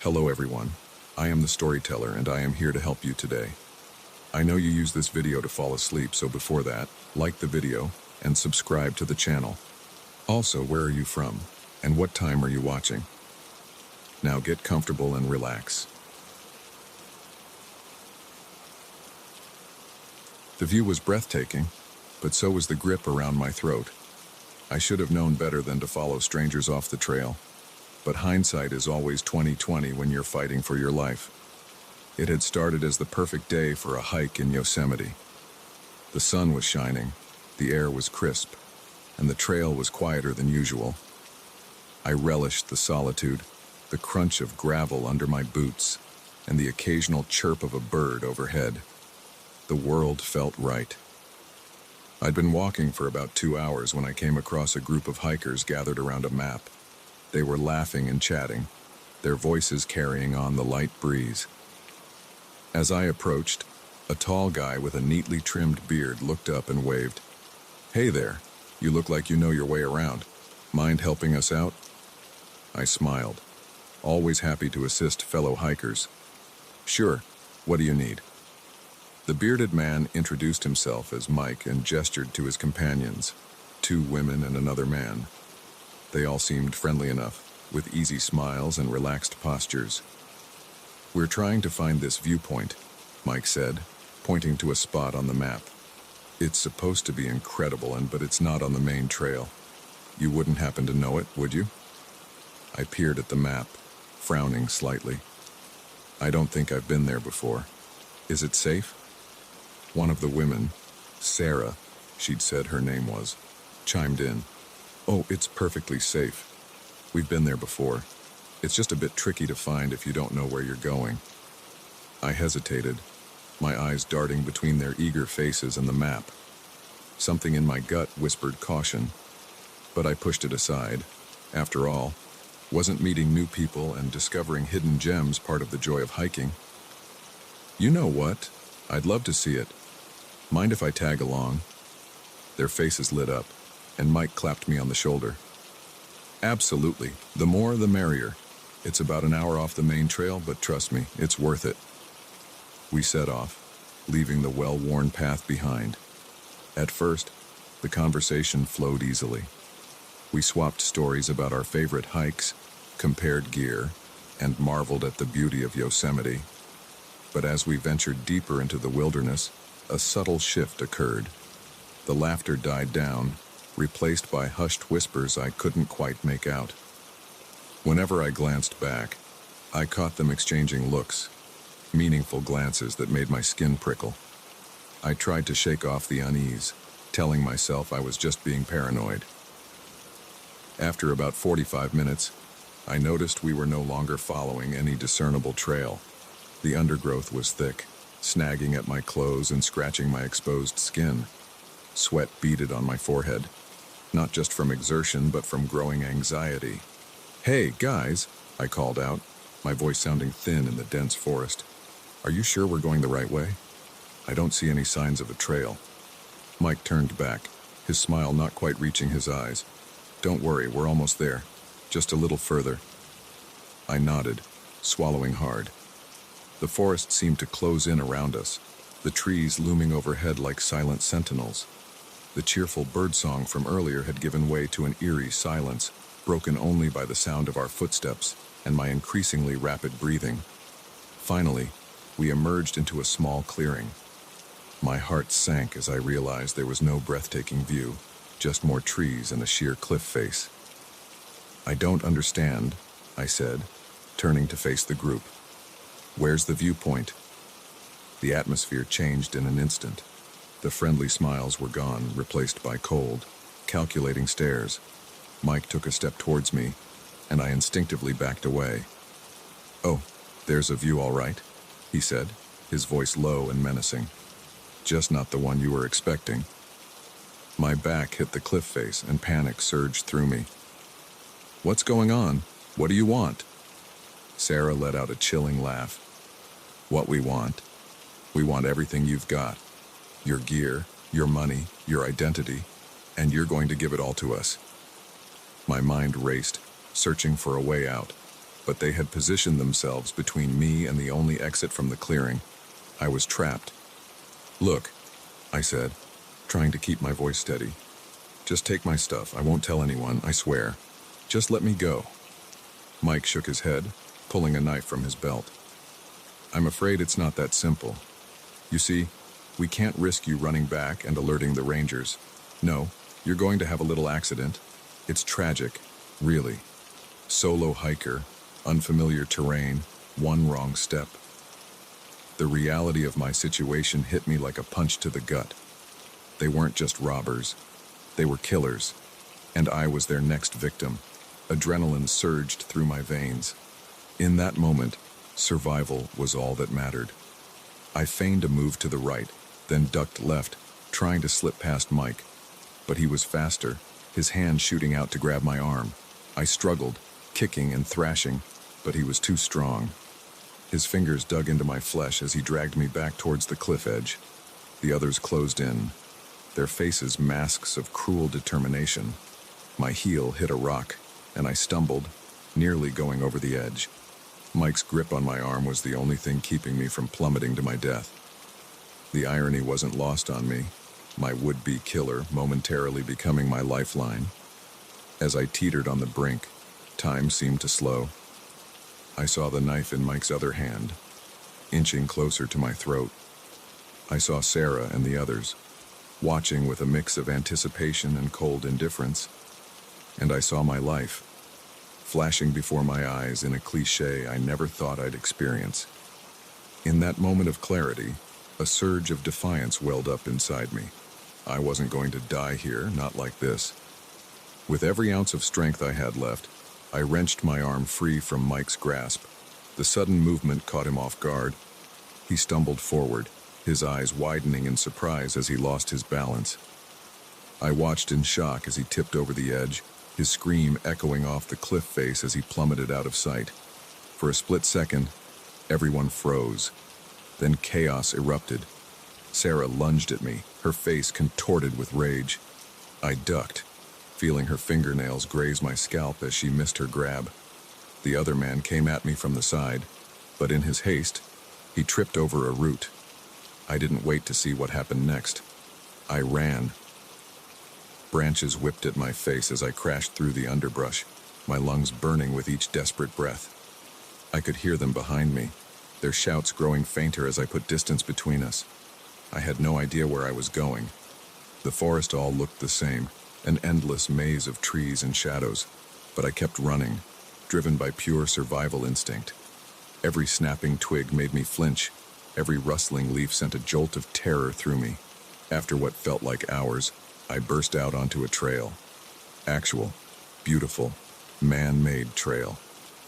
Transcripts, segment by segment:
Hello everyone, I am the storyteller and I am here to help you today. I know you use this video to fall asleep, so before that, like the video and subscribe to the channel. Also, where are you from and what time are you watching? Now get comfortable and relax. The view was breathtaking, but so was the grip around my throat. I should have known better than to follow strangers off the trail. But hindsight is always 20/20 when you're fighting for your life. It had started as the perfect day for a hike in Yosemite. The sun was shining, the air was crisp, and the trail was quieter than usual. I relished the solitude, the crunch of gravel under my boots, and the occasional chirp of a bird overhead. The world felt right. I'd been walking for about 2 hours when I came across a group of hikers gathered around a map. They were laughing and chatting, their voices carrying on the light breeze. As I approached, a tall guy with a neatly trimmed beard looked up and waved. "Hey there, you look like you know your way around. Mind helping us out?" I smiled, always happy to assist fellow hikers. "Sure, what do you need?" The bearded man introduced himself as Mike and gestured to his companions, 2 women and another man. They all seemed friendly enough, with easy smiles and relaxed postures. "We're trying to find this viewpoint," Mike said, pointing to a spot on the map. "It's supposed to be incredible, but it's not on the main trail. You wouldn't happen to know it, would you?" I peered at the map, frowning slightly. "I don't think I've been there before. Is it safe?" One of the women, Sarah, she'd said her name was, chimed in. "Oh, it's perfectly safe. We've been there before. It's just a bit tricky to find if you don't know where you're going." I hesitated, my eyes darting between their eager faces and the map. Something in my gut whispered caution, but I pushed it aside. After all, wasn't meeting new people and discovering hidden gems part of the joy of hiking? "You know what? I'd love to see it. Mind if I tag along?" Their faces lit up, and Mike clapped me on the shoulder. "Absolutely. The more, the merrier. It's about an hour off the main trail, but trust me, it's worth it." We set off, leaving the well-worn path behind. At first, the conversation flowed easily. We swapped stories about our favorite hikes, compared gear, and marveled at the beauty of Yosemite. But as we ventured deeper into the wilderness, a subtle shift occurred. The laughter died down, replaced by hushed whispers I couldn't quite make out. Whenever I glanced back, I caught them exchanging looks, meaningful glances that made my skin prickle. I tried to shake off the unease, telling myself I was just being paranoid. After about 45 minutes, I noticed we were no longer following any discernible trail. The undergrowth was thick, snagging at my clothes and scratching my exposed skin. Sweat beaded on my forehead, not just from exertion, but from growing anxiety. "Hey, guys," I called out, my voice sounding thin in the dense forest. "Are you sure we're going the right way? I don't see any signs of a trail." Mike turned back, his smile not quite reaching his eyes. "Don't worry, we're almost there. Just a little further." I nodded, swallowing hard. The forest seemed to close in around us, the trees looming overhead like silent sentinels. The cheerful birdsong from earlier had given way to an eerie silence, broken only by the sound of our footsteps and my increasingly rapid breathing. Finally, we emerged into a small clearing. My heart sank as I realized there was no breathtaking view, just more trees and a sheer cliff face. "I don't understand," I said, turning to face the group. "Where's the viewpoint?" The atmosphere changed in an instant. The friendly smiles were gone, replaced by cold, calculating stares. Mike took a step towards me, and I instinctively backed away. "Oh, there's a view all right," he said, his voice low and menacing. "Just not the one you were expecting." My back hit the cliff face and panic surged through me. "What's going on? What do you want?" Sarah let out a chilling laugh. "What we want? We want everything you've got. Your gear, your money, your identity, and you're going to give it all to us." My mind raced, searching for a way out, but they had positioned themselves between me and the only exit from the clearing. I was trapped. "Look," I said, trying to keep my voice steady. "Just take my stuff. I won't tell anyone, I swear. Just let me go." Mike shook his head, pulling a knife from his belt. "I'm afraid it's not that simple. You see, we can't risk you running back and alerting the rangers. No, you're going to have a little accident. It's tragic, really. Solo hiker, unfamiliar terrain, one wrong step." The reality of my situation hit me like a punch to the gut. They weren't just robbers. They were killers, and I was their next victim. Adrenaline surged through my veins. In that moment, survival was all that mattered. I feigned a move to the right, then ducked left, trying to slip past Mike. But he was faster, his hand shooting out to grab my arm. I struggled, kicking and thrashing, but he was too strong. His fingers dug into my flesh as he dragged me back towards the cliff edge. The others closed in, their faces masks of cruel determination. My heel hit a rock, and I stumbled, nearly going over the edge. Mike's grip on my arm was the only thing keeping me from plummeting to my death. The irony wasn't lost on me, my would-be killer momentarily becoming my lifeline. As I teetered on the brink, time seemed to slow. I saw the knife in Mike's other hand, inching closer to my throat. I saw Sarah and the others, watching with a mix of anticipation and cold indifference. And I saw my life, flashing before my eyes in a cliché I never thought I'd experience. In that moment of clarity, a surge of defiance welled up inside me. I wasn't going to die here, not like this. With every ounce of strength I had left, I wrenched my arm free from Mike's grasp. The sudden movement caught him off guard. He stumbled forward, his eyes widening in surprise as he lost his balance. I watched in shock as he tipped over the edge, his scream echoing off the cliff face as he plummeted out of sight. For a split second, everyone froze. Then chaos erupted. Sarah lunged at me, her face contorted with rage. I ducked, feeling her fingernails graze my scalp as she missed her grab. The other man came at me from the side, but in his haste, he tripped over a root. I didn't wait to see what happened next. I ran. Branches whipped at my face as I crashed through the underbrush, my lungs burning with each desperate breath. I could hear them behind me, their shouts growing fainter as I put distance between us. I had no idea where I was going. The forest all looked the same, an endless maze of trees and shadows, but I kept running, driven by pure survival instinct. Every snapping twig made me flinch, every rustling leaf sent a jolt of terror through me. After what felt like hours, I burst out onto a trail. Actual, beautiful, man-made trail.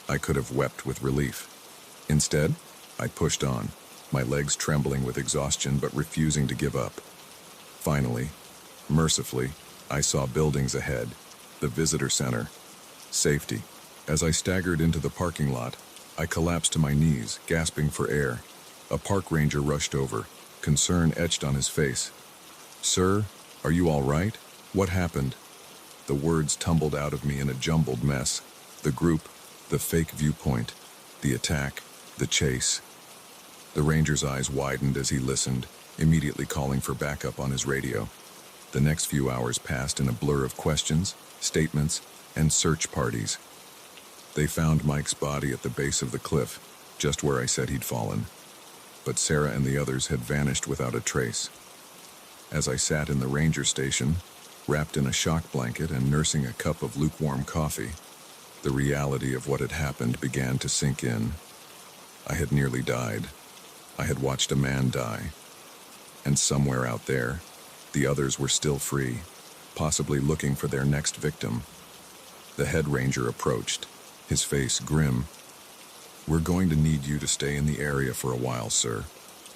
I could have wept with relief. Instead, I pushed on, my legs trembling with exhaustion but refusing to give up. Finally, mercifully, I saw buildings ahead, the visitor center, safety. As I staggered into the parking lot, I collapsed to my knees, gasping for air. A park ranger rushed over, concern etched on his face. "Sir, are you all right? What happened?" The words tumbled out of me in a jumbled mess. The group, the fake viewpoint, the attack, the chase. The ranger's eyes widened as he listened, immediately calling for backup on his radio. The next few hours passed in a blur of questions, statements, and search parties. They found Mike's body at the base of the cliff, just where I said he'd fallen. But Sarah and the others had vanished without a trace. As I sat in the ranger station, wrapped in a shock blanket and nursing a cup of lukewarm coffee, the reality of what had happened began to sink in. I had nearly died. I had watched a man die. And somewhere out there, the others were still free, possibly looking for their next victim. The head ranger approached, his face grim. "We're going to need you to stay in the area for a while, sir.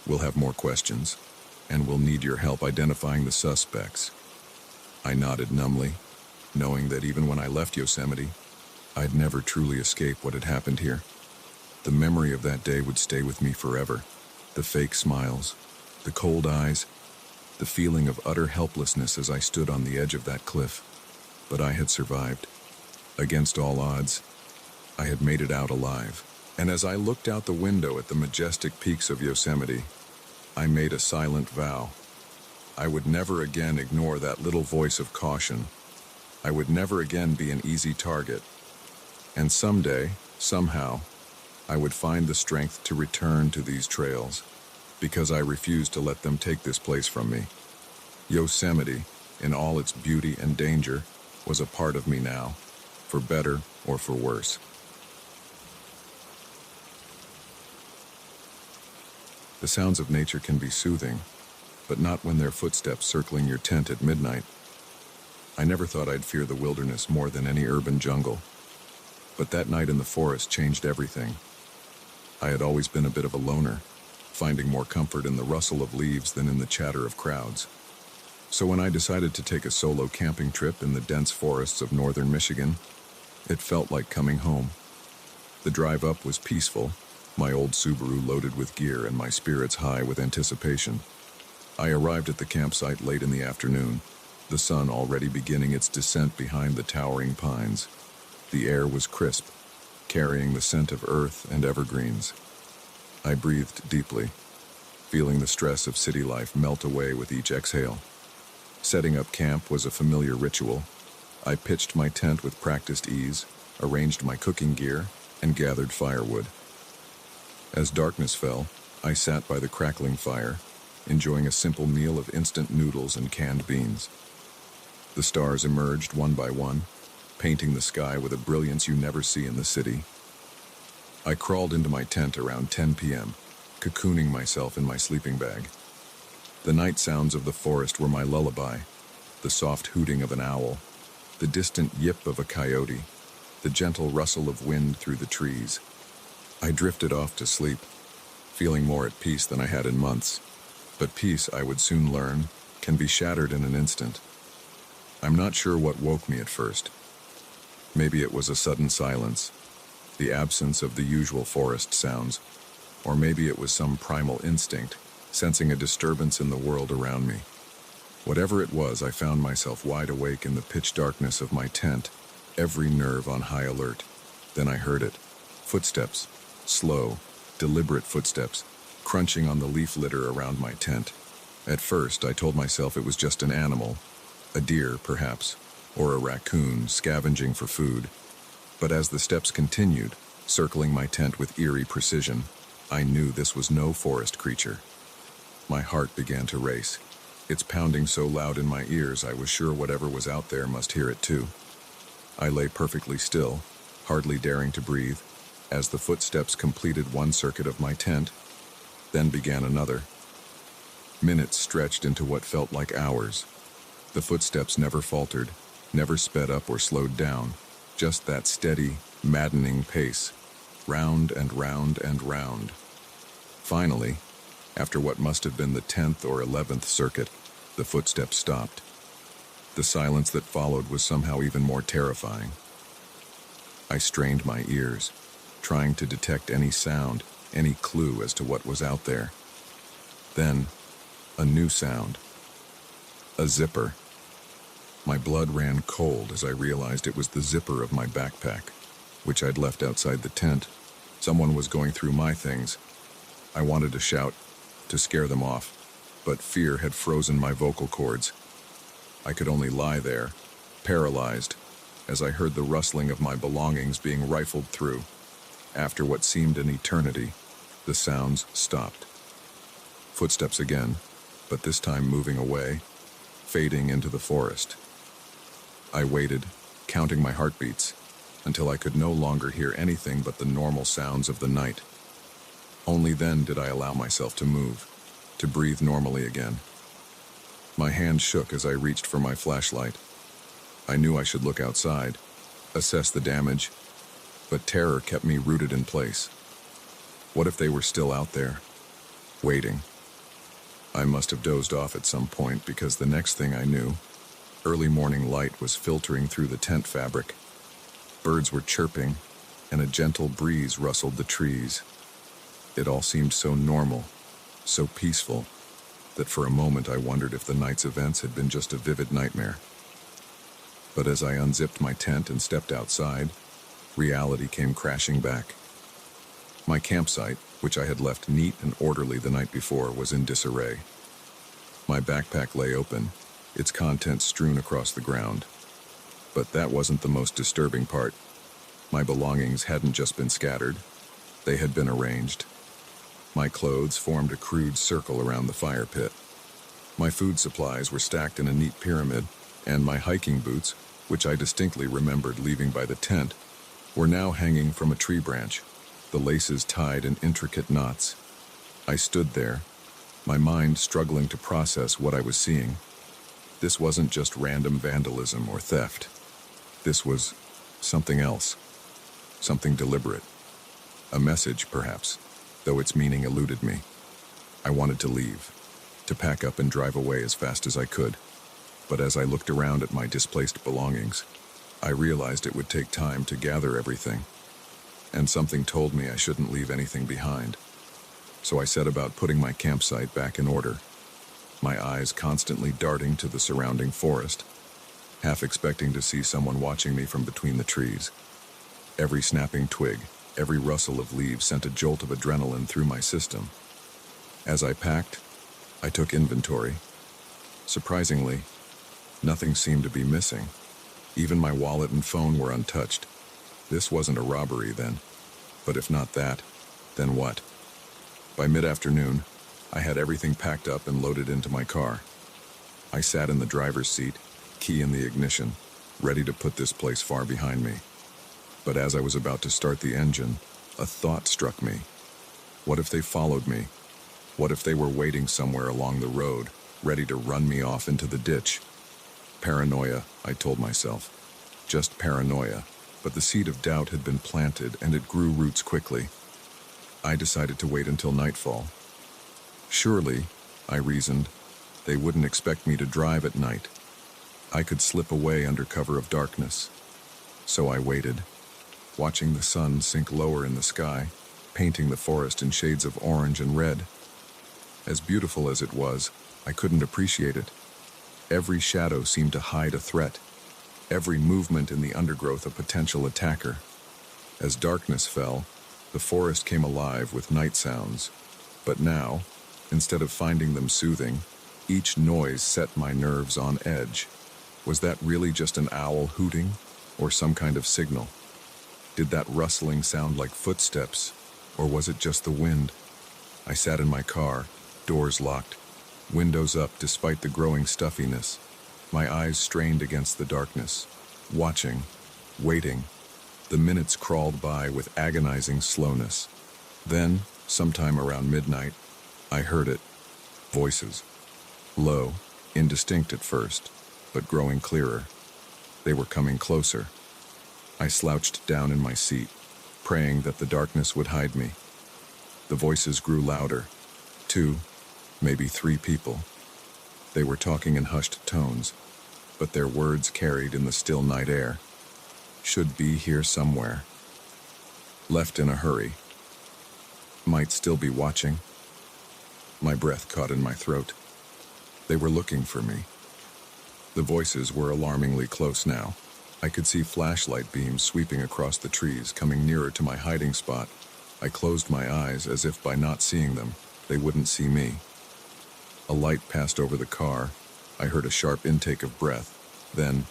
We'll have more questions, and we'll need your help identifying the suspects." I nodded numbly, knowing that even when I left Yosemite, I'd never truly escape what had happened here. The memory of that day would stay with me forever. The fake smiles, the cold eyes, the feeling of utter helplessness as I stood on the edge of that cliff. But I had survived. Against all odds, I had made it out alive. And as I looked out the window at the majestic peaks of Yosemite, I made a silent vow. I would never again ignore that little voice of caution. I would never again be an easy target. And someday, somehow, I would find the strength to return to these trails, because I refused to let them take this place from me. Yosemite, in all its beauty and danger, was a part of me now, for better or for worse. The sounds of nature can be soothing, but not when they're footsteps circling your tent at midnight. I never thought I'd fear the wilderness more than any urban jungle, but that night in the forest changed everything. I had always been a bit of a loner, finding more comfort in the rustle of leaves than in the chatter of crowds. So when I decided to take a solo camping trip in the dense forests of northern Michigan, it felt like coming home. The drive up was peaceful, my old Subaru loaded with gear and my spirits high with anticipation. I arrived at the campsite late in the afternoon, the sun already beginning its descent behind the towering pines. The air was crisp, carrying the scent of earth and evergreens. I breathed deeply, feeling the stress of city life melt away with each exhale. Setting up camp was a familiar ritual. I pitched my tent with practiced ease, arranged my cooking gear, and gathered firewood. As darkness fell, I sat by the crackling fire, enjoying a simple meal of instant noodles and canned beans. The stars emerged one by one, painting the sky with a brilliance you never see in the city. I crawled into my tent around 10 p.m., cocooning myself in my sleeping bag. The night sounds of the forest were my lullaby, the soft hooting of an owl, the distant yip of a coyote, the gentle rustle of wind through the trees. I drifted off to sleep, feeling more at peace than I had in months. But peace, I would soon learn, can be shattered in an instant. I'm not sure what woke me at first. Maybe it was a sudden silence, the absence of the usual forest sounds, or maybe it was some primal instinct, sensing a disturbance in the world around me. Whatever it was, I found myself wide awake in the pitch darkness of my tent, every nerve on high alert. Then I heard it. Footsteps, slow, deliberate footsteps, crunching on the leaf litter around my tent. At first, I told myself it was just an animal, a deer, perhaps, or a raccoon scavenging for food. But as the steps continued, circling my tent with eerie precision, I knew this was no forest creature. My heart began to race. Its pounding so loud in my ears I was sure whatever was out there must hear it too. I lay perfectly still, hardly daring to breathe, as the footsteps completed one circuit of my tent, then began another. Minutes stretched into what felt like hours. The footsteps never faltered, never sped up or slowed down, just that steady, maddening pace, round and round and round. Finally, after what must have been the 10th or 11th circuit, the footsteps stopped. The silence that followed was somehow even more terrifying. I strained my ears, trying to detect any sound, any clue as to what was out there. Then, a new sound. A zipper. My blood ran cold as I realized it was the zipper of my backpack, which I'd left outside the tent. Someone was going through my things. I wanted to shout, to scare them off, but fear had frozen my vocal cords. I could only lie there, paralyzed, as I heard the rustling of my belongings being rifled through. After what seemed an eternity, the sounds stopped. Footsteps again, but this time moving away, fading into the forest. I waited, counting my heartbeats, until I could no longer hear anything but the normal sounds of the night. Only then did I allow myself to move, to breathe normally again. My hand shook as I reached for my flashlight. I knew I should look outside, assess the damage, but terror kept me rooted in place. What if they were still out there, waiting? I must have dozed off at some point because the next thing I knew, early morning light was filtering through the tent fabric. Birds were chirping, and a gentle breeze rustled the trees. It all seemed so normal, so peaceful, that for a moment I wondered if the night's events had been just a vivid nightmare. But as I unzipped my tent and stepped outside, Reality came crashing back. My campsite, which I had left neat and orderly the night before, was in disarray. My backpack lay open, its contents strewn across the ground. But that wasn't the most disturbing part. My belongings hadn't just been scattered, they had been arranged. My clothes formed a crude circle around the fire pit. My food supplies were stacked in a neat pyramid, and my hiking boots, which I distinctly remembered leaving by the tent, were now hanging from a tree branch, the laces tied in intricate knots. I stood there, my mind struggling to process what I was seeing. This wasn't just random vandalism or theft. This was something else, something deliberate. A message, perhaps, though its meaning eluded me. I wanted to leave, to pack up and drive away as fast as I could. But as I looked around at my displaced belongings, I realized it would take time to gather everything. And something told me I shouldn't leave anything behind. So I set about putting my campsite back in order, my eyes constantly darting to the surrounding forest, half expecting to see someone watching me from between the trees. Every snapping twig, every rustle of leaves sent a jolt of adrenaline through my system. As I packed, I took inventory. Surprisingly, nothing seemed to be missing. Even my wallet and phone were untouched. This wasn't a robbery then. But if not that, then what? By mid-afternoon, I had everything packed up and loaded into my car. I sat in the driver's seat, key in the ignition, ready to put this place far behind me. But as I was about to start the engine, a thought struck me. What if they followed me? What if they were waiting somewhere along the road, ready to run me off into the ditch? Paranoia, I told myself. Just paranoia. But the seed of doubt had been planted, and it grew roots quickly. I decided to wait until nightfall. Surely, I reasoned, they wouldn't expect me to drive at night. I could slip away under cover of darkness. So I waited, watching the sun sink lower in the sky, painting the forest in shades of orange and red. As beautiful as it was, I couldn't appreciate it. Every shadow seemed to hide a threat, every movement in the undergrowth a potential attacker. As darkness fell, the forest came alive with night sounds. But now, instead of finding them soothing, each noise set my nerves on edge. Was that really just an owl hooting, or some kind of signal? Did that rustling sound like footsteps, or was it just the wind? I sat in my car, doors locked, windows up despite the growing stuffiness, my eyes strained against the darkness, watching, waiting. The minutes crawled by with agonizing slowness. Then, sometime around midnight, I heard it. Voices. Low, indistinct at first, but growing clearer. They were coming closer. I slouched down in my seat, praying that the darkness would hide me. The voices grew louder. 2, maybe 3 people. They were talking in hushed tones, but their words carried in the still night air. Should be here somewhere. Left in a hurry. Might still be watching. My breath caught in my throat. They were looking for me. The voices were alarmingly close now. I could see flashlight beams sweeping across the trees, coming nearer to my hiding spot. I closed my eyes as if by not seeing them, they wouldn't see me. A light passed over the car. I heard a sharp intake of breath. Then,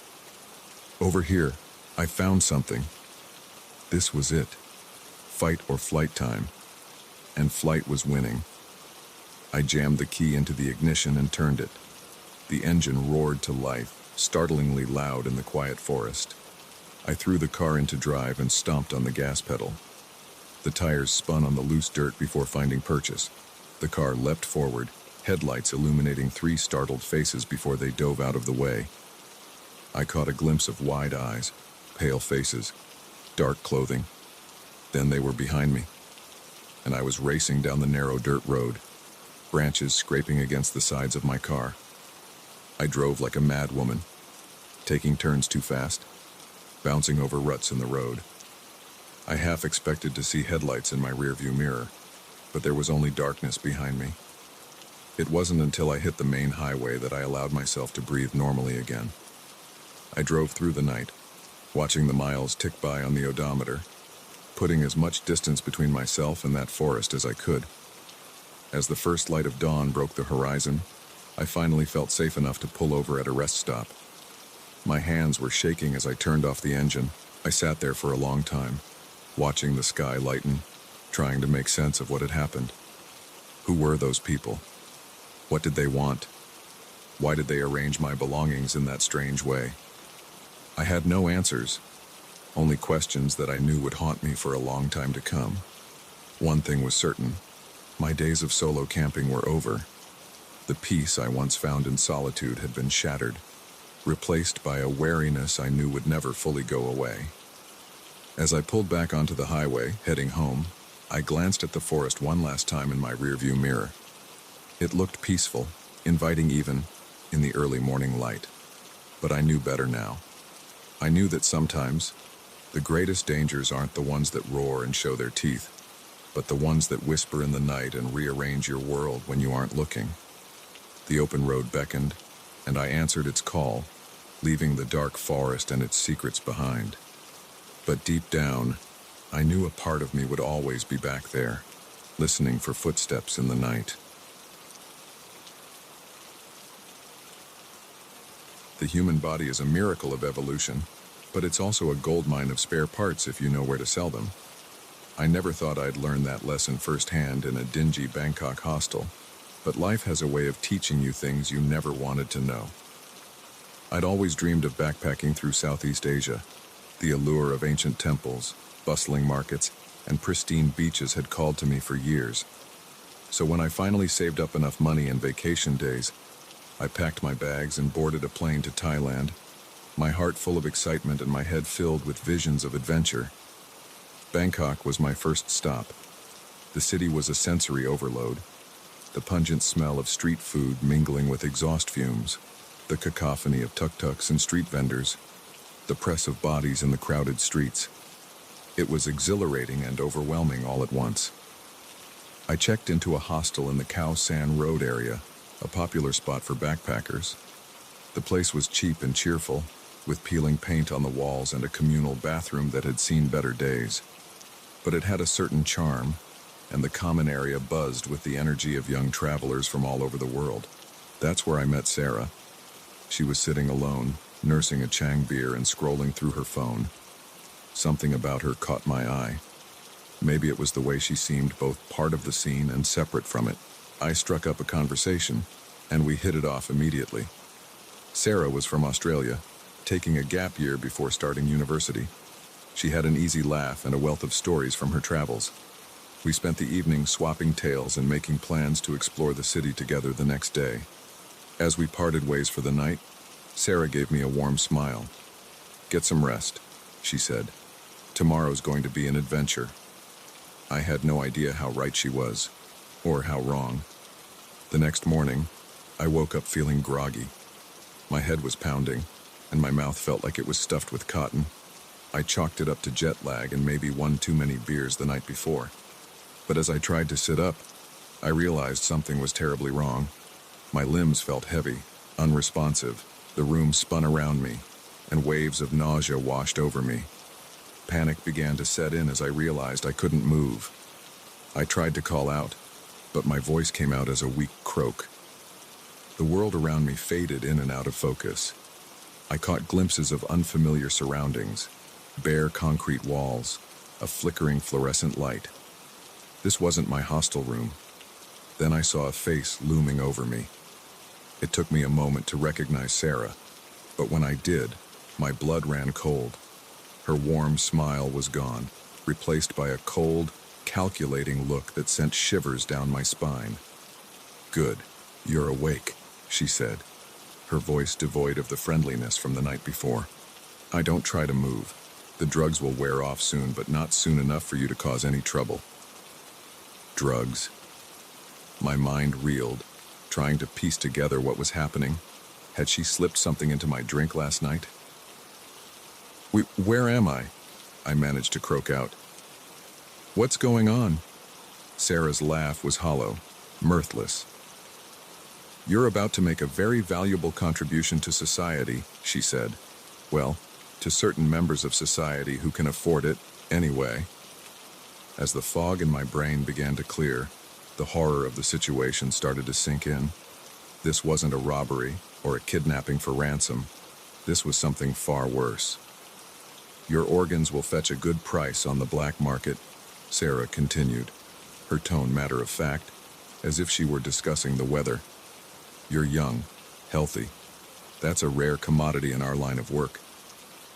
over here, I found something. This was it. Fight or flight time. And flight was winning. I jammed the key into the ignition and turned it. The engine roared to life, startlingly loud in the quiet forest. I threw the car into drive and stomped on the gas pedal. The tires spun on the loose dirt before finding purchase. The car leapt forward, headlights illuminating 3 startled faces before they dove out of the way. I caught a glimpse of wide eyes, pale faces, dark clothing. Then they were behind me, and I was racing down the narrow dirt road, branches scraping against the sides of my car. I drove like a mad woman, taking turns too fast, bouncing over ruts in the road. I half expected to see headlights in my rearview mirror, but there was only darkness behind me. It wasn't until I hit the main highway that I allowed myself to breathe normally again. I drove through the night, watching the miles tick by on the odometer, putting as much distance between myself and that forest as I could. As the first light of dawn broke the horizon, I finally felt safe enough to pull over at a rest stop. My hands were shaking as I turned off the engine. I sat there for a long time, watching the sky lighten, trying to make sense of what had happened. Who were those people? What did they want? Why did they arrange my belongings in that strange way? I had no answers, only questions that I knew would haunt me for a long time to come. One thing was certain: my days of solo camping were over. The peace I once found in solitude had been shattered, replaced by a wariness I knew would never fully go away. As I pulled back onto the highway, heading home, I glanced at the forest one last time in my rearview mirror. It looked peaceful, inviting even in the early morning light. But I knew better now. I knew that sometimes the greatest dangers aren't the ones that roar and show their teeth, but the ones that whisper in the night and rearrange your world when you aren't looking. The open road beckoned, and I answered its call, leaving the dark forest and its secrets behind. But deep down, I knew a part of me would always be back there, listening for footsteps in the night. The human body is a miracle of evolution, but it's also a goldmine of spare parts if you know where to sell them. I never thought I'd learn that lesson firsthand in a dingy Bangkok hostel, but life has a way of teaching you things you never wanted to know. I'd always dreamed of backpacking through Southeast Asia. The allure of ancient temples, bustling markets, and pristine beaches had called to me for years. So when I finally saved up enough money and vacation days, I packed my bags and boarded a plane to Thailand, my heart full of excitement and my head filled with visions of adventure. Bangkok was my first stop. The city was a sensory overload, the pungent smell of street food mingling with exhaust fumes, the cacophony of tuk-tuks and street vendors, the press of bodies in the crowded streets. It was exhilarating and overwhelming all at once. I checked into a hostel in the Khao San Road area, a popular spot for backpackers. The place was cheap and cheerful, with peeling paint on the walls and a communal bathroom that had seen better days. But it had a certain charm, and the common area buzzed with the energy of young travelers from all over the world. That's where I met Sarah. She was sitting alone, nursing a Chang beer and scrolling through her phone. Something about her caught my eye. Maybe it was the way she seemed both part of the scene and separate from it. I struck up a conversation, and we hit it off immediately. Sarah was from Australia, taking a gap year before starting university. She had an easy laugh and a wealth of stories from her travels. We spent the evening swapping tales and making plans to explore the city together the next day. As we parted ways for the night, Sarah gave me a warm smile. "Get some rest," she said. "Tomorrow's going to be an adventure." I had no idea how right she was, or how wrong. The next morning, I woke up feeling groggy. My head was pounding, and my mouth felt like it was stuffed with cotton. I chalked it up to jet lag and maybe one too many beers the night before. But as I tried to sit up, I realized something was terribly wrong. My limbs felt heavy, unresponsive. The room spun around me, and waves of nausea washed over me. Panic began to set in as I realized I couldn't move. I tried to call out, but my voice came out as a weak croak. The world around me faded in and out of focus. I caught glimpses of unfamiliar surroundings, bare concrete walls, a flickering fluorescent light. This wasn't my hostel room. Then I saw a face looming over me. It took me a moment to recognize Sarah, but when I did, my blood ran cold. Her warm smile was gone, replaced by a cold, calculating look that sent shivers down my spine. "Good, you're awake," she said, her voice devoid of the friendliness from the night before. "I don't try to move. The drugs will wear off soon, but not soon enough for you to cause any trouble." Drugs. My mind reeled, trying to piece together what was happening. Had she slipped something into my drink last night? Where am I?" I managed to croak out. "What's going on?" Sarah's laugh was hollow, mirthless. "You're about to make a very valuable contribution to society," she said. "Well, to certain members of society who can afford it anyway. As the fog in my brain began to clear, the horror of the situation started to sink in. This wasn't a robbery or a kidnapping for ransom. This was something far worse. Your organs will fetch a good price on the black market, Sarah continued, her tone matter of fact, as if she were discussing the weather. You're young, healthy. That's a rare commodity in our line of work.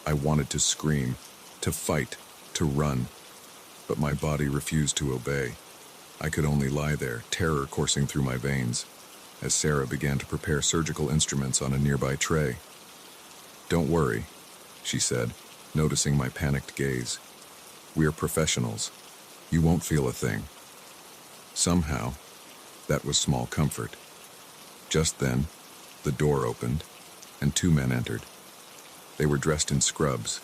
I wanted to scream, to fight, to run, but my body refused to obey. I could only lie there, terror coursing through my veins, as Sarah began to prepare surgical instruments on a nearby tray. Don't worry, she said, noticing my panicked gaze. We're professionals. You won't feel a thing. Somehow, that was small comfort. Just then, the door opened, and two men entered. They were dressed in scrubs,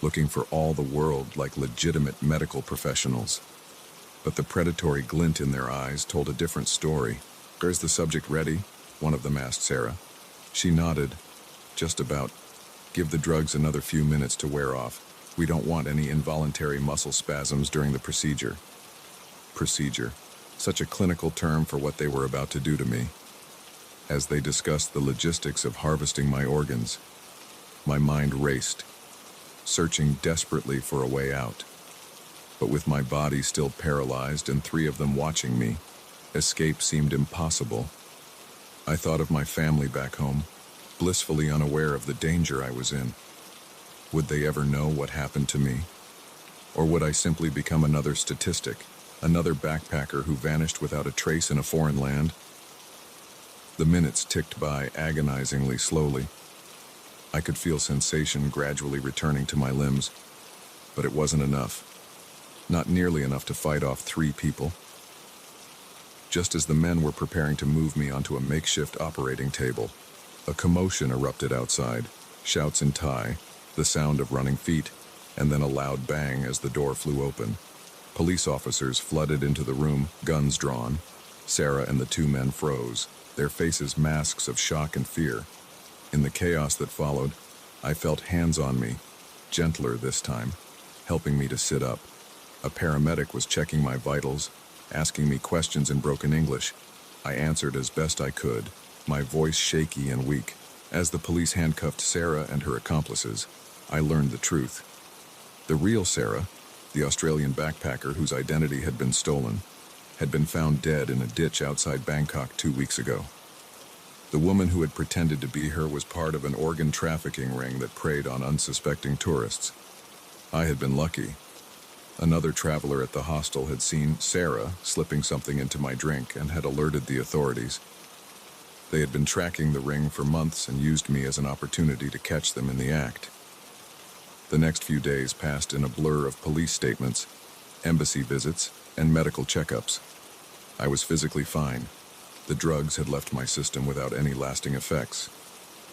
looking for all the world like legitimate medical professionals. But the predatory glint in their eyes told a different story. Is the subject ready? One of them asked Sarah. She nodded. Just about. Give the drugs another few minutes to wear off. We don't want any involuntary muscle spasms during the procedure. Procedure. Such a clinical term for what they were about to do to me. As they discussed the logistics of harvesting my organs, my mind raced, searching desperately for a way out. But with my body still paralyzed and three of them watching me, escape seemed impossible. I thought of my family back home, blissfully unaware of the danger I was in. Would they ever know what happened to me? Or would I simply become another statistic, another backpacker who vanished without a trace in a foreign land? The minutes ticked by agonizingly slowly. I could feel sensation gradually returning to my limbs, but it wasn't enough. Not nearly enough to fight off three people. Just as the men were preparing to move me onto a makeshift operating table, a commotion erupted outside, shouts in Thai, the sound of running feet, and then a loud bang as the door flew open. Police officers flooded into the room, guns drawn. Sarah and the two men froze, their faces masks of shock and fear. In the chaos that followed, I felt hands on me, gentler this time, helping me to sit up. A paramedic was checking my vitals, asking me questions in broken English. I answered as best I could, my voice shaky and weak. As the police handcuffed Sarah and her accomplices, I learned the truth. The real Sarah, the Australian backpacker whose identity had been stolen, had been found dead in a ditch outside Bangkok 2 weeks ago. The woman who had pretended to be her was part of an organ trafficking ring that preyed on unsuspecting tourists. I had been lucky. Another traveler at the hostel had seen Sarah slipping something into my drink and had alerted the authorities. They had been tracking the ring for months and used me as an opportunity to catch them in the act. The next few days passed in a blur of police statements, embassy visits, and medical checkups. I was physically fine. The drugs had left my system without any lasting effects.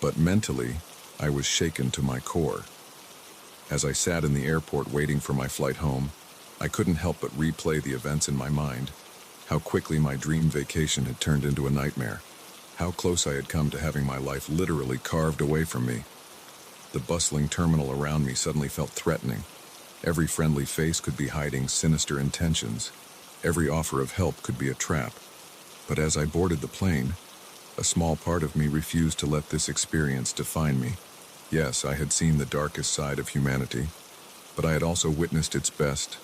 But mentally, I was shaken to my core. As I sat in the airport waiting for my flight home, I couldn't help but replay the events in my mind. How quickly my dream vacation had turned into a nightmare. How close I had come to having my life literally carved away from me. The bustling terminal around me suddenly felt threatening. Every friendly face could be hiding sinister intentions. Every offer of help could be a trap. But as I boarded the plane, a small part of me refused to let this experience define me. Yes, I had seen the darkest side of humanity, but I had also witnessed its best,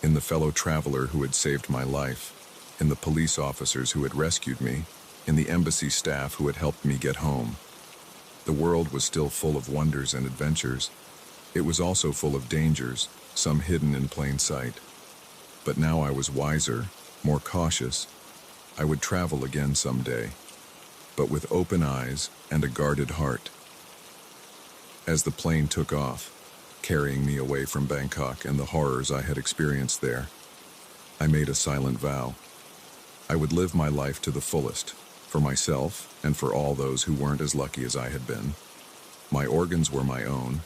in the fellow traveler who had saved my life, in the police officers who had rescued me, in the embassy staff who had helped me get home. The world was still full of wonders and adventures. It was also full of dangers, some hidden in plain sight. But now I was wiser, more cautious. I would travel again someday, but with open eyes and a guarded heart. As the plane took off, carrying me away from Bangkok and the horrors I had experienced there, I made a silent vow. I would live my life to the fullest, for myself and for all those who weren't as lucky as I had been. My organs were my own,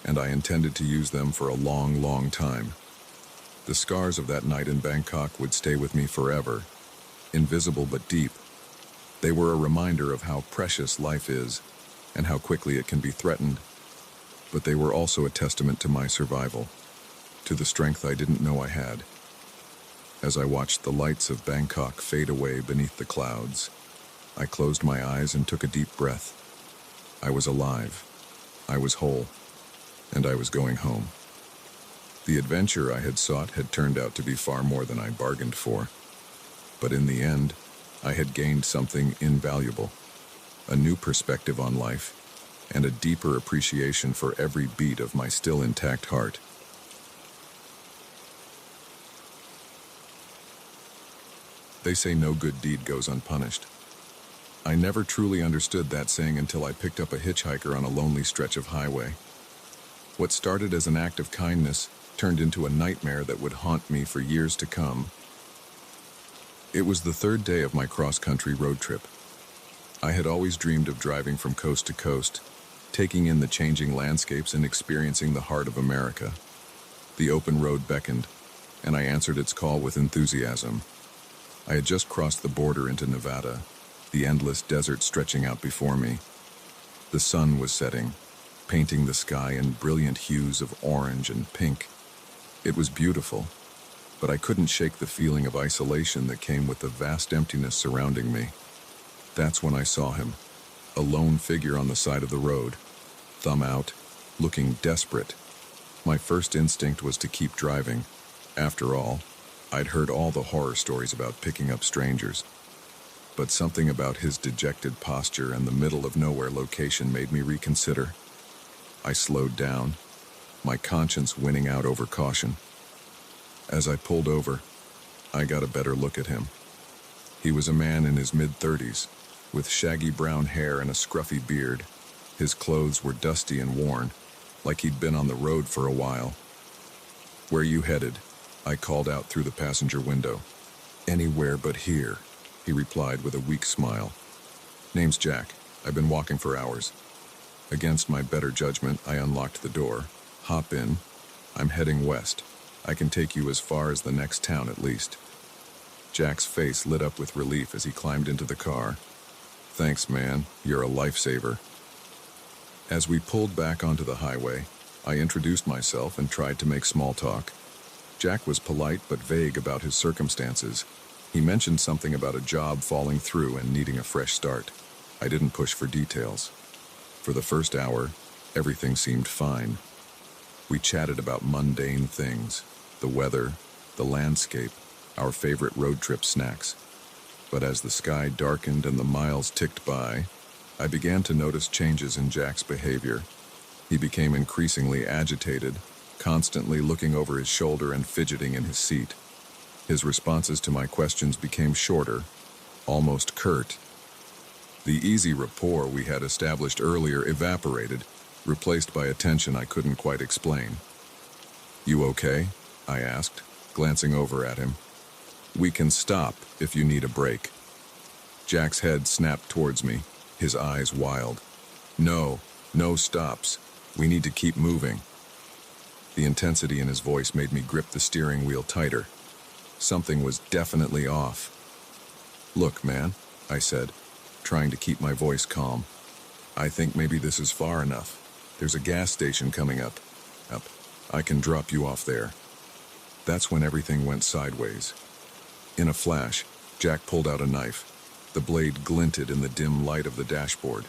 and I intended to use them for a long, long time. The scars of that night in Bangkok would stay with me forever, invisible but deep. They were a reminder of how precious life is and how quickly it can be threatened. but they were also a testament to my survival, to the strength I didn't know I had. As I watched the lights of Bangkok fade away beneath the clouds, I closed my eyes and took a deep breath. I was alive, I was whole, and I was going home. The adventure I had sought had turned out to be far more than I bargained for. But in the end, I had gained something invaluable, a new perspective on life, and a deeper appreciation for every beat of my still intact heart. They say no good deed goes unpunished. I never truly understood that saying until I picked up a hitchhiker on a lonely stretch of highway. What started as an act of kindness turned into a nightmare that would haunt me for years to come. It was the third day of my cross-country road trip. I had always dreamed of driving from coast to coast, taking in the changing landscapes and experiencing the heart of America. The open road beckoned, and I answered its call with enthusiasm. I had just crossed the border into Nevada, the endless desert stretching out before me. The sun was setting, painting the sky in brilliant hues of orange and pink. It was beautiful, but I couldn't shake the feeling of isolation that came with the vast emptiness surrounding me. That's when I saw him, a lone figure on the side of the road, thumb out, looking desperate. My first instinct was to keep driving. After all, I'd heard all the horror stories about picking up strangers. But something about his dejected posture and the middle-of-nowhere location made me reconsider. I slowed down, my conscience winning out over caution. As I pulled over, I got a better look at him. He was a man in his mid-30s, with shaggy brown hair and a scruffy beard. His clothes were dusty and worn, like he'd been on the road for a while. "Where you headed?" I called out through the passenger window. "Anywhere but here," he replied with a weak smile. "Name's Jack. I've been walking for hours." Against my better judgment, I unlocked the door. "Hop in. I'm heading west. I can take you as far as the next town at least." Jack's face lit up with relief as he climbed into the car. "Thanks, man. You're a lifesaver." As we pulled back onto the highway, I introduced myself and tried to make small talk. Jack was polite but vague about his circumstances. He mentioned something about a job falling through and needing a fresh start. I didn't push for details. For the first hour, everything seemed fine. We chatted about mundane things, the weather, the landscape, our favorite road trip snacks. But as the sky darkened and the miles ticked by, I began to notice changes in Jack's behavior. He became increasingly agitated, constantly looking over his shoulder and fidgeting in his seat. His responses to my questions became shorter, almost curt. The easy rapport we had established earlier evaporated, replaced by a tension I couldn't quite explain. "You okay?" I asked, glancing over at him. "We can stop if you need a break." Jack's head snapped towards me, his eyes wild. "No, no stops. We need to keep moving." The intensity in his voice made me grip the steering wheel tighter. Something was definitely off. "Look, man," I said, trying to keep my voice calm. "I think maybe this is far enough. There's a gas station coming up. I can drop you off there." That's when everything went sideways. In a flash, Jack pulled out a knife. The blade glinted in the dim light of the dashboard.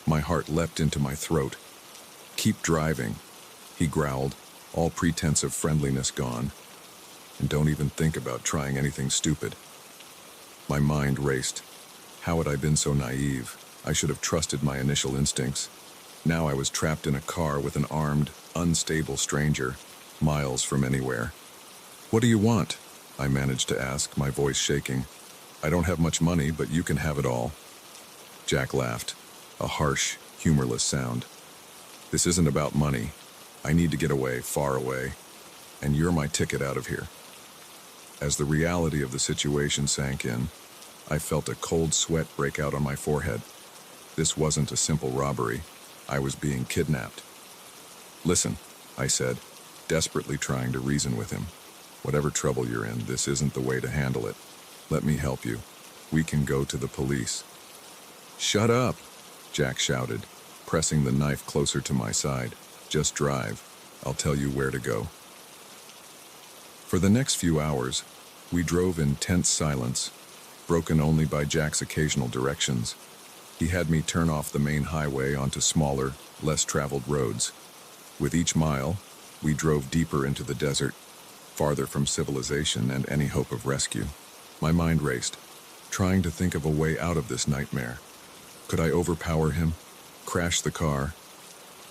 My heart leapt into my throat. "Keep driving," he growled, all pretense of friendliness gone. "And don't even think about trying anything stupid." My mind raced. How had I been so naive? I should have trusted my initial instincts. Now I was trapped in a car with an armed, unstable stranger, miles from anywhere. "What do you want?" I managed to ask, my voice shaking. "I don't have much money, but you can have it all." Jack laughed, a harsh, humorless sound. "This isn't about money. I need to get away, far away, and you're my ticket out of here." As the reality of the situation sank in, I felt a cold sweat break out on my forehead. This wasn't a simple robbery. I was being kidnapped. "Listen," I said, desperately trying to reason with him. "Whatever trouble you're in, this isn't the way to handle it. Let me help you. We can go to the police." "Shut up," Jack shouted, pressing the knife closer to my side. "Just drive. I'll tell you where to go." For the next few hours, we drove in tense silence, broken only by Jack's occasional directions. He had me turn off the main highway onto smaller, less traveled roads. With each mile, we drove deeper into the desert, farther from civilization and any hope of rescue. My mind raced, trying to think of a way out of this nightmare. Could I overpower him? Crash the car?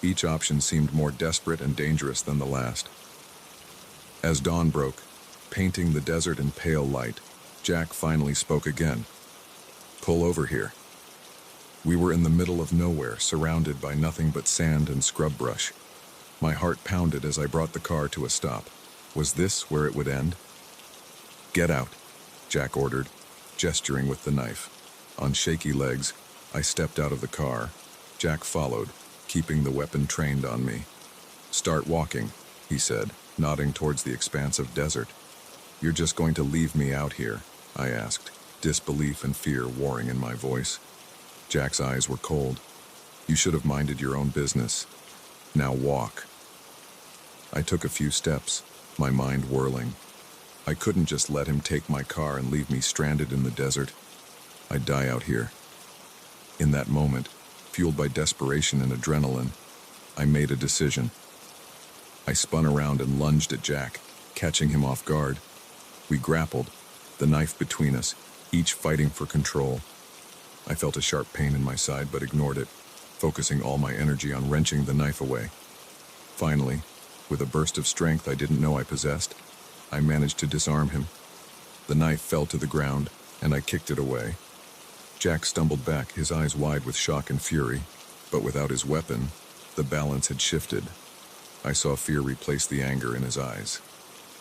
Each option seemed more desperate and dangerous than the last. As dawn broke, painting the desert in pale light, Jack finally spoke again. "Pull over here." We were in the middle of nowhere, surrounded by nothing but sand and scrub brush. My heart pounded as I brought the car to a stop. Was this where it would end? "Get out," Jack ordered, gesturing with the knife. On shaky legs, I stepped out of the car. Jack followed, keeping the weapon trained on me. "Start walking," he said, nodding towards the expanse of desert. "You're just going to leave me out here?" I asked, disbelief and fear warring in my voice. Jack's eyes were cold. "You should have minded your own business. Now walk." I took a few steps, my mind whirling. I couldn't just let him take my car and leave me stranded in the desert. I'd die out here. In that moment, fueled by desperation and adrenaline, I made a decision. I spun around and lunged at Jack, catching him off guard. We grappled, the knife between us, each fighting for control. I felt a sharp pain in my side but ignored it, focusing all my energy on wrenching the knife away. Finally, with a burst of strength I didn't know I possessed, I managed to disarm him. The knife fell to the ground, and I kicked it away. Jack stumbled back, his eyes wide with shock and fury, but without his weapon, the balance had shifted. I saw fear replace the anger in his eyes.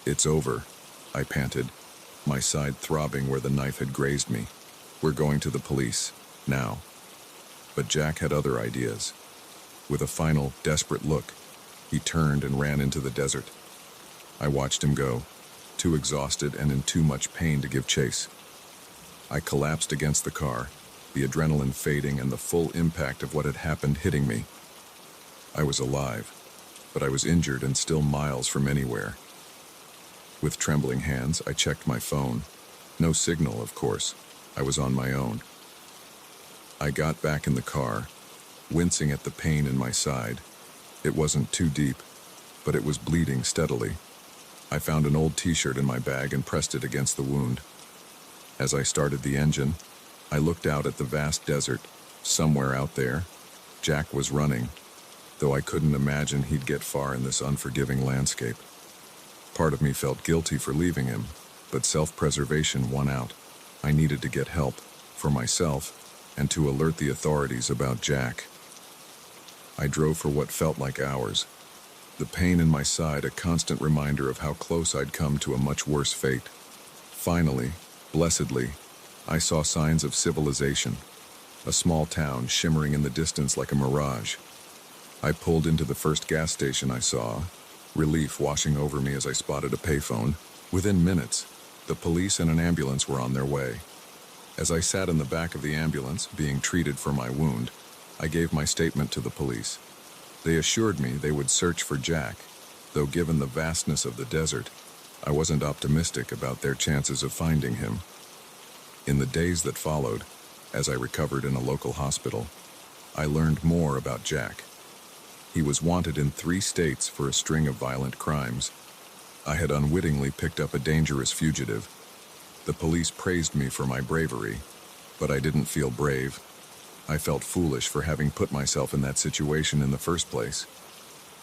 "It's over," I panted, my side throbbing where the knife had grazed me. "We're going to the police, now." But Jack had other ideas. With a final, desperate look, he turned and ran into the desert. I watched him go, too exhausted and in too much pain to give chase. I collapsed against the car, the adrenaline fading and the full impact of what had happened hitting me. I was alive, but I was injured and still miles from anywhere. With trembling hands, I checked my phone. No signal, of course. I was on my own. I got back in the car, wincing at the pain in my side. It wasn't too deep, but it was bleeding steadily. I found an old t-shirt in my bag and pressed it against the wound. As I started the engine, I looked out at the vast desert. Somewhere out there, Jack was running, though I couldn't imagine he'd get far in this unforgiving landscape. Part of me felt guilty for leaving him, but self-preservation won out. I needed to get help, for myself, and to alert the authorities about Jack. I drove for what felt like hours, the pain in my side a constant reminder of how close I'd come to a much worse fate. Finally, blessedly, I saw signs of civilization, a small town shimmering in the distance like a mirage. I pulled into the first gas station I saw, relief washing over me as I spotted a payphone. Within minutes, the police and an ambulance were on their way. As I sat in the back of the ambulance, being treated for my wound, I gave my statement to the police. They assured me they would search for Jack, though given the vastness of the desert, I wasn't optimistic about their chances of finding him. In the days that followed, as I recovered in a local hospital, I learned more about Jack. He was wanted in 3 states for a string of violent crimes. I had unwittingly picked up a dangerous fugitive. The police praised me for my bravery, but I didn't feel brave. I felt foolish for having put myself in that situation in the first place.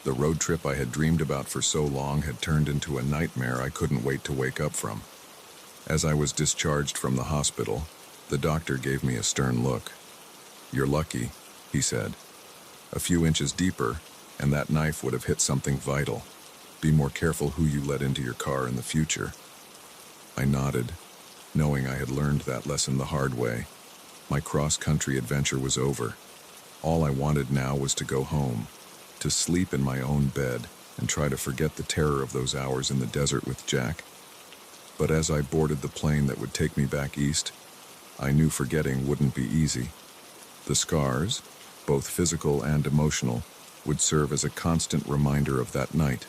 The road trip I had dreamed about for so long had turned into a nightmare I couldn't wait to wake up from. As I was discharged from the hospital, the doctor gave me a stern look. "You're lucky," he said. "A few inches deeper, and that knife would have hit something vital. Be more careful who you let into your car in the future." I nodded, knowing I had learned that lesson the hard way. My cross-country adventure was over. All I wanted now was to go home, to sleep in my own bed, and try to forget the terror of those hours in the desert with Jack. But as I boarded the plane that would take me back east, I knew forgetting wouldn't be easy. The scars, the both physical and emotional, would serve as a constant reminder of that night.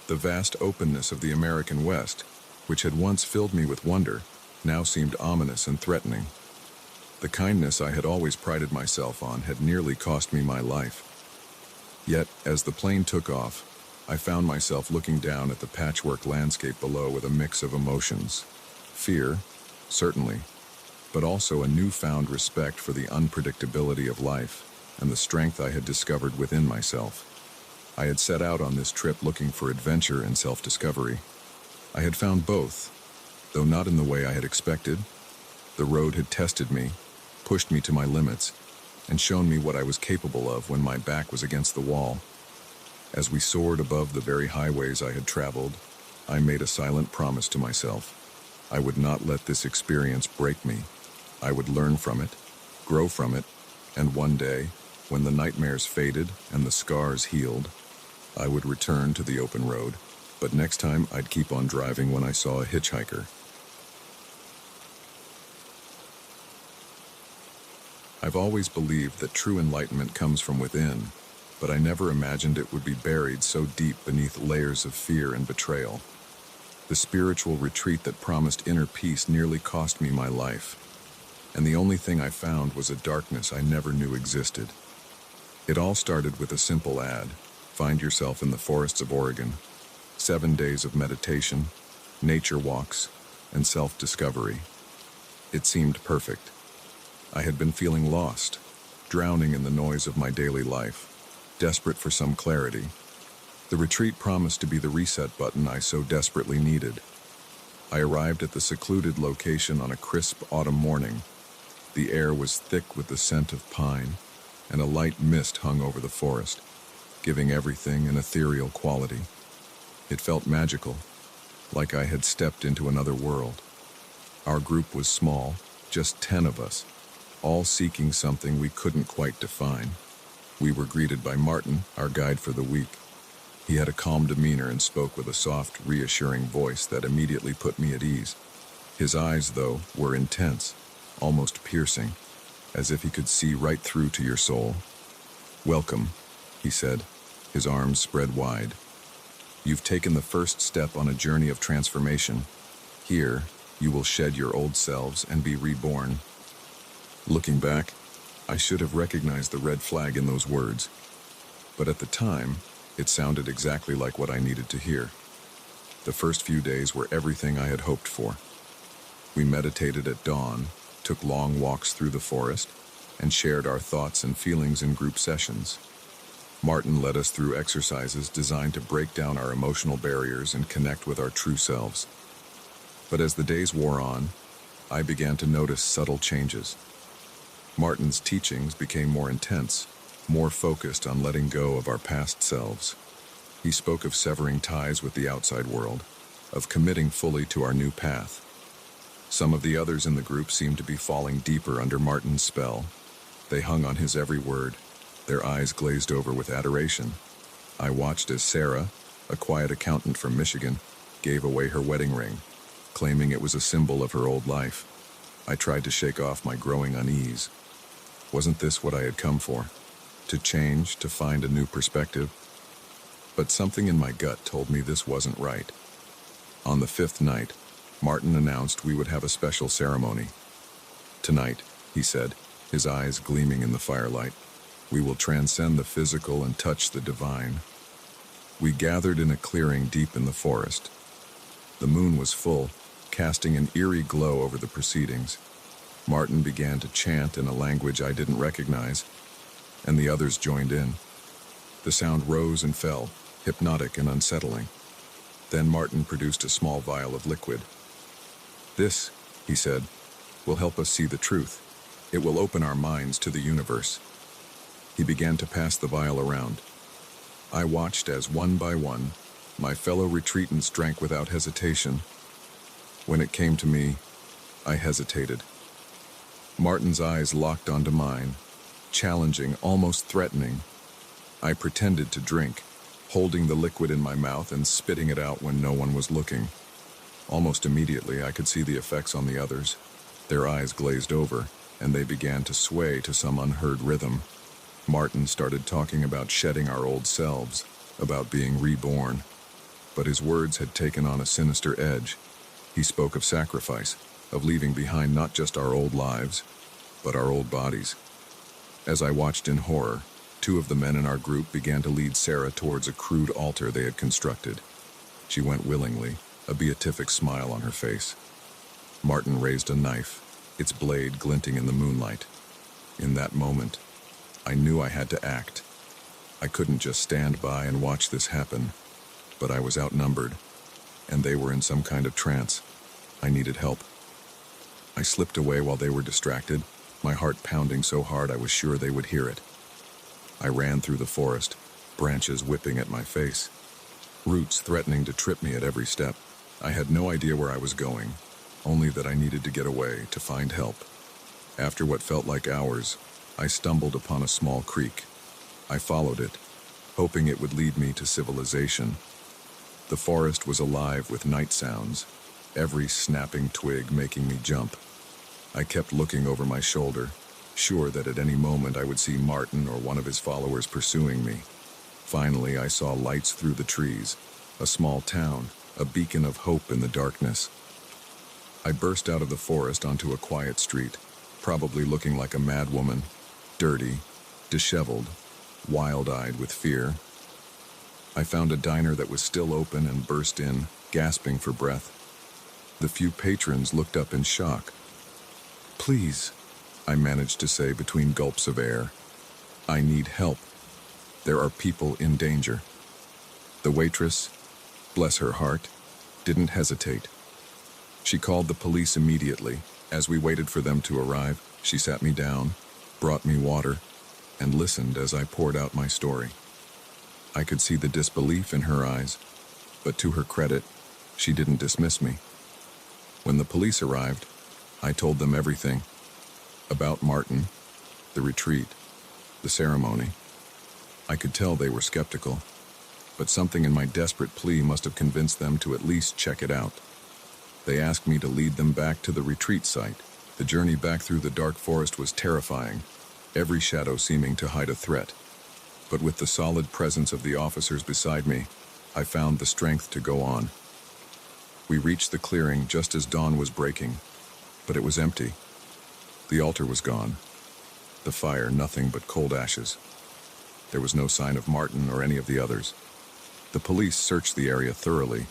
The vast openness of the American West, which had once filled me with wonder, now seemed ominous and threatening. The kindness I had always prided myself on had nearly cost me my life. Yet, as the plane took off, I found myself looking down at the patchwork landscape below with a mix of emotions. Fear, certainly, but also a newfound respect for the unpredictability of life and the strength I had discovered within myself. I had set out on this trip looking for adventure and self-discovery. I had found both, though not in the way I had expected. The road had tested me, pushed me to my limits, and shown me what I was capable of when my back was against the wall. As we soared above the very highways I had traveled, I made a silent promise to myself. I would not let this experience break me. I would learn from it, grow from it, and one day, when the nightmares faded and the scars healed, I would return to the open road. But next time, I'd keep on driving when I saw a hitchhiker. I've always believed that true enlightenment comes from within, but I never imagined it would be buried so deep beneath layers of fear and betrayal. The spiritual retreat that promised inner peace nearly cost me my life, and the only thing I found was a darkness I never knew existed. It all started with a simple ad: find yourself in the forests of Oregon. 7 days of meditation, nature walks, and self-discovery. It seemed perfect. I had been feeling lost, drowning in the noise of my daily life, desperate for some clarity. The retreat promised to be the reset button I so desperately needed. I arrived at the secluded location on a crisp autumn morning. The air was thick with the scent of pine, and a light mist hung over the forest, giving everything an ethereal quality. It felt magical, like I had stepped into another world. Our group was small, just 10 of us, all seeking something we couldn't quite define. We were greeted by Martin, our guide for the week. He had a calm demeanor and spoke with a soft, reassuring voice that immediately put me at ease. His eyes, though, were intense, almost piercing, as if he could see right through to your soul. "Welcome," he said, his arms spread wide. "You've taken the first step on a journey of transformation. Here, you will shed your old selves and be reborn." Looking back, I should have recognized the red flag in those words. But at the time, it sounded exactly like what I needed to hear. The first few days were everything I had hoped for. We meditated at dawn, took long walks through the forest, and shared our thoughts and feelings in group sessions. Martin led us through exercises designed to break down our emotional barriers and connect with our true selves. But as the days wore on, I began to notice subtle changes. Martin's teachings became more intense, more focused on letting go of our past selves. He spoke of severing ties with the outside world, of committing fully to our new path. Some of the others in the group seemed to be falling deeper under Martin's spell. They hung on his every word, their eyes glazed over with adoration. I watched as Sarah, a quiet accountant from Michigan, gave away her wedding ring, claiming it was a symbol of her old life. I tried to shake off my growing unease. Wasn't this what I had come for? To change, to find a new perspective? But something in my gut told me this wasn't right. On the 5th night, Martin announced we would have a special ceremony. "Tonight," he said, his eyes gleaming in the firelight, "we will transcend the physical and touch the divine." We gathered in a clearing deep in the forest. The moon was full, casting an eerie glow over the proceedings. Martin began to chant in a language I didn't recognize, and the others joined in. The sound rose and fell, hypnotic and unsettling. Then Martin produced a small vial of liquid. "This," he said, "will help us see the truth. It will open our minds to the universe." He began to pass the vial around. I watched as, one by one, my fellow retreatants drank without hesitation. When it came to me, I hesitated. Martin's eyes locked onto mine, challenging, almost threatening. I pretended to drink, holding the liquid in my mouth and spitting it out when no one was looking. Almost immediately, I could see the effects on the others. Their eyes glazed over, and they began to sway to some unheard rhythm. Martin started talking about shedding our old selves, about being reborn, but his words had taken on a sinister edge. He spoke of sacrifice, of leaving behind not just our old lives, but our old bodies. As I watched in horror, two of the men in our group began to lead Sarah towards a crude altar they had constructed. She went willingly, a beatific smile on her face. Martin raised a knife, its blade glinting in the moonlight. In that moment, I knew I had to act. I couldn't just stand by and watch this happen, but I was outnumbered, and they were in some kind of trance. I needed help. I slipped away while they were distracted, my heart pounding so hard I was sure they would hear it. I ran through the forest, branches whipping at my face, roots threatening to trip me at every step. I had no idea where I was going, only that I needed to get away, to find help. After what felt like hours, I stumbled upon a small creek. I followed it, hoping it would lead me to civilization. The forest was alive with night sounds, every snapping twig making me jump. I kept looking over my shoulder, sure that at any moment I would see Martin or one of his followers pursuing me. Finally, I saw lights through the trees, a small town, a beacon of hope in the darkness. I burst out of the forest onto a quiet street, probably looking like a madwoman, dirty, disheveled, wild-eyed with fear. I found a diner that was still open and burst in, gasping for breath. The few patrons looked up in shock. "Please," I managed to say between gulps of air. "I need help. There are people in danger." The waitress, bless her heart, didn't hesitate. She called the police immediately. As we waited for them to arrive, she sat me down, brought me water, and listened as I poured out my story. I could see the disbelief in her eyes, but to her credit, she didn't dismiss me. When the police arrived, I told them everything. About Martin, the retreat, the ceremony. I could tell they were skeptical, but something in my desperate plea must have convinced them to at least check it out. They asked me to lead them back to the retreat site. The journey back through the dark forest was terrifying, every shadow seeming to hide a threat. But with the solid presence of the officers beside me, I found the strength to go on. We reached the clearing just as dawn was breaking, but it was empty. The altar was gone. The fire, nothing but cold ashes. There was no sign of Martin or any of the others. The police searched the area thoroughly,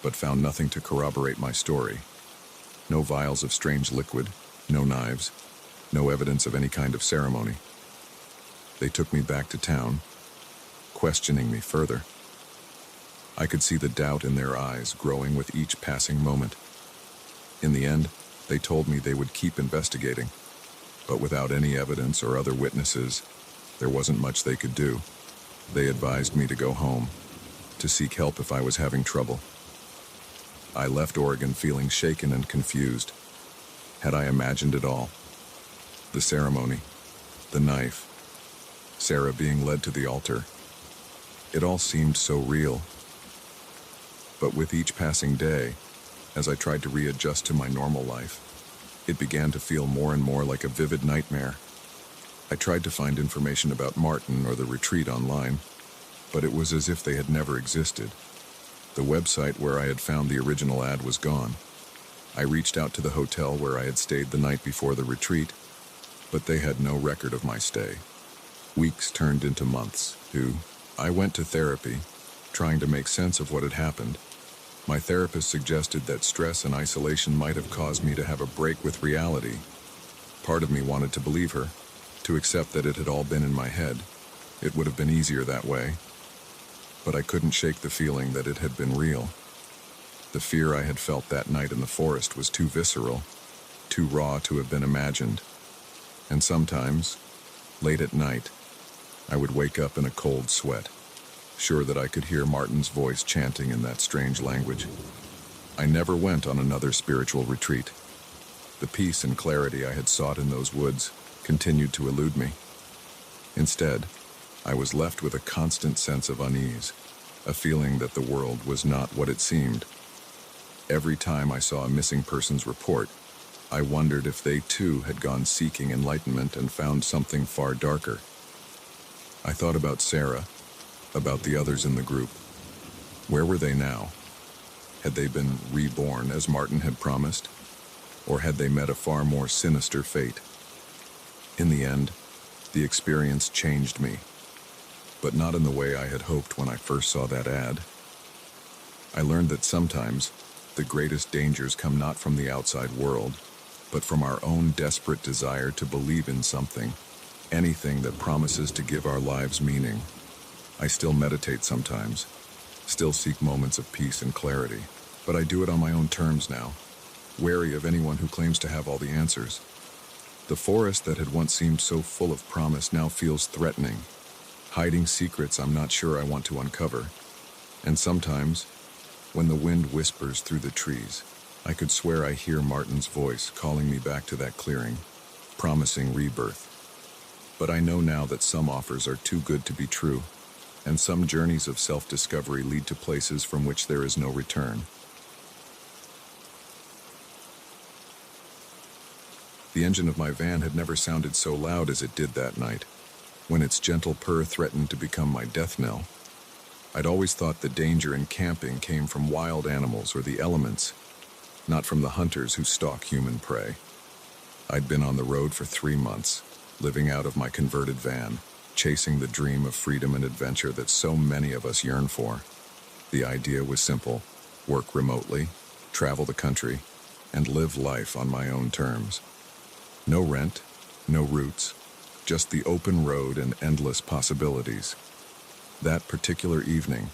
but found nothing to corroborate my story. No vials of strange liquid, no knives, no evidence of any kind of ceremony. They took me back to town, questioning me further. I could see the doubt in their eyes growing with each passing moment. In the end, they told me they would keep investigating, but without any evidence or other witnesses, there wasn't much they could do. They advised me to go home, to seek help if I was having trouble. I left Oregon feeling shaken and confused. Had I imagined it all? The ceremony, the knife, Sarah being led to the altar. It all seemed so real. But with each passing day, as I tried to readjust to my normal life, it began to feel more and more like a vivid nightmare. I tried to find information about Martin or the retreat online, but it was as if they had never existed. The website where I had found the original ad was gone. I reached out to the hotel where I had stayed the night before the retreat, but they had no record of my stay. Weeks turned into months. I went to therapy, trying to make sense of what had happened. My therapist suggested that stress and isolation might have caused me to have a break with reality. Part of me wanted to believe her, to accept that it had all been in my head. It would have been easier that way. But I couldn't shake the feeling that it had been real. The fear I had felt that night in the forest was too visceral, too raw to have been imagined. And sometimes, late at night, I would wake up in a cold sweat, sure that I could hear Martin's voice chanting in that strange language. I never went on another spiritual retreat. The peace and clarity I had sought in those woods continued to elude me. Instead, I was left with a constant sense of unease, a feeling that the world was not what it seemed. Every time I saw a missing persons report, I wondered if they too had gone seeking enlightenment and found something far darker. I thought about Sarah, about the others in the group. Where were they now? Had they been reborn as Martin had promised? Or had they met a far more sinister fate? In the end, the experience changed me, but not in the way I had hoped when I first saw that ad. I learned that sometimes the greatest dangers come not from the outside world, but from our own desperate desire to believe in something, anything that promises to give our lives meaning. I still meditate sometimes, still seek moments of peace and clarity, but I do it on my own terms now, wary of anyone who claims to have all the answers. The forest that had once seemed so full of promise now feels threatening, hiding secrets I'm not sure I want to uncover. And sometimes, when the wind whispers through the trees, I could swear I hear Martin's voice calling me back to that clearing, promising rebirth. But I know now that some offers are too good to be true, and some journeys of self-discovery lead to places from which there is no return. The engine of my van had never sounded so loud as it did that night, when its gentle purr threatened to become my death knell. I'd always thought the danger in camping came from wild animals or the elements, not from the hunters who stalk human prey. I'd been on the road for 3 months, living out of my converted van, chasing the dream of freedom and adventure that so many of us yearn for. The idea was simple: work remotely, travel the country, and live life on my own terms. No rent, no roots, just the open road and endless possibilities. That particular evening,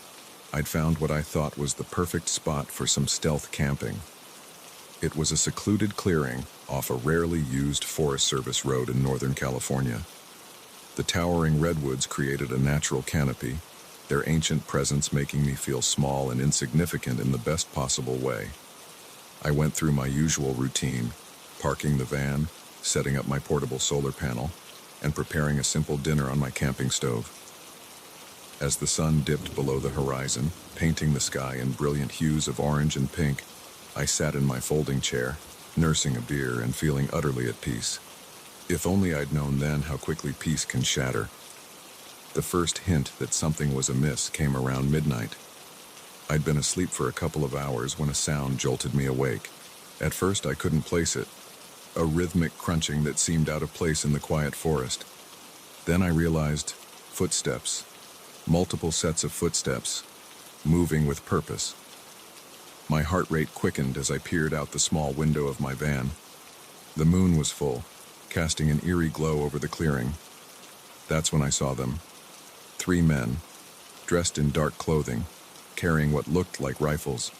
I'd found what I thought was the perfect spot for some stealth camping. It was a secluded clearing off a rarely used Forest Service road in Northern California. The towering redwoods created a natural canopy, their ancient presence making me feel small and insignificant in the best possible way. I went through my usual routine, parking the van, setting up my portable solar panel, and preparing a simple dinner on my camping stove. As the sun dipped below the horizon, painting the sky in brilliant hues of orange and pink, I sat in my folding chair, nursing a beer and feeling utterly at peace. If only I'd known then how quickly peace can shatter. The first hint that something was amiss came around midnight. I'd been asleep for a couple of hours when a sound jolted me awake. At first I couldn't place it, a rhythmic crunching that seemed out of place in the quiet forest. Then I realized footsteps, multiple sets of footsteps, moving with purpose. My heart rate quickened as I peered out the small window of my van. The moon was full, casting an eerie glow over the clearing. That's when I saw them. 3 men, dressed in dark clothing, carrying what looked like rifles.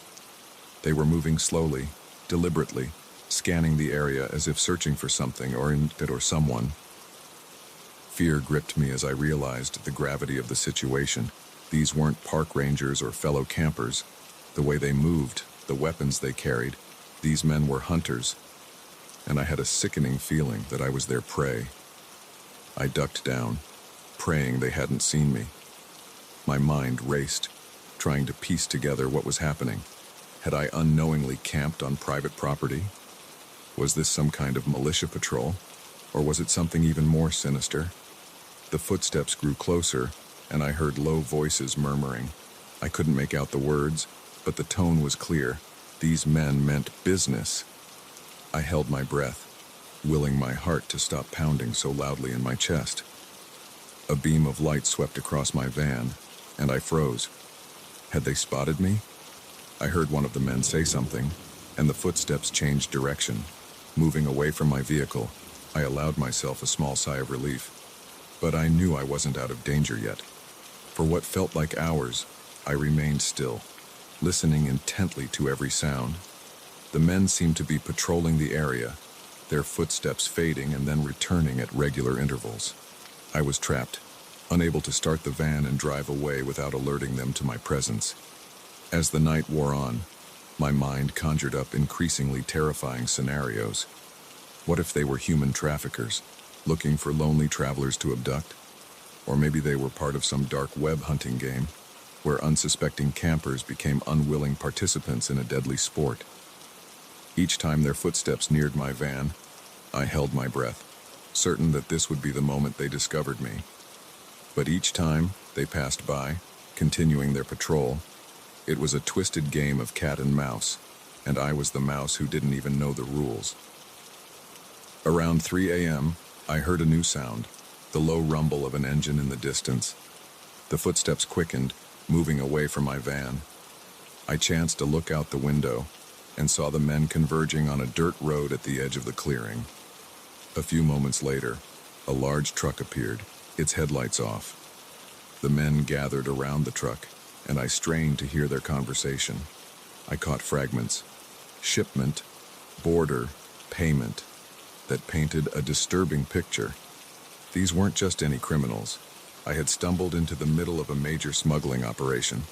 They were moving slowly, deliberately, scanning the area as if searching for something or someone. Fear gripped me as I realized the gravity of the situation. These weren't park rangers or fellow campers. The way they moved, the weapons they carried, these men were hunters, and I had a sickening feeling that I was their prey. I ducked down, praying they hadn't seen me. My mind raced, trying to piece together what was happening. Had I unknowingly camped on private property? Was this some kind of militia patrol, or was it something even more sinister? The footsteps grew closer, and I heard low voices murmuring. I couldn't make out the words, but the tone was clear. These men meant business. I held my breath, willing my heart to stop pounding so loudly in my chest. A beam of light swept across my van, and I froze. Had they spotted me? I heard one of the men say something, and the footsteps changed direction. Moving away from my vehicle, I allowed myself a small sigh of relief. But I knew I wasn't out of danger yet. For what felt like hours, I remained still, listening intently to every sound. The men seemed to be patrolling the area, their footsteps fading and then returning at regular intervals. I was trapped, unable to start the van and drive away without alerting them to my presence. As the night wore on, my mind conjured up increasingly terrifying scenarios. What if they were human traffickers, looking for lonely travelers to abduct? Or maybe they were part of some dark web hunting game, where unsuspecting campers became unwilling participants in a deadly sport. Each time their footsteps neared my van, I held my breath, certain that this would be the moment they discovered me. But each time they passed by, continuing their patrol, it was a twisted game of cat and mouse, and I was the mouse who didn't even know the rules. Around 3 a.m., I heard a new sound, the low rumble of an engine in the distance. The footsteps quickened, moving away from my van. I chanced to look out the window and saw the men converging on a dirt road at the edge of the clearing. A few moments later, a large truck appeared, its headlights off. The men gathered around the truck, and I strained to hear their conversation. I caught fragments: shipment, border, payment, that painted a disturbing picture. These weren't just any criminals. I had stumbled into the middle of a major smuggling operation.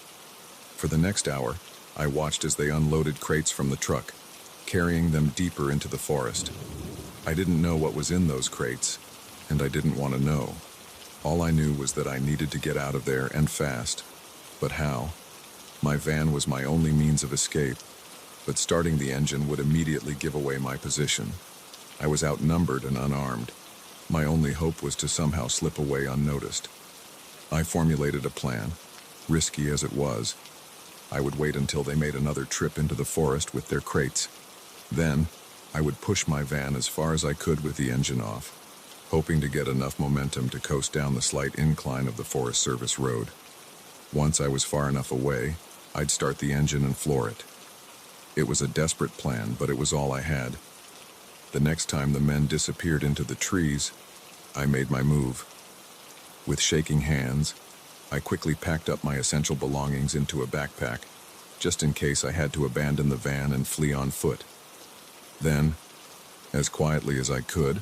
For the next hour, I watched as they unloaded crates from the truck, carrying them deeper into the forest. I didn't know what was in those crates, and I didn't want to know. All I knew was that I needed to get out of there, and fast. But how? My van was my only means of escape, but starting the engine would immediately give away my position. I was outnumbered and unarmed. My only hope was to somehow slip away unnoticed. I formulated a plan, risky as it was. I would wait until they made another trip into the forest with their crates. Then, I would push my van as far as I could with the engine off, hoping to get enough momentum to coast down the slight incline of the Forest Service road. Once I was far enough away, I'd start the engine and floor it. It was a desperate plan, but it was all I had. The next time the men disappeared into the trees, I made my move. With shaking hands, I quickly packed up my essential belongings into a backpack, just in case I had to abandon the van and flee on foot. Then, as quietly as I could,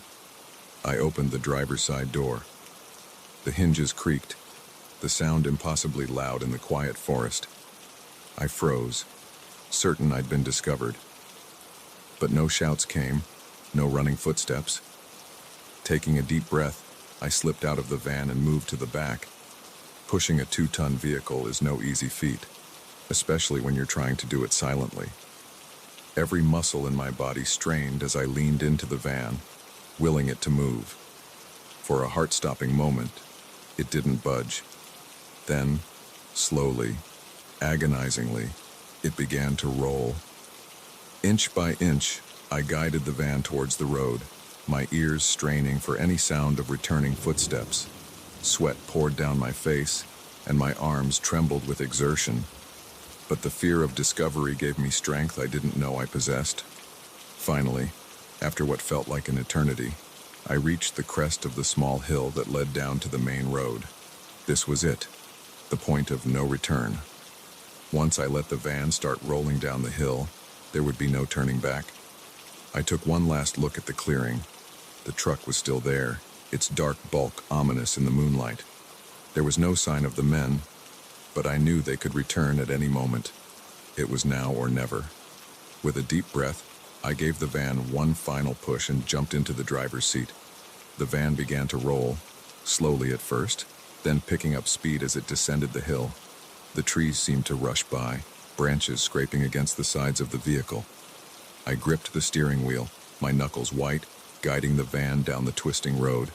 I opened the driver's side door. The hinges creaked, the sound impossibly loud in the quiet forest. I froze, certain I'd been discovered. But no shouts came, no running footsteps. Taking a deep breath, I slipped out of the van and moved to the back. Pushing a 2-ton vehicle is no easy feat, especially when you're trying to do it silently. Every muscle in my body strained as I leaned into the van, willing it to move. For a heart-stopping moment, it didn't budge. Then, slowly, agonizingly, it began to roll. Inch by inch, I guided the van towards the road, my ears straining for any sound of returning footsteps. Sweat poured down my face, and my arms trembled with exertion. But the fear of discovery gave me strength I didn't know I possessed. Finally, after what felt like an eternity, I reached the crest of the small hill that led down to the main road. This was it, the point of no return. Once I let the van start rolling down the hill, there would be no turning back. I took one last look at the clearing. The truck was still there, its dark bulk ominous in the moonlight. There was no sign of the men, but I knew they could return at any moment. It was now or never. With a deep breath, I gave the van one final push and jumped into the driver's seat. The van began to roll, slowly at first, then picking up speed as it descended the hill. The trees seemed to rush by, branches scraping against the sides of the vehicle. I gripped the steering wheel, my knuckles white, guiding the van down the twisting road.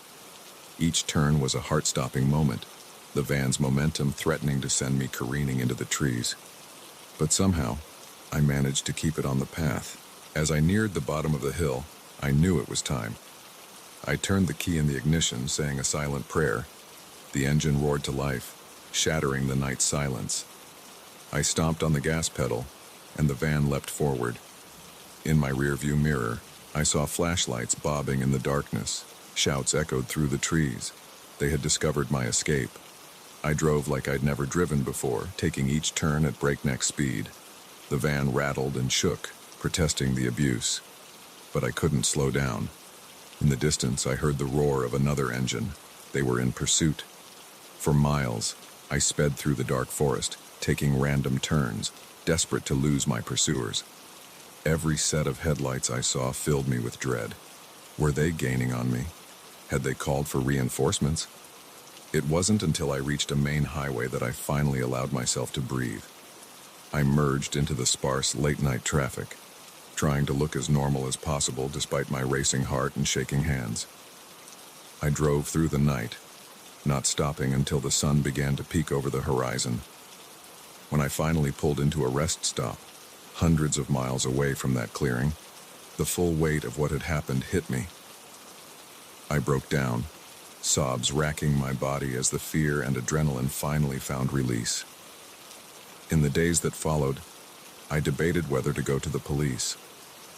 Each turn was a heart-stopping moment, the van's momentum threatening to send me careening into the trees. But somehow, I managed to keep it on the path. As I neared the bottom of the hill, I knew it was time. I turned the key in the ignition, saying a silent prayer. The engine roared to life, shattering the night silence. I stomped on the gas pedal, and the van leapt forward. In my rearview mirror, I saw flashlights bobbing in the darkness. Shouts echoed through the trees. They had discovered my escape. I drove like I'd never driven before, taking each turn at breakneck speed. The van rattled and shook, protesting the abuse. But I couldn't slow down. In the distance, I heard the roar of another engine. They were in pursuit. For miles, I sped through the dark forest, taking random turns, desperate to lose my pursuers. Every set of headlights I saw filled me with dread. Were they gaining on me? Had they called for reinforcements? It wasn't until I reached a main highway that I finally allowed myself to breathe. I merged into the sparse late-night traffic, trying to look as normal as possible despite my racing heart and shaking hands. I drove through the night, not stopping until the sun began to peek over the horizon. When I finally pulled into a rest stop, hundreds of miles away from that clearing, the full weight of what had happened hit me. I broke down, sobs racking my body as the fear and adrenaline finally found release. In the days that followed, I debated whether to go to the police.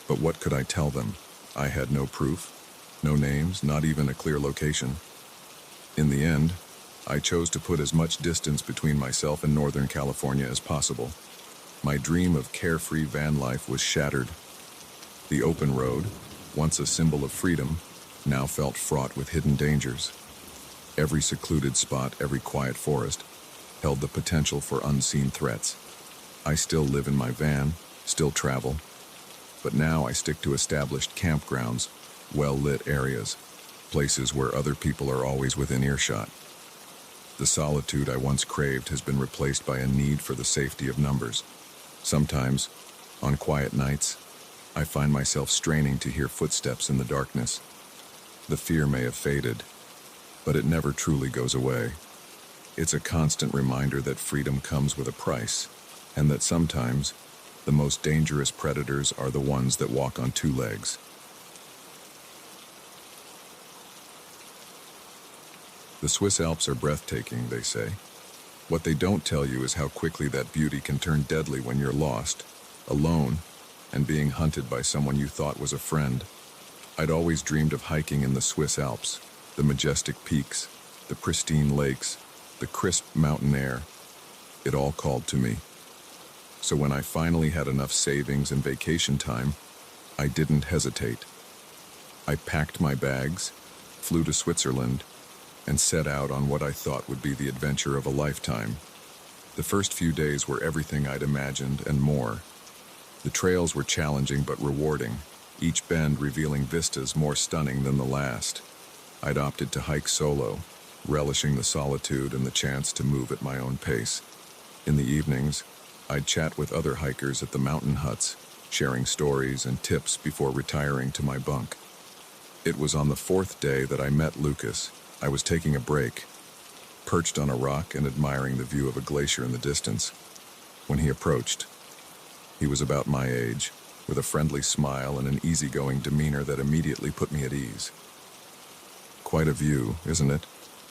But what could I tell them? I had no proof, no names, not even a clear location. In the end, I chose to put as much distance between myself and Northern California as possible. My dream of carefree van life was shattered. The open road, once a symbol of freedom, now felt fraught with hidden dangers. Every secluded spot, every quiet forest, held the potential for unseen threats. I still live in my van, still travel, but now I stick to established campgrounds, well-lit areas, places where other people are always within earshot. The solitude I once craved has been replaced by a need for the safety of numbers. Sometimes, on quiet nights, I find myself straining to hear footsteps in the darkness. The fear may have faded, but it never truly goes away. It's a constant reminder that freedom comes with a price, and that sometimes the most dangerous predators are the ones that walk on two legs. The Swiss Alps are breathtaking, they say. What they don't tell you is how quickly that beauty can turn deadly when you're lost, alone, and being hunted by someone you thought was a friend. I'd always dreamed of hiking in the Swiss Alps, the majestic peaks, the pristine lakes, the crisp mountain air. It all called to me. So when I finally had enough savings and vacation time, I didn't hesitate. I packed my bags, flew to Switzerland, and set out on what I thought would be the adventure of a lifetime. The first few days were everything I'd imagined and more. The trails were challenging but rewarding, each bend revealing vistas more stunning than the last. I'd opted to hike solo, relishing the solitude and the chance to move at my own pace. In the evenings, I'd chat with other hikers at the mountain huts, sharing stories and tips before retiring to my bunk. It was on the fourth day that I met Lucas. I was taking a break, perched on a rock and admiring the view of a glacier in the distance, when he approached. He was about my age, with a friendly smile and an easygoing demeanor that immediately put me at ease. "Quite a view, isn't it?"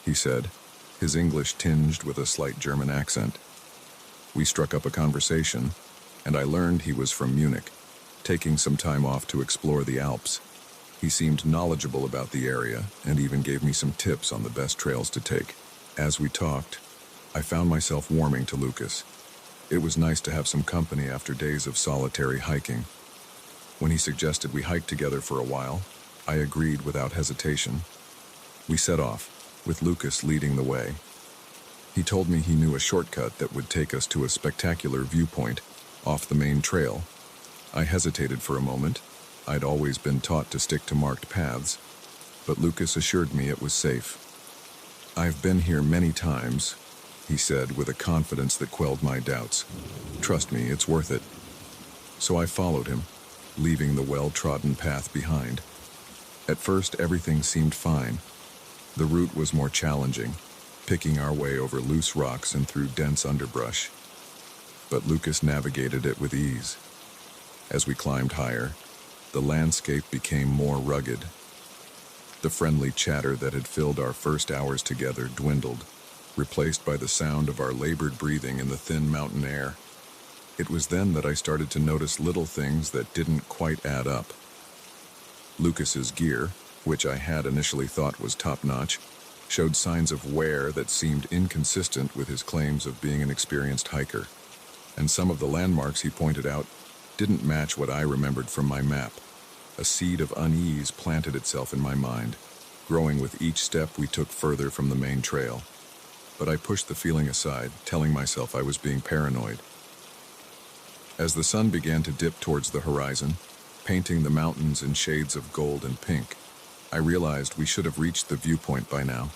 he said, his English tinged with a slight German accent. We struck up a conversation, and I learned he was from Munich, taking some time off to explore the Alps. He seemed knowledgeable about the area and even gave me some tips on the best trails to take. As we talked, I found myself warming to Lucas. It was nice to have some company after days of solitary hiking. When he suggested we hike together for a while, I agreed without hesitation. We set off, with Lucas leading the way. He told me he knew a shortcut that would take us to a spectacular viewpoint off the main trail. I hesitated for a moment. I'd always been taught to stick to marked paths, but Lucas assured me it was safe. "I've been here many times," he said with a confidence that quelled my doubts. "Trust me, it's worth it." So I followed him, leaving the well-trodden path behind. At first, everything seemed fine. The route was more challenging, picking our way over loose rocks and through dense underbrush. But Lucas navigated it with ease. As we climbed higher, the landscape became more rugged. The friendly chatter that had filled our first hours together dwindled, replaced by the sound of our labored breathing in the thin mountain air. It was then that I started to notice little things that didn't quite add up. Lucas's gear, which I had initially thought was top-notch, showed signs of wear that seemed inconsistent with his claims of being an experienced hiker. And some of the landmarks he pointed out didn't match what I remembered from my map. A seed of unease planted itself in my mind, growing with each step we took further from the main trail. But I pushed the feeling aside, telling myself I was being paranoid. As the sun began to dip towards the horizon, painting the mountains in shades of gold and pink, I realized we should have reached the viewpoint by now.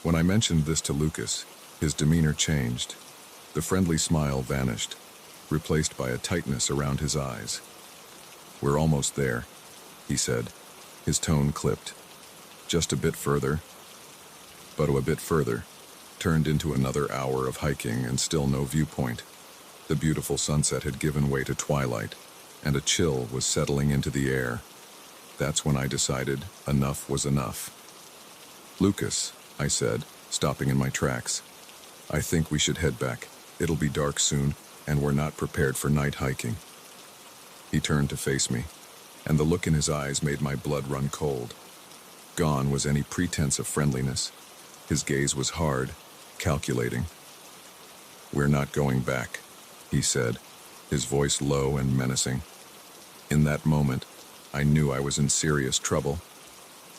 When I mentioned this to Lucas, his demeanor changed. The friendly smile vanished, replaced by a tightness around his eyes. "We're almost there," he said, his tone clipped. "Just a bit further." but a bit further, turned into another hour of hiking and still no viewpoint. The beautiful sunset had given way to twilight, and a chill was settling into the air. That's when I decided enough was enough. "Lucas," I said, stopping in my tracks, "I think we should head back. It'll be dark soon, and we're not prepared for night hiking." He turned to face me, and the look in his eyes made my blood run cold. Gone was any pretense of friendliness. His gaze was hard, calculating. "We're not going back," he said, his voice low and menacing. In that moment, I knew I was in serious trouble.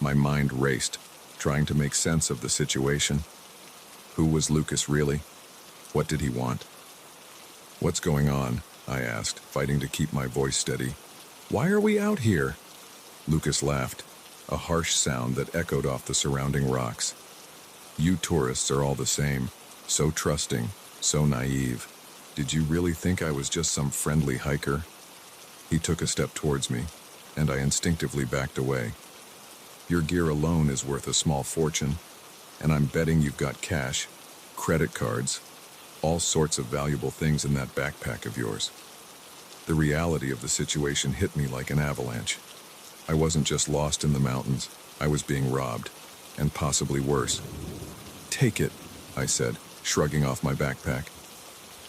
My mind raced, trying to make sense of the situation. Who was Lucas really? What did he want? "What's going on?" I asked, fighting to keep my voice steady. "Why are we out here?" Lucas laughed, a harsh sound that echoed off the surrounding rocks. "You tourists are all the same, so trusting, so naive. Did you really think I was just some friendly hiker?" He took a step towards me, and I instinctively backed away. "Your gear alone is worth a small fortune, and I'm betting you've got cash, credit cards, all sorts of valuable things in that backpack of yours." The reality of the situation hit me like an avalanche. I wasn't just lost in the mountains, I was being robbed, and possibly worse. "Take it," I said, shrugging off my backpack.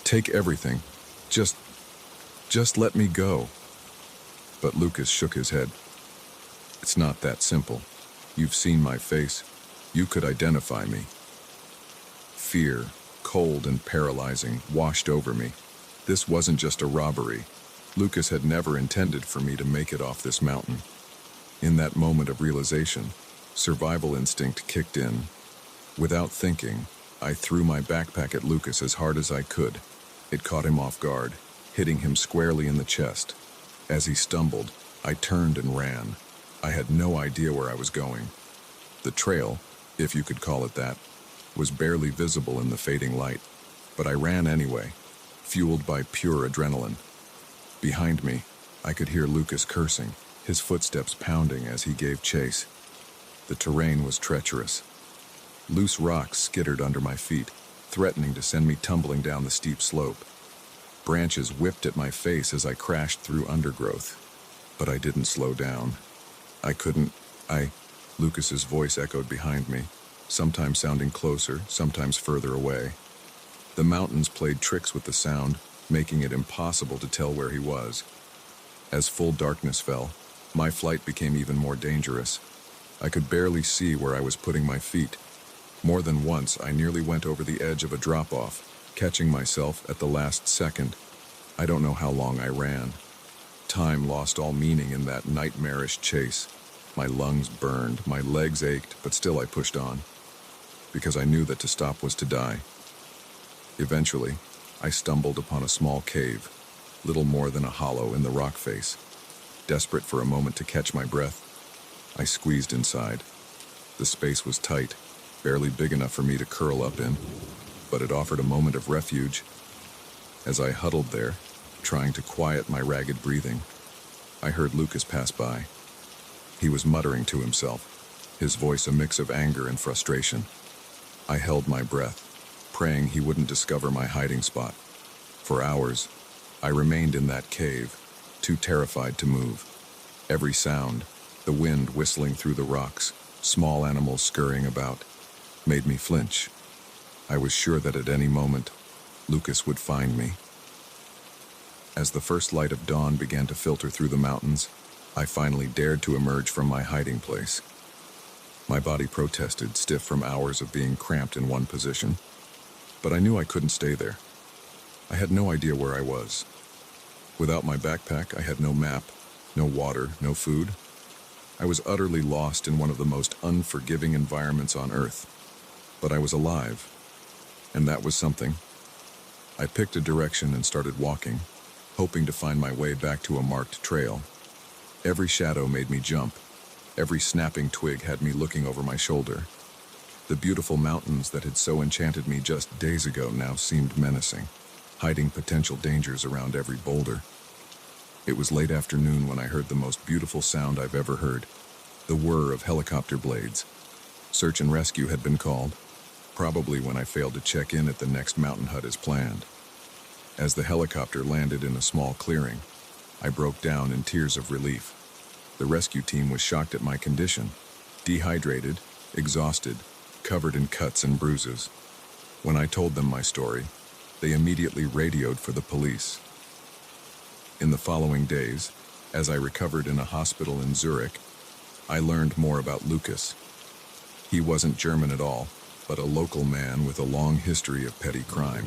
"Take everything. Just let me go." But Lucas shook his head. "It's not that simple. You've seen my face. You could identify me." Fear, cold and paralyzing, washed over me. This wasn't just a robbery. Lucas had never intended for me to make it off this mountain. In that moment of realization, survival instinct kicked in. Without thinking, I threw my backpack at Lucas as hard as I could. It caught him off guard, hitting him squarely in the chest. As he stumbled, I turned and ran. I had no idea where I was going. The trail, if you could call it that, was barely visible in the fading light, but I ran anyway, fueled by pure adrenaline. Behind me, I could hear Lucas cursing, his footsteps pounding as he gave chase. The terrain was treacherous. Loose rocks skittered under my feet, threatening to send me tumbling down the steep slope. Branches whipped at my face as I crashed through undergrowth. But I didn't slow down. Lucas's voice echoed behind me, sometimes sounding closer, sometimes further away. The mountains played tricks with the sound, making it impossible to tell where he was. As full darkness fell, my flight became even more dangerous. I could barely see where I was putting my feet. More than once, I nearly went over the edge of a drop-off, catching myself at the last second. I don't know how long I ran. Time lost all meaning in that nightmarish chase. My lungs burned, my legs ached, but still I pushed on, because I knew that to stop was to die. Eventually, I stumbled upon a small cave, little more than a hollow in the rock face. Desperate for a moment to catch my breath, I squeezed inside. The space was tight, barely big enough for me to curl up in, but it offered a moment of refuge. As I huddled there, trying to quiet my ragged breathing, I heard Lucas pass by. He was muttering to himself, his voice a mix of anger and frustration. I held my breath, praying he wouldn't discover my hiding spot. For hours, I remained in that cave, too terrified to move. Every sound, the wind whistling through the rocks, small animals scurrying about, made me flinch. I was sure that at any moment, Lucas would find me. As the first light of dawn began to filter through the mountains, I finally dared to emerge from my hiding place. My body protested, stiff from hours of being cramped in one position. But I knew I couldn't stay there. I had no idea where I was. Without my backpack, I had no map, no water, no food. I was utterly lost in one of the most unforgiving environments on Earth. But I was alive, and that was something. I picked a direction and started walking, hoping to find my way back to a marked trail. Every shadow made me jump. Every snapping twig had me looking over my shoulder. The beautiful mountains that had so enchanted me just days ago now seemed menacing, hiding potential dangers around every boulder. It was late afternoon when I heard the most beautiful sound I've ever heard, the whir of helicopter blades. Search and rescue had been called, probably when I failed to check in at the next mountain hut as planned. As the helicopter landed in a small clearing, I broke down in tears of relief. The rescue team was shocked at my condition, dehydrated, exhausted, covered in cuts and bruises. When I told them my story, they immediately radioed for the police. In the following days, as I recovered in a hospital in Zurich, I learned more about Lucas. He wasn't German at all, but a local man with a long history of petty crime.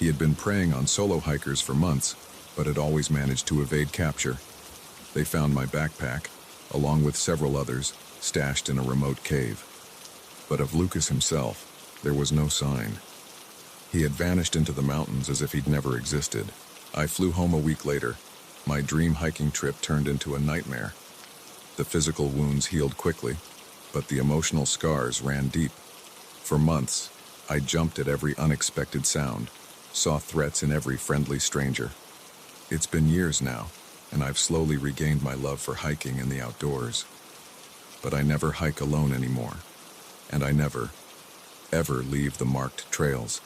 He had been preying on solo hikers for months, but had always managed to evade capture. They found my backpack, along with several others, stashed in a remote cave. But of Lucas himself, there was no sign. He had vanished into the mountains as if he'd never existed. I flew home a week later. My dream hiking trip turned into a nightmare. The physical wounds healed quickly, but the emotional scars ran deep. For months, I jumped at every unexpected sound, saw threats in every friendly stranger. It's been years now, and I've slowly regained my love for hiking and the outdoors. But I never hike alone anymore, and I never, ever leave the marked trails.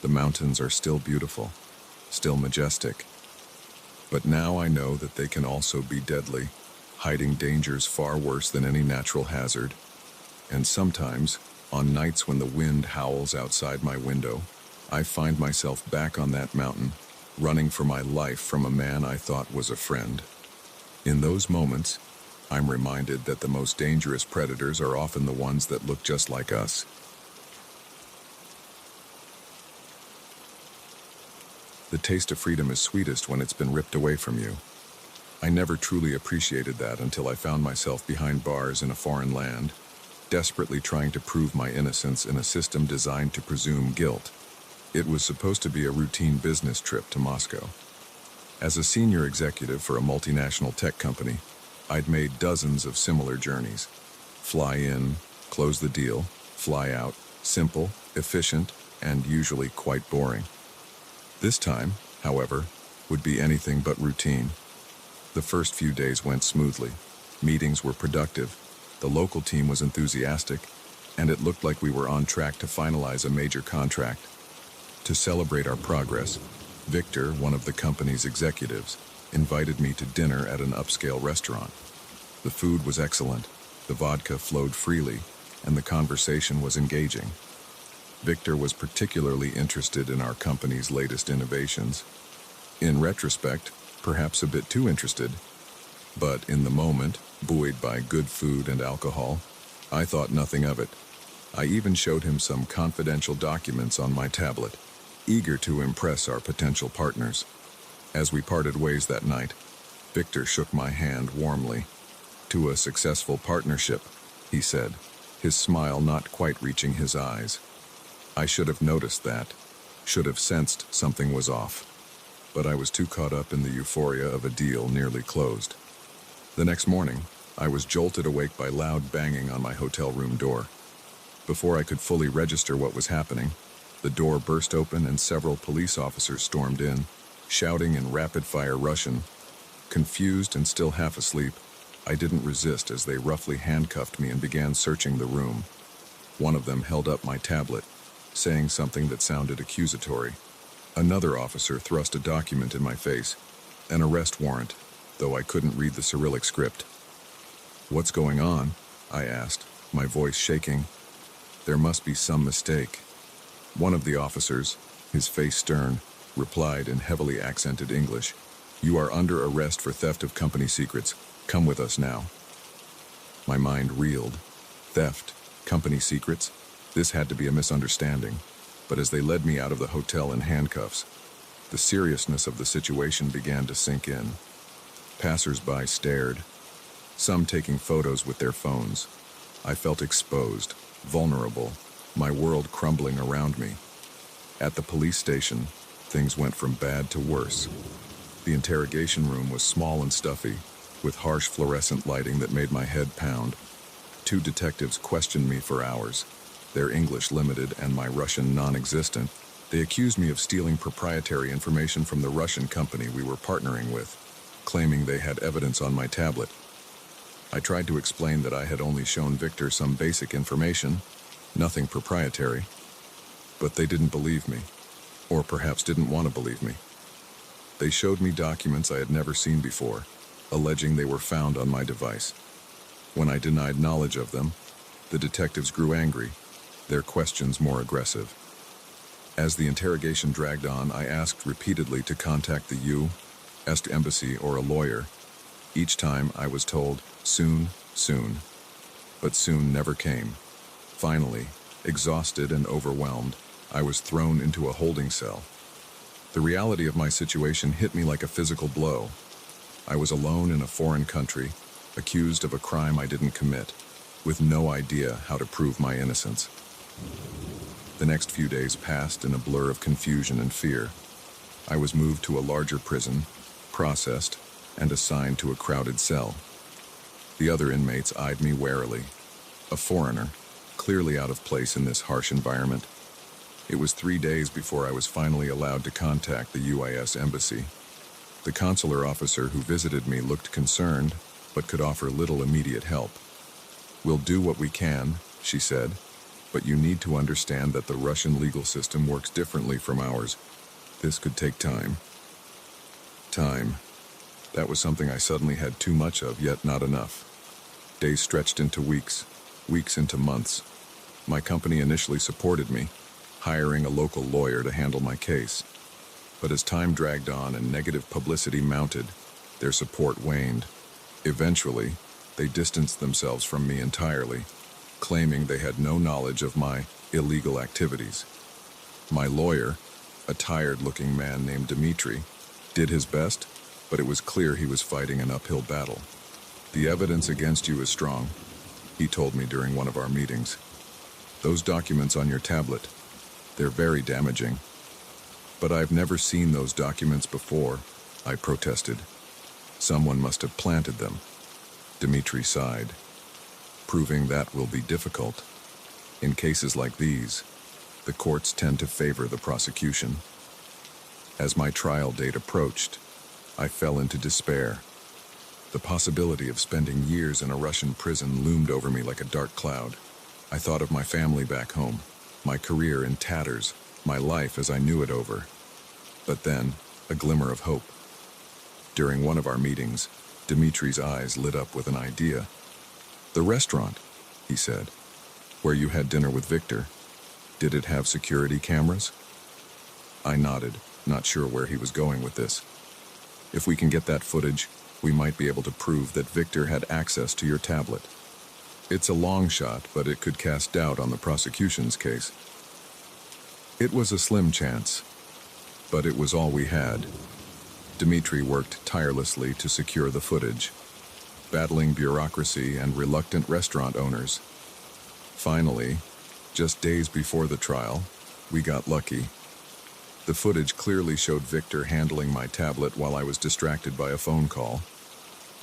The mountains are still beautiful, still majestic, but now I know that they can also be deadly, hiding dangers far worse than any natural hazard. And sometimes, on nights when the wind howls outside my window, I find myself back on that mountain, running for my life from a man I thought was a friend. In those moments, I'm reminded that the most dangerous predators are often the ones that look just like us. The taste of freedom is sweetest when it's been ripped away from you. I never truly appreciated that until I found myself behind bars in a foreign land, desperately trying to prove my innocence in a system designed to presume guilt. It was supposed to be a routine business trip to Moscow. As a senior executive for a multinational tech company, I'd made dozens of similar journeys. Fly in, close the deal, fly out, simple, efficient, and usually quite boring. This time, however, would be anything but routine. The first few days went smoothly. Meetings were productive, the local team was enthusiastic, and it looked like we were on track to finalize a major contract. To celebrate our progress, Victor, one of the company's executives, invited me to dinner at an upscale restaurant. The food was excellent, the vodka flowed freely, and the conversation was engaging. Victor was particularly interested in our company's latest innovations. In retrospect, perhaps a bit too interested. But in the moment, buoyed by good food and alcohol, I thought nothing of it. I even showed him some confidential documents on my tablet, eager to impress our potential partners. As we parted ways that night, Victor shook my hand warmly. "To a successful partnership," he said, his smile not quite reaching his eyes. I should have noticed that, should have sensed something was off. But I was too caught up in the euphoria of a deal nearly closed. The next morning, I was jolted awake by loud banging on my hotel room door. Before I could fully register what was happening, the door burst open and several police officers stormed in, shouting in rapid-fire Russian. Confused and still half asleep, I didn't resist as they roughly handcuffed me and began searching the room. One of them held up my tablet, saying something that sounded accusatory. Another officer thrust a document in my face, an arrest warrant, though I couldn't read the Cyrillic script. "What's going on?" I asked, my voice shaking. There must be some mistake. One of the officers, his face stern, replied in heavily accented English, "You are under arrest for theft of company secrets. Come with us now." My mind reeled. Theft? Company secrets? This had to be a misunderstanding. But as they led me out of the hotel in handcuffs, the seriousness of the situation began to sink in. Passers-by stared, some taking photos with their phones. I felt exposed, vulnerable, my world crumbling around me. At the police station, things went from bad to worse. The interrogation room was small and stuffy, with harsh fluorescent lighting that made my head pound. 2 detectives questioned me for hours, their English limited and my Russian non-existent. They accused me of stealing proprietary information from the Russian company we were partnering with, claiming they had evidence on my tablet. I tried to explain that I had only shown Victor some basic information, nothing proprietary, but they didn't believe me, or perhaps didn't want to believe me. They showed me documents I had never seen before, alleging they were found on my device. When I denied knowledge of them, the detectives grew angry, their questions more aggressive. As the interrogation dragged on, I asked repeatedly to contact the U.S. Embassy or a lawyer. Each time I was told, soon, soon. But soon never came. Finally, exhausted and overwhelmed, I was thrown into a holding cell. The reality of my situation hit me like a physical blow. I was alone in a foreign country, accused of a crime I didn't commit, with no idea how to prove my innocence. The next few days passed in a blur of confusion and fear. I was moved to a larger prison, processed, and assigned to a crowded cell. The other inmates eyed me warily. A foreigner, clearly out of place in this harsh environment. It was 3 days before I was finally allowed to contact the U.S. Embassy. The consular officer who visited me looked concerned, but could offer little immediate help. "We'll do what we can," she said, "but you need to understand that the Russian legal system works differently from ours. This could take time." Time. That was something I suddenly had too much of, yet not enough. Days stretched into weeks, weeks into months. My company initially supported me, hiring a local lawyer to handle my case. But as time dragged on and negative publicity mounted, their support waned. Eventually, they distanced themselves from me entirely, claiming they had no knowledge of my illegal activities. My lawyer, a tired-looking man named Dmitri, did his best, but it was clear he was fighting an uphill battle. "The evidence against you is strong," he told me during one of our meetings. "Those documents on your tablet, they're very damaging." "But I've never seen those documents before," I protested. "Someone must have planted them." Dmitri sighed. "Proving that will be difficult. In cases like these, the courts tend to favor the prosecution." As my trial date approached, I fell into despair. The possibility of spending years in a Russian prison loomed over me like a dark cloud. I thought of my family back home, my career in tatters, my life as I knew it over. But then, a glimmer of hope. During one of our meetings, Dimitri's eyes lit up with an idea. "The restaurant," he said, "where you had dinner with Victor, did it have security cameras?" I nodded, not sure where he was going with this. "If we can get that footage, we might be able to prove that Victor had access to your tablet. It's a long shot, but it could cast doubt on the prosecution's case." It was a slim chance, but it was all we had. Dmitri worked tirelessly to secure the footage, battling bureaucracy and reluctant restaurant owners. Finally, just days before the trial, we got lucky. The footage clearly showed Victor handling my tablet while I was distracted by a phone call.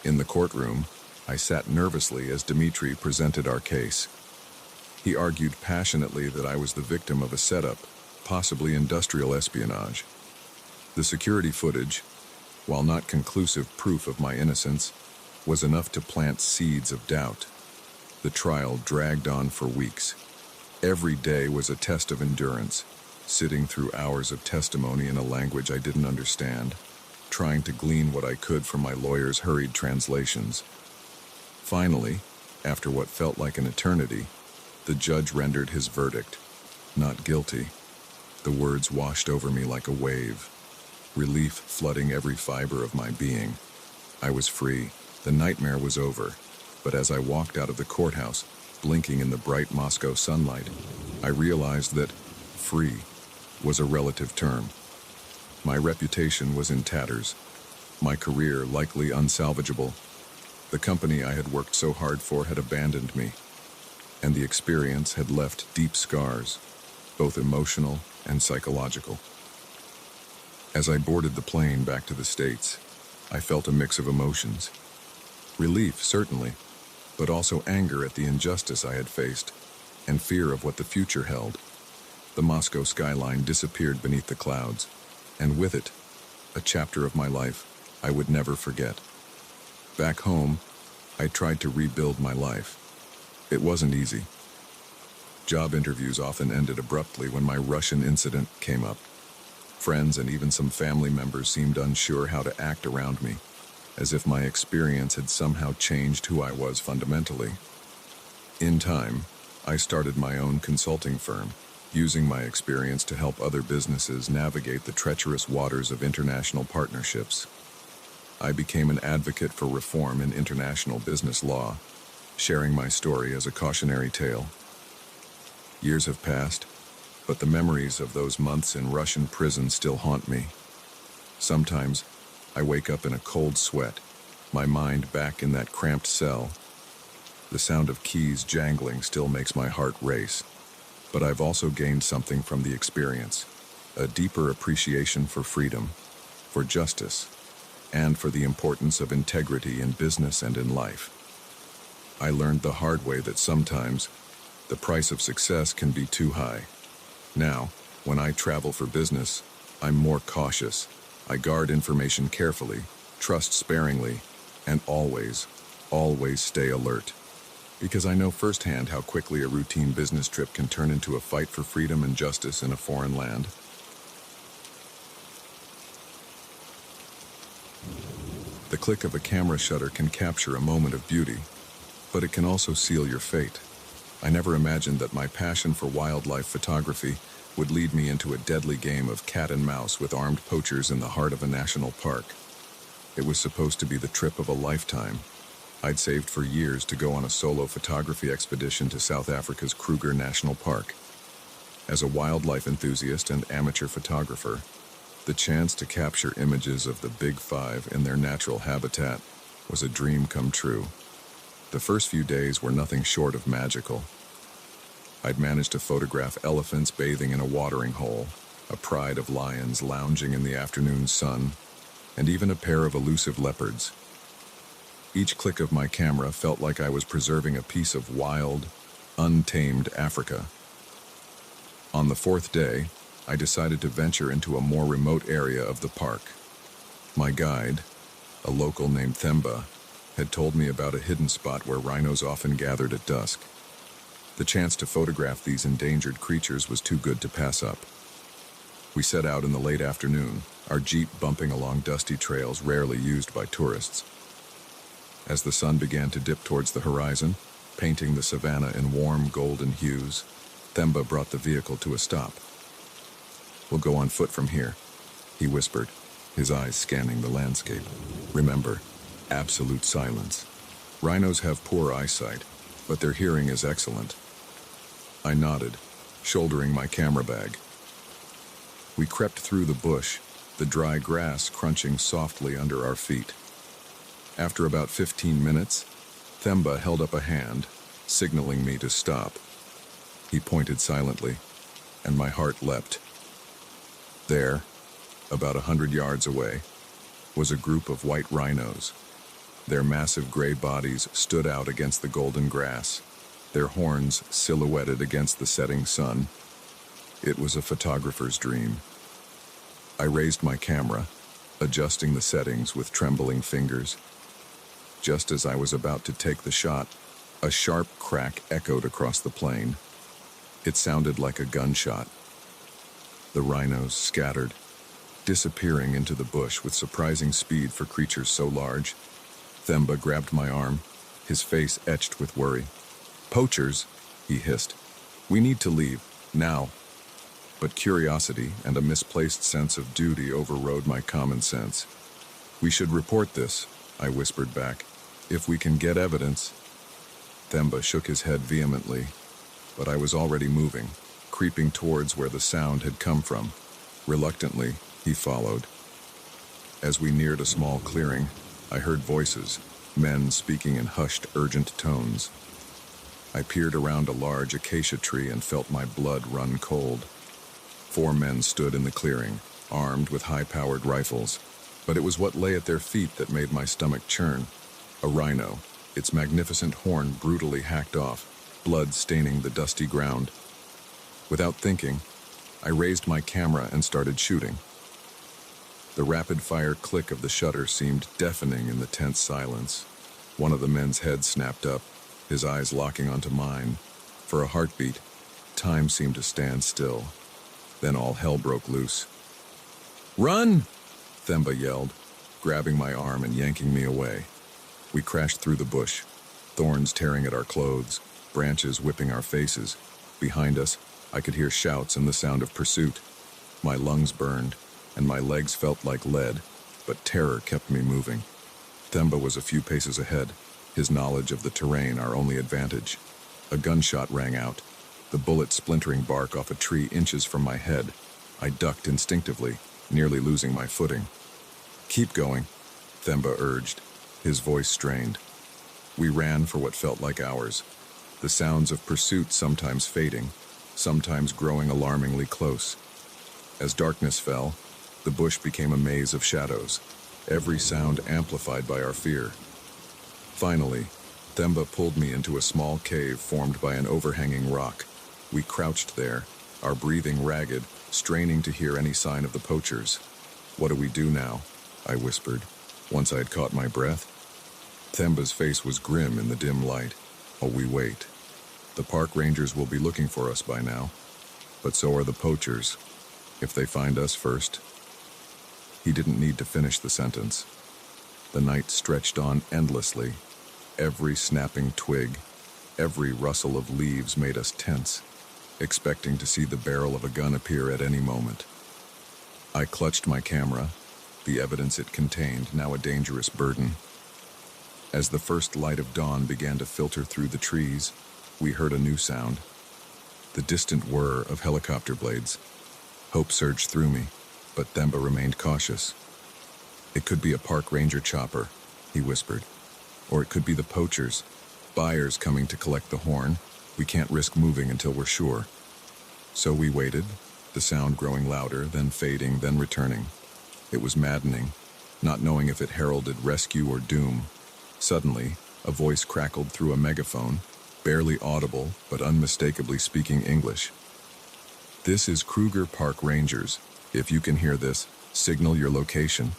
In the courtroom, I sat nervously as Dmitri presented our case. He argued passionately that I was the victim of a setup, possibly industrial espionage. The security footage, while not conclusive proof of my innocence, was enough to plant seeds of doubt. The trial dragged on for weeks. Every day was a test of endurance, sitting through hours of testimony in a language I didn't understand, trying to glean what I could from my lawyer's hurried translations. Finally, after what felt like an eternity, the judge rendered his verdict, not guilty. The words washed over me like a wave, relief flooding every fiber of my being. I was free. The nightmare was over. But as I walked out of the courthouse, blinking in the bright Moscow sunlight, I realized that free was a relative term. My reputation was in tatters, my career likely unsalvageable. The company I had worked so hard for had abandoned me, and the experience had left deep scars, both emotional and psychological. As I boarded the plane back to the States, I felt a mix of emotions. Relief, certainly, but also anger at the injustice I had faced, and fear of what the future held. The Moscow skyline disappeared beneath the clouds, and with it, a chapter of my life I would never forget. Back home, I tried to rebuild my life. It wasn't easy. Job interviews often ended abruptly when my Russian incident came up. Friends and even some family members seemed unsure how to act around me, as if my experience had somehow changed who I was fundamentally. In time, I started my own consulting firm, using my experience to help other businesses navigate the treacherous waters of international partnerships. I became an advocate for reform in international business law, sharing my story as a cautionary tale. Years have passed, but the memories of those months in Russian prison still haunt me. Sometimes, I wake up in a cold sweat, my mind back in that cramped cell. The sound of keys jangling still makes my heart race. But I've also gained something from the experience, a deeper appreciation for freedom, for justice, and for the importance of integrity in business and in life. I learned the hard way that sometimes the price of success can be too high. Now, when I travel for business, I'm more cautious. I guard information carefully, trust sparingly, and always stay alert. Because I know firsthand how quickly a routine business trip can turn into a fight for freedom and justice in a foreign land. The click of a camera shutter can capture a moment of beauty, but it can also seal your fate. I never imagined that my passion for wildlife photography would lead me into a deadly game of cat and mouse with armed poachers in the heart of a national park. It was supposed to be the trip of a lifetime. I'd saved for years to go on a solo photography expedition to South Africa's Kruger National Park. As a wildlife enthusiast and amateur photographer, the chance to capture images of the Big Five in their natural habitat was a dream come true. The first few days were nothing short of magical. I'd managed to photograph elephants bathing in a watering hole, a pride of lions lounging in the afternoon sun, and even a pair of elusive leopards. Each click of my camera felt like I was preserving a piece of wild, untamed Africa. On the fourth day, I decided to venture into a more remote area of the park. My guide, a local named Themba, had told me about a hidden spot where rhinos often gathered at dusk. The chance to photograph these endangered creatures was too good to pass up. We set out in the late afternoon, our jeep bumping along dusty trails rarely used by tourists. As the sun began to dip towards the horizon, painting the savanna in warm golden hues, Themba brought the vehicle to a stop. "We'll go on foot from here," he whispered, his eyes scanning the landscape. "Remember, absolute silence. Rhinos have poor eyesight, but their hearing is excellent." I nodded, shouldering my camera bag. We crept through the bush, the dry grass crunching softly under our feet. After about 15 minutes, Themba held up a hand, signaling me to stop. He pointed silently, and my heart leapt. There, about 100 yards away, was a group of white rhinos. Their massive gray bodies stood out against the golden grass, their horns silhouetted against the setting sun. It was a photographer's dream. I raised my camera, adjusting the settings with trembling fingers. Just as I was about to take the shot, a sharp crack echoed across the plain. It sounded like a gunshot. The rhinos scattered, disappearing into the bush with surprising speed for creatures so large. Themba grabbed my arm, his face etched with worry. "Poachers," he hissed. "We need to leave, now." But curiosity and a misplaced sense of duty overrode my common sense. "We should report this," I whispered back, "if we can get evidence." Themba shook his head vehemently, but I was already moving, creeping towards where the sound had come from. Reluctantly, he followed. As we neared a small clearing, I heard voices, men speaking in hushed, urgent tones. I peered around a large acacia tree and felt my blood run cold. 4 men stood in the clearing, armed with high-powered rifles, but it was what lay at their feet that made my stomach churn. A rhino, its magnificent horn brutally hacked off, blood staining the dusty ground. Without thinking, I raised my camera and started shooting. The rapid-fire click of the shutter seemed deafening in the tense silence. One of the men's heads snapped up, his eyes locking onto mine. For a heartbeat, time seemed to stand still. Then all hell broke loose. "Run!" Themba yelled, grabbing my arm and yanking me away. We crashed through the bush, thorns tearing at our clothes, branches whipping our faces. Behind us, I could hear shouts and the sound of pursuit. My lungs burned, and my legs felt like lead, but terror kept me moving. Themba was a few paces ahead, his knowledge of the terrain our only advantage. A gunshot rang out, the bullet splintering bark off a tree inches from my head. I ducked instinctively, nearly losing my footing. "Keep going," Themba urged, his voice strained. We ran for what felt like hours, the sounds of pursuit sometimes fading, sometimes growing alarmingly close. As darkness fell, the bush became a maze of shadows, every sound amplified by our fear. Finally, Themba pulled me into a small cave formed by an overhanging rock. We crouched there, our breathing ragged, straining to hear any sign of the poachers. "What do we do now?" I whispered, once I had caught my breath. Themba's face was grim in the dim light. "Oh, we wait. The park rangers will be looking for us by now. But so are the poachers. If they find us first." He didn't need to finish the sentence. The night stretched on endlessly. Every snapping twig, every rustle of leaves made us tense, expecting to see the barrel of a gun appear at any moment. I clutched my camera, the evidence it contained now a dangerous burden. As the first light of dawn began to filter through the trees, we heard a new sound, the distant whir of helicopter blades. Hope surged through me, but Themba remained cautious. "It could be a park ranger chopper," he whispered. "Or it could be the poachers, buyers coming to collect the horn. We can't risk moving until we're sure." So we waited, the sound growing louder, then fading, then returning. It was maddening, not knowing if it heralded rescue or doom. Suddenly, a voice crackled through a megaphone, barely audible but unmistakably speaking English. "This is Kruger Park Rangers. If you can hear this, signal your location."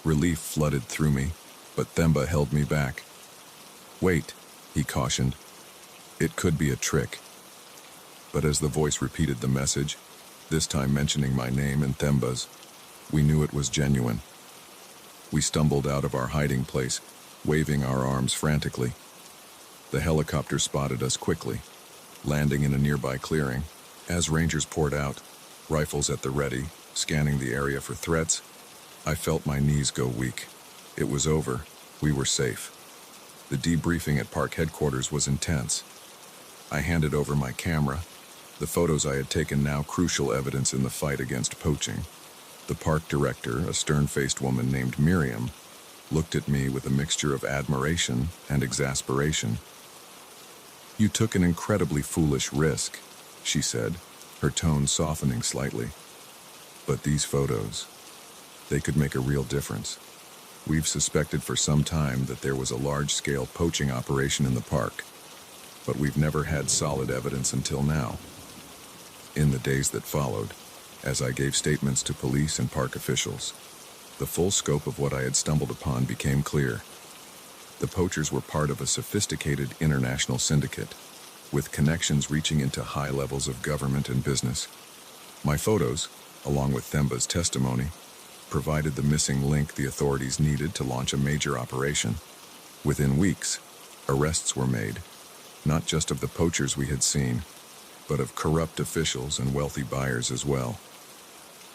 Relief flooded through me, but Themba held me back. "Wait," he cautioned. "It could be a trick." But as the voice repeated the message, this time mentioning my name and Themba's, we knew it was genuine. We stumbled out of our hiding place, waving our arms frantically. The helicopter spotted us quickly, landing in a nearby clearing. As rangers poured out, rifles at the ready, scanning the area for threats, I felt my knees go weak. It was over. We were safe. The debriefing at park headquarters was intense. I handed over my camera, the photos I had taken now crucial evidence in the fight against poaching. The park director, a stern-faced woman named Miriam, looked at me with a mixture of admiration and exasperation. "You took an incredibly foolish risk," she said, her tone softening slightly. "But these photos, they could make a real difference. We've suspected for some time that there was a large-scale poaching operation in the park, but we've never had solid evidence until now." In the days that followed, as I gave statements to police and park officials, the full scope of what I had stumbled upon became clear. The poachers were part of a sophisticated international syndicate, with connections reaching into high levels of government and business. My photos, along with Themba's testimony, provided the missing link the authorities needed to launch a major operation. Within weeks, arrests were made, not just of the poachers we had seen, but of corrupt officials and wealthy buyers as well.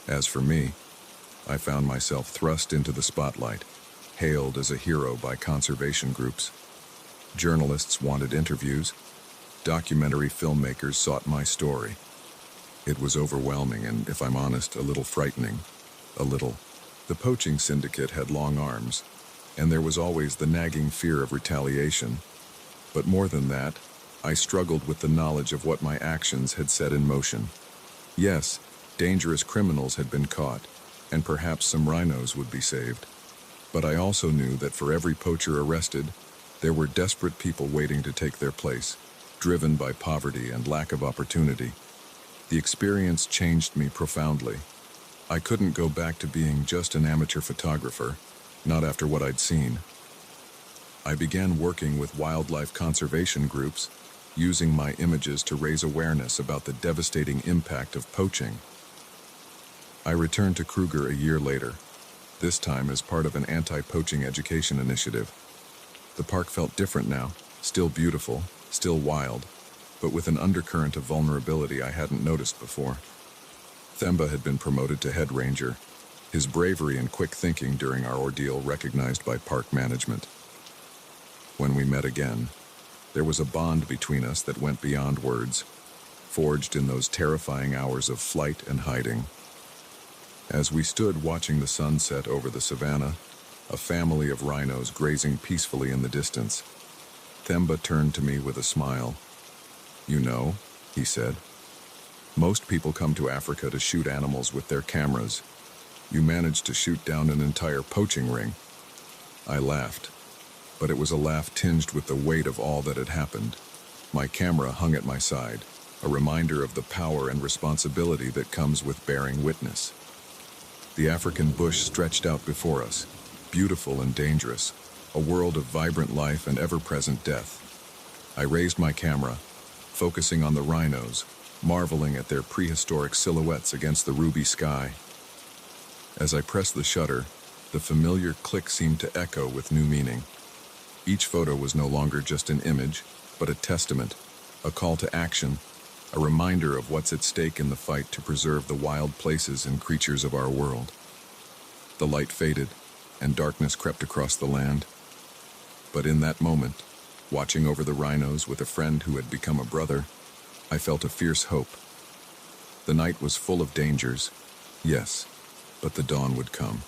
As for me, I found myself thrust into the spotlight, hailed as a hero by conservation groups. Journalists wanted interviews. Documentary filmmakers sought my story. It was overwhelming and, if I'm honest, a little frightening. A little. The poaching syndicate had long arms, and there was always the nagging fear of retaliation. But more than that, I struggled with the knowledge of what my actions had set in motion. Yes, dangerous criminals had been caught, and perhaps some rhinos would be saved. But I also knew that for every poacher arrested, there were desperate people waiting to take their place, driven by poverty and lack of opportunity. The experience changed me profoundly. I couldn't go back to being just an amateur photographer, not after what I'd seen. I began working with wildlife conservation groups, using my images to raise awareness about the devastating impact of poaching. I returned to Kruger a year later, this time as part of an anti-poaching education initiative. The park felt different now, still beautiful, still wild, but with an undercurrent of vulnerability I hadn't noticed before. Themba had been promoted to head ranger, his bravery and quick thinking during our ordeal recognized by park management. When we met again, there was a bond between us that went beyond words, forged in those terrifying hours of flight and hiding. As we stood watching the sunset over the savannah, a family of rhinos grazing peacefully in the distance, Themba turned to me with a smile. "You know," he said, "most people come to Africa to shoot animals with their cameras. You managed to shoot down an entire poaching ring." I laughed, but it was a laugh tinged with the weight of all that had happened. My camera hung at my side, a reminder of the power and responsibility that comes with bearing witness. The African bush stretched out before us, beautiful and dangerous, a world of vibrant life and ever-present death. I raised my camera, focusing on the rhinos, marveling at their prehistoric silhouettes against the ruby sky. As I pressed the shutter, the familiar click seemed to echo with new meaning. Each photo was no longer just an image, but a testament, a call to action, a reminder of what's at stake in the fight to preserve the wild places and creatures of our world. The light faded, and darkness crept across the land. But in that moment, watching over the rhinos with a friend who had become a brother, I felt a fierce hope. The night was full of dangers, yes, but the dawn would come,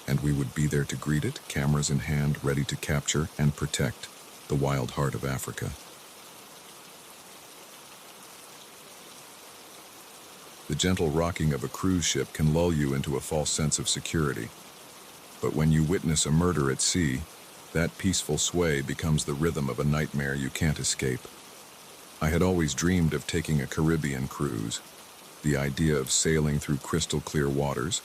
and we would be there to greet it, cameras in hand, ready to capture and protect the wild heart of Africa. The gentle rocking of a cruise ship can lull you into a false sense of security. But when you witness a murder at sea, that peaceful sway becomes the rhythm of a nightmare you can't escape. I had always dreamed of taking a Caribbean cruise. The idea of sailing through crystal-clear waters,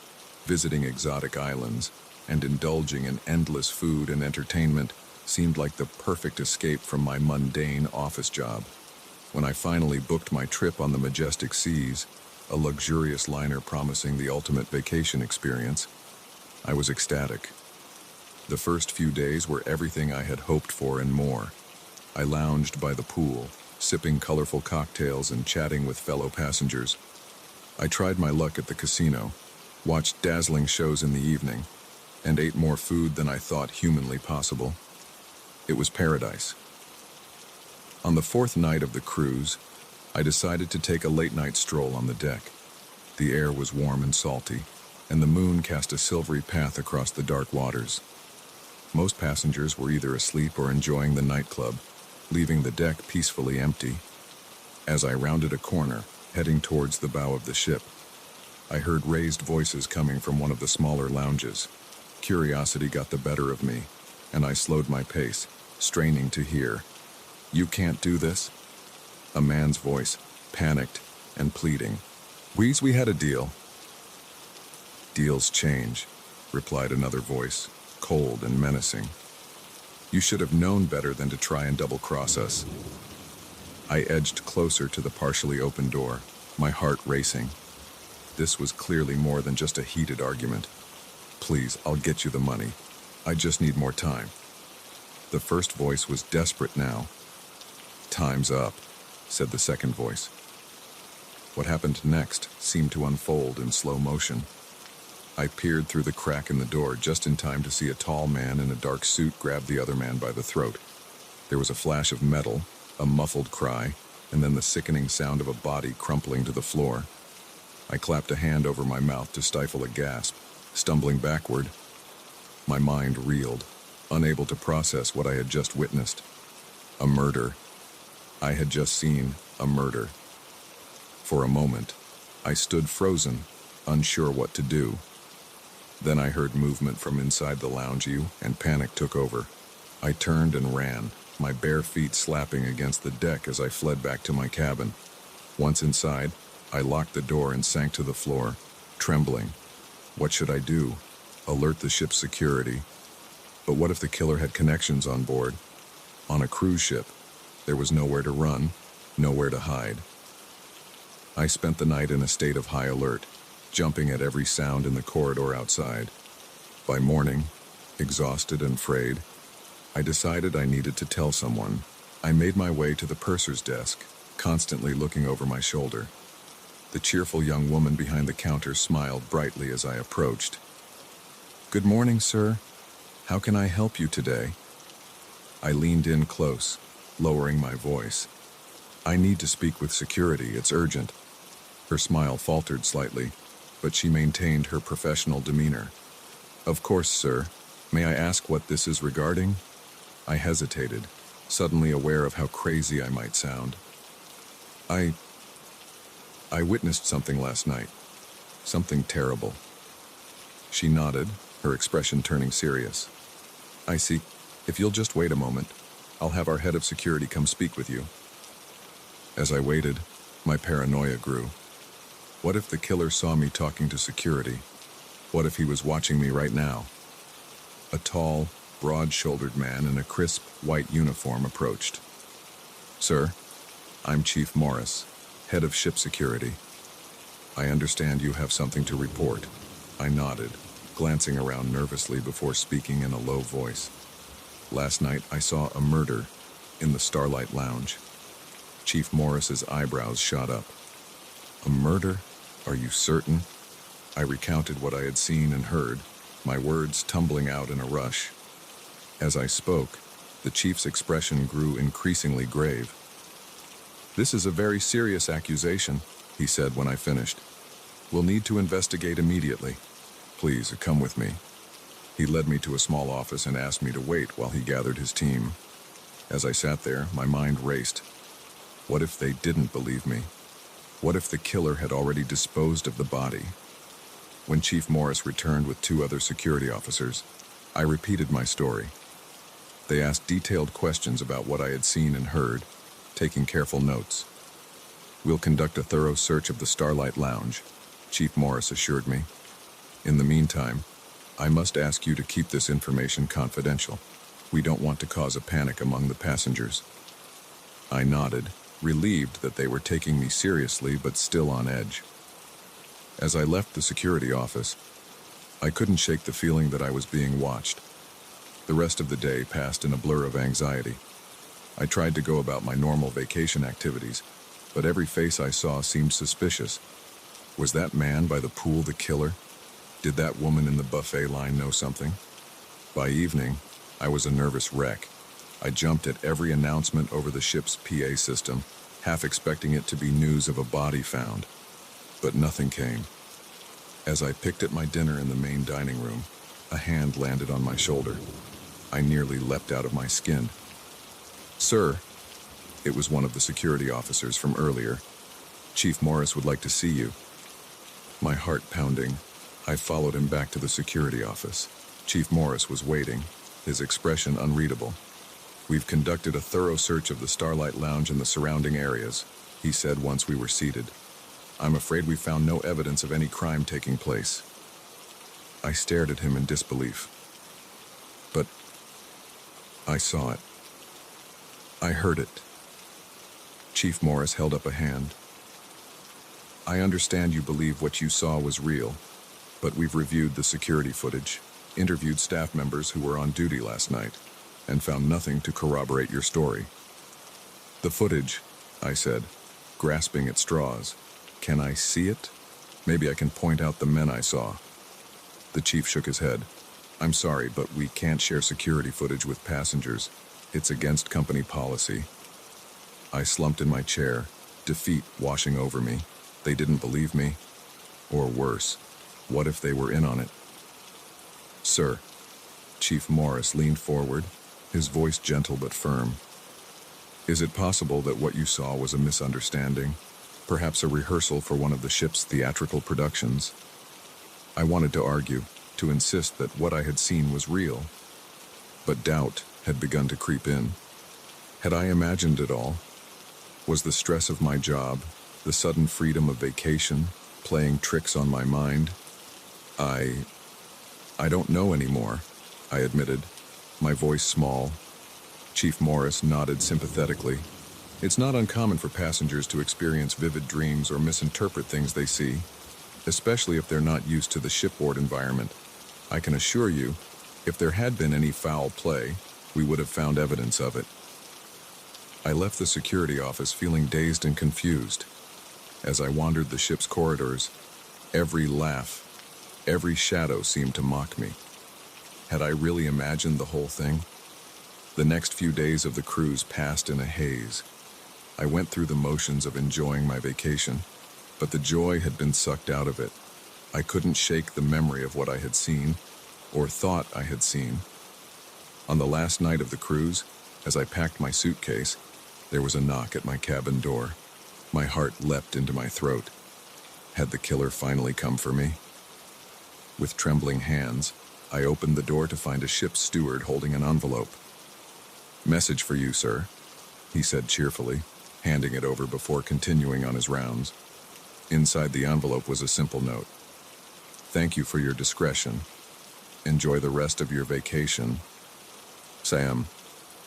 visiting exotic islands, and indulging in endless food and entertainment seemed like the perfect escape from my mundane office job. When I finally booked my trip on the majestic seas, a luxurious liner promising the ultimate vacation experience, I was ecstatic. The first few days were everything I had hoped for and more. I lounged by the pool, sipping colorful cocktails and chatting with fellow passengers. I tried my luck at the casino, watched dazzling shows in the evening, and ate more food than I thought humanly possible. It was paradise. On the fourth night of the cruise, I decided to take a late-night stroll on the deck. The air was warm and salty, and the moon cast a silvery path across the dark waters. Most passengers were either asleep or enjoying the nightclub, leaving the deck peacefully empty. As I rounded a corner, heading towards the bow of the ship, I heard raised voices coming from one of the smaller lounges. Curiosity got the better of me, and I slowed my pace, straining to hear. "You can't do this?" A man's voice, panicked and pleading. "We had a deal." "Deals change," replied another voice, cold and menacing. "You should have known better than to try and double-cross us." I edged closer to the partially open door, my heart racing. This was clearly more than just a heated argument. "Please, I'll get you the money. I just need more time." The first voice was desperate now. "Time's up," said the second voice. What happened next seemed to unfold in slow motion. I peered through the crack in the door just in time to see a tall man in a dark suit grab the other man by the throat. There was a flash of metal, a muffled cry, and then the sickening sound of a body crumpling to the floor. I clapped a hand over my mouth to stifle a gasp, stumbling backward. My mind reeled, unable to process what I had just witnessed. A murder. I had just seen a murder. For a moment, I stood frozen, unsure what to do. Then I heard movement from inside the lounge, and panic took over. I turned and ran, my bare feet slapping against the deck as I fled back to my cabin. Once inside, I locked the door and sank to the floor, trembling. What should I do? Alert the ship's security? But what if the killer had connections on board? On a cruise ship, there was nowhere to run, nowhere to hide. I spent the night in a state of high alert, jumping at every sound in the corridor outside. By morning, exhausted and frayed, I decided I needed to tell someone. I made my way to the purser's desk, constantly looking over my shoulder. The cheerful young woman behind the counter smiled brightly as I approached. "Good morning, sir. How can I help you today?" I leaned in close, lowering my voice. "I need to speak with security. It's urgent." Her smile faltered slightly, but she maintained her professional demeanor. "Of course, sir. May I ask what this is regarding?" I hesitated, suddenly aware of how crazy I might sound. I witnessed something last night. Something terrible." She nodded, her expression turning serious. "I see. If you'll just wait a moment, I'll have our head of security come speak with you." As I waited, my paranoia grew. What if the killer saw me talking to security? What if he was watching me right now? A tall, broad-shouldered man in a crisp, white uniform approached. "Sir, I'm Chief Morris, head of ship security. I understand you have something to report." I nodded, glancing around nervously before speaking in a low voice. "Last night I saw a murder in the Starlight Lounge." Chief Morris's eyebrows shot up. "A murder? Are you certain?" I recounted what I had seen and heard, my words tumbling out in a rush. As I spoke, the chief's expression grew increasingly grave. "This is a very serious accusation," he said when I finished. "We'll need to investigate immediately. Please, come with me." He led me to a small office and asked me to wait while he gathered his team. As I sat there, my mind raced. What if they didn't believe me? What if the killer had already disposed of the body? When Chief Morris returned with 2 other security officers, I repeated my story. They asked detailed questions about what I had seen and heard, taking careful notes. "We'll conduct a thorough search of the Starlight Lounge," Chief Morris assured me. "In the meantime, I must ask you to keep this information confidential. We don't want to cause a panic among the passengers." I nodded, relieved that they were taking me seriously but still on edge. As I left the security office, I couldn't shake the feeling that I was being watched. The rest of the day passed in a blur of anxiety. I tried to go about my normal vacation activities, but every face I saw seemed suspicious. Was that man by the pool the killer? Did that woman in the buffet line know something? By evening, I was a nervous wreck. I jumped at every announcement over the ship's PA system, half expecting it to be news of a body found. But nothing came. As I picked at my dinner in the main dining room, a hand landed on my shoulder. I nearly leapt out of my skin. "Sir," it was one of the security officers from earlier. "Chief Morris would like to see you." My heart pounding, I followed him back to the security office. Chief Morris was waiting, his expression unreadable. "We've conducted a thorough search of the Starlight Lounge and the surrounding areas," he said once we were seated. "I'm afraid we found no evidence of any crime taking place." I stared at him in disbelief. "But I saw it. I heard it." Chief Morris held up a hand. "I understand you believe what you saw was real, but we've reviewed the security footage, interviewed staff members who were on duty last night, and found nothing to corroborate your story." "The footage," I said, grasping at straws. "Can I see it? Maybe I can point out the men I saw." The chief shook his head. "I'm sorry, but we can't share security footage with passengers. It's against company policy." I slumped in my chair, defeat washing over me. They didn't believe me. Or worse, what if they were in on it? "Sir," Chief Morris leaned forward, his voice gentle but firm. "Is it possible that what you saw was a misunderstanding? Perhaps a rehearsal for one of the ship's theatrical productions?" I wanted to argue, to insist that what I had seen was real. But doubt had begun to creep in. Had I imagined it all? Was the stress of my job, the sudden freedom of vacation, playing tricks on my mind? I don't know anymore," I admitted, my voice small. Chief Morris nodded sympathetically. It's not uncommon for passengers to experience vivid dreams or misinterpret things they see, especially if they're not used to the shipboard environment. I can assure you, if there had been any foul play, we would have found evidence of it. I left the security office feeling dazed and confused. As I wandered the ship's corridors, every laugh, every shadow seemed to mock me. Had I really imagined the whole thing? The next few days of the cruise passed in a haze. I went through the motions of enjoying my vacation, but the joy had been sucked out of it. I couldn't shake the memory of what I had seen, or thought I had seen. On the last night of the cruise, as I packed my suitcase, there was a knock at my cabin door. My heart leapt into my throat. Had the killer finally come for me? With trembling hands, I opened the door to find a ship's steward holding an envelope. "Message for you, sir," he said cheerfully, handing it over before continuing on his rounds. Inside the envelope was a simple note. "Thank you for your discretion. Enjoy the rest of your vacation. Sam."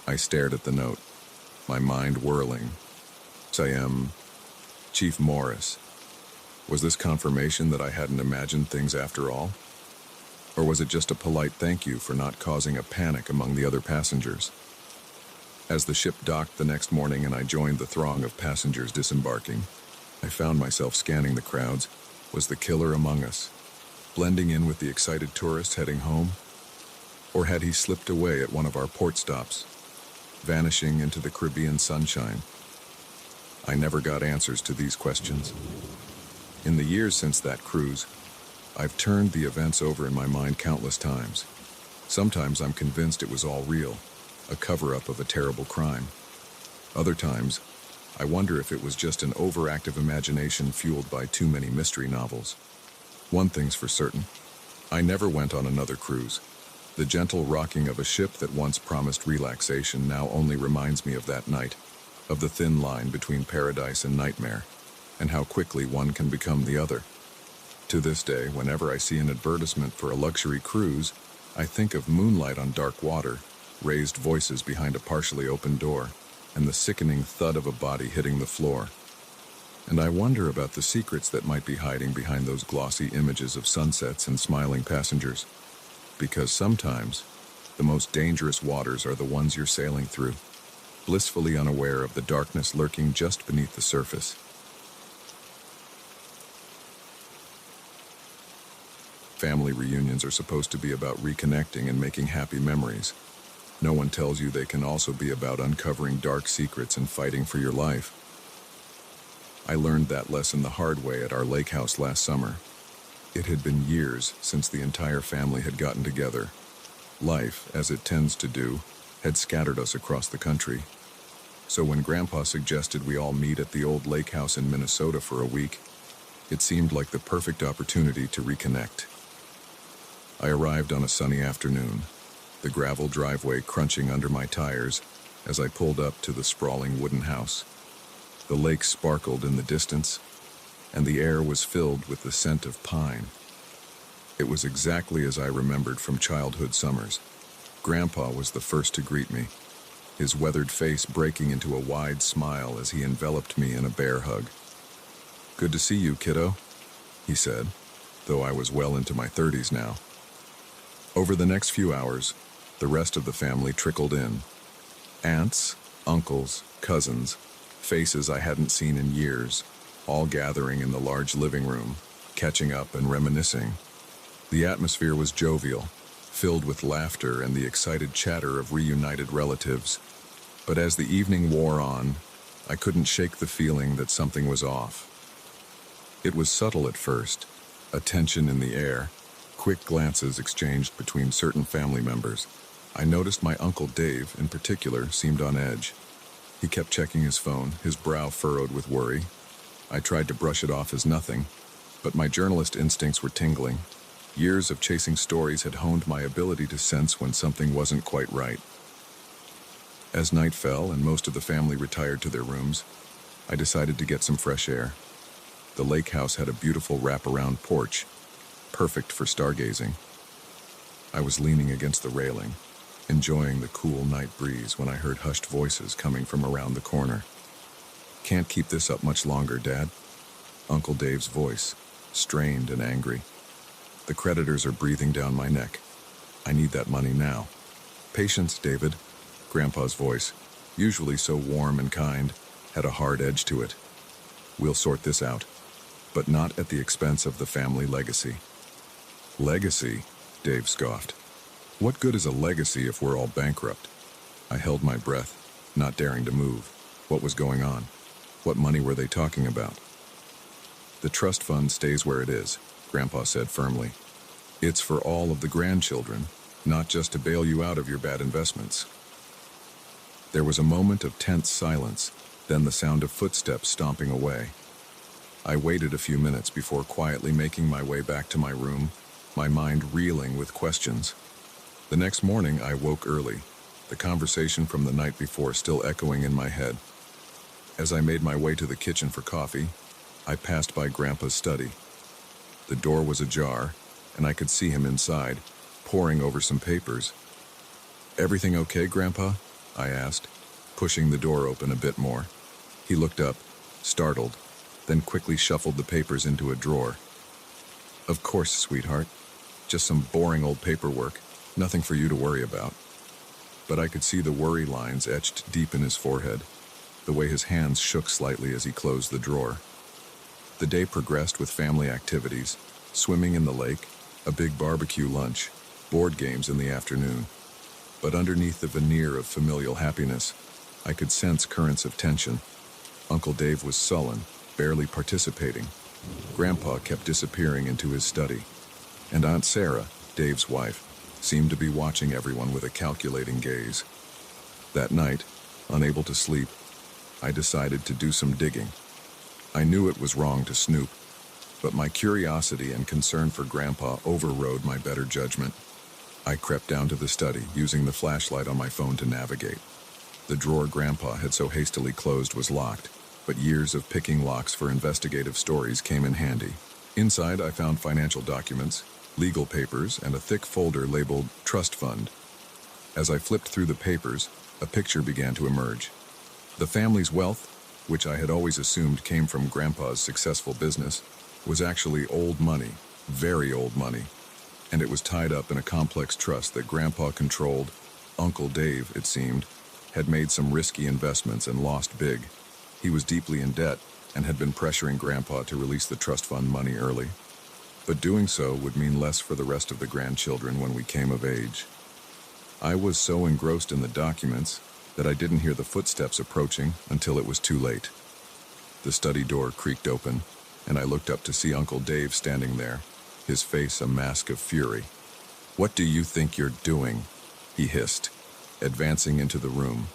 I stared at the note, my mind whirling. Sam. Chief Morris. Was this confirmation that I hadn't imagined things after all? Or was it just a polite thank you for not causing a panic among the other passengers? As the ship docked the next morning and I joined the throng of passengers disembarking, I found myself scanning the crowds. Was the killer among us, blending in with the excited tourists heading home? Or had he slipped away at one of our port stops, vanishing into the Caribbean sunshine? I never got answers to these questions. In the years since that cruise, I've turned the events over in my mind countless times. Sometimes I'm convinced it was all real, a cover-up of a terrible crime. Other times, I wonder if it was just an overactive imagination fueled by too many mystery novels. One thing's for certain, I never went on another cruise. The gentle rocking of a ship that once promised relaxation now only reminds me of that night, of the thin line between paradise and nightmare, and how quickly one can become the other. To this day, whenever I see an advertisement for a luxury cruise, I think of moonlight on dark water, raised voices behind a partially open door, and the sickening thud of a body hitting the floor. And I wonder about the secrets that might be hiding behind those glossy images of sunsets and smiling passengers. Because sometimes, the most dangerous waters are the ones you're sailing through, blissfully unaware of the darkness lurking just beneath the surface. Family reunions are supposed to be about reconnecting and making happy memories. No one tells you they can also be about uncovering dark secrets and fighting for your life. I learned that lesson the hard way at our lake house last summer. It had been years since the entire family had gotten together. Life, as it tends to do, had scattered us across the country. So when Grandpa suggested we all meet at the old lake house in Minnesota for a week, it seemed like the perfect opportunity to reconnect. I arrived on a sunny afternoon, the gravel driveway crunching under my tires as I pulled up to the sprawling wooden house. The lake sparkled in the distance, and the air was filled with the scent of pine. It was exactly as I remembered from childhood summers. Grandpa was the first to greet me, his weathered face breaking into a wide smile as he enveloped me in a bear hug. "Good to see you, kiddo," he said, though I was well into my 30s now. Over the next few hours, the rest of the family trickled in. Aunts, uncles, cousins, faces I hadn't seen in years, all gathering in the large living room, catching up and reminiscing. The atmosphere was jovial, filled with laughter and the excited chatter of reunited relatives. But as the evening wore on, I couldn't shake the feeling that something was off. It was subtle at first, a tension in the air, quick glances exchanged between certain family members. I noticed my Uncle Dave, in particular, seemed on edge. He kept checking his phone, his brow furrowed with worry. I tried to brush it off as nothing, but my journalist instincts were tingling. Years of chasing stories had honed my ability to sense when something wasn't quite right. As night fell and most of the family retired to their rooms, I decided to get some fresh air. The lake house had a beautiful wraparound porch, perfect for stargazing. I was leaning against the railing, enjoying the cool night breeze when I heard hushed voices coming from around the corner. "Can't keep this up much longer, Dad." Uncle Dave's voice, strained and angry. "The creditors are breathing down my neck. I need that money now." "Patience, David." Grandpa's voice, usually so warm and kind, had a hard edge to it. "We'll sort this out, but not at the expense of the family legacy." "Legacy?" Dave scoffed. "What good is a legacy if we're all bankrupt?" I held my breath, not daring to move. What was going on? What money were they talking about? "The trust fund stays where it is," Grandpa said firmly. "It's for all of the grandchildren, not just to bail you out of your bad investments." There was a moment of tense silence, then the sound of footsteps stomping away. I waited a few minutes before quietly making my way back to my room, my mind reeling with questions. The next morning I woke early, the conversation from the night before still echoing in my head. As I made my way to the kitchen for coffee, I passed by Grandpa's study. The door was ajar, and I could see him inside, poring over some papers. "Everything okay, Grandpa?" I asked, pushing the door open a bit more. He looked up, startled, then quickly shuffled the papers into a drawer. "Of course, sweetheart. Just some boring old paperwork, nothing for you to worry about." But I could see the worry lines etched deep in his forehead, the way his hands shook slightly as he closed the drawer. The day progressed with family activities, swimming in the lake, a big barbecue lunch, board games in the afternoon. But underneath the veneer of familial happiness, I could sense currents of tension. Uncle Dave was sullen, barely participating. Grandpa kept disappearing into his study. And Aunt Sarah, Dave's wife, seemed to be watching everyone with a calculating gaze. That night, unable to sleep, I decided to do some digging. I knew it was wrong to snoop, but my curiosity and concern for Grandpa overrode my better judgment. I crept down to the study, using the flashlight on my phone to navigate. The drawer Grandpa had so hastily closed was locked, but years of picking locks for investigative stories came in handy. Inside, I found financial documents, legal papers, and a thick folder labeled Trust Fund. As I flipped through the papers, a picture began to emerge. The family's wealth, which I had always assumed came from Grandpa's successful business, was actually old money, very old money, and it was tied up in a complex trust that Grandpa controlled. Uncle Dave, it seemed, had made some risky investments and lost big. He was deeply in debt and had been pressuring Grandpa to release the trust fund money early. But doing so would mean less for the rest of the grandchildren when we came of age. I was so engrossed in the documents that I didn't hear the footsteps approaching until it was too late. The study door creaked open, and I looked up to see Uncle Dave standing there, his face a mask of fury. "What do you think you're doing?" he hissed, advancing into the room.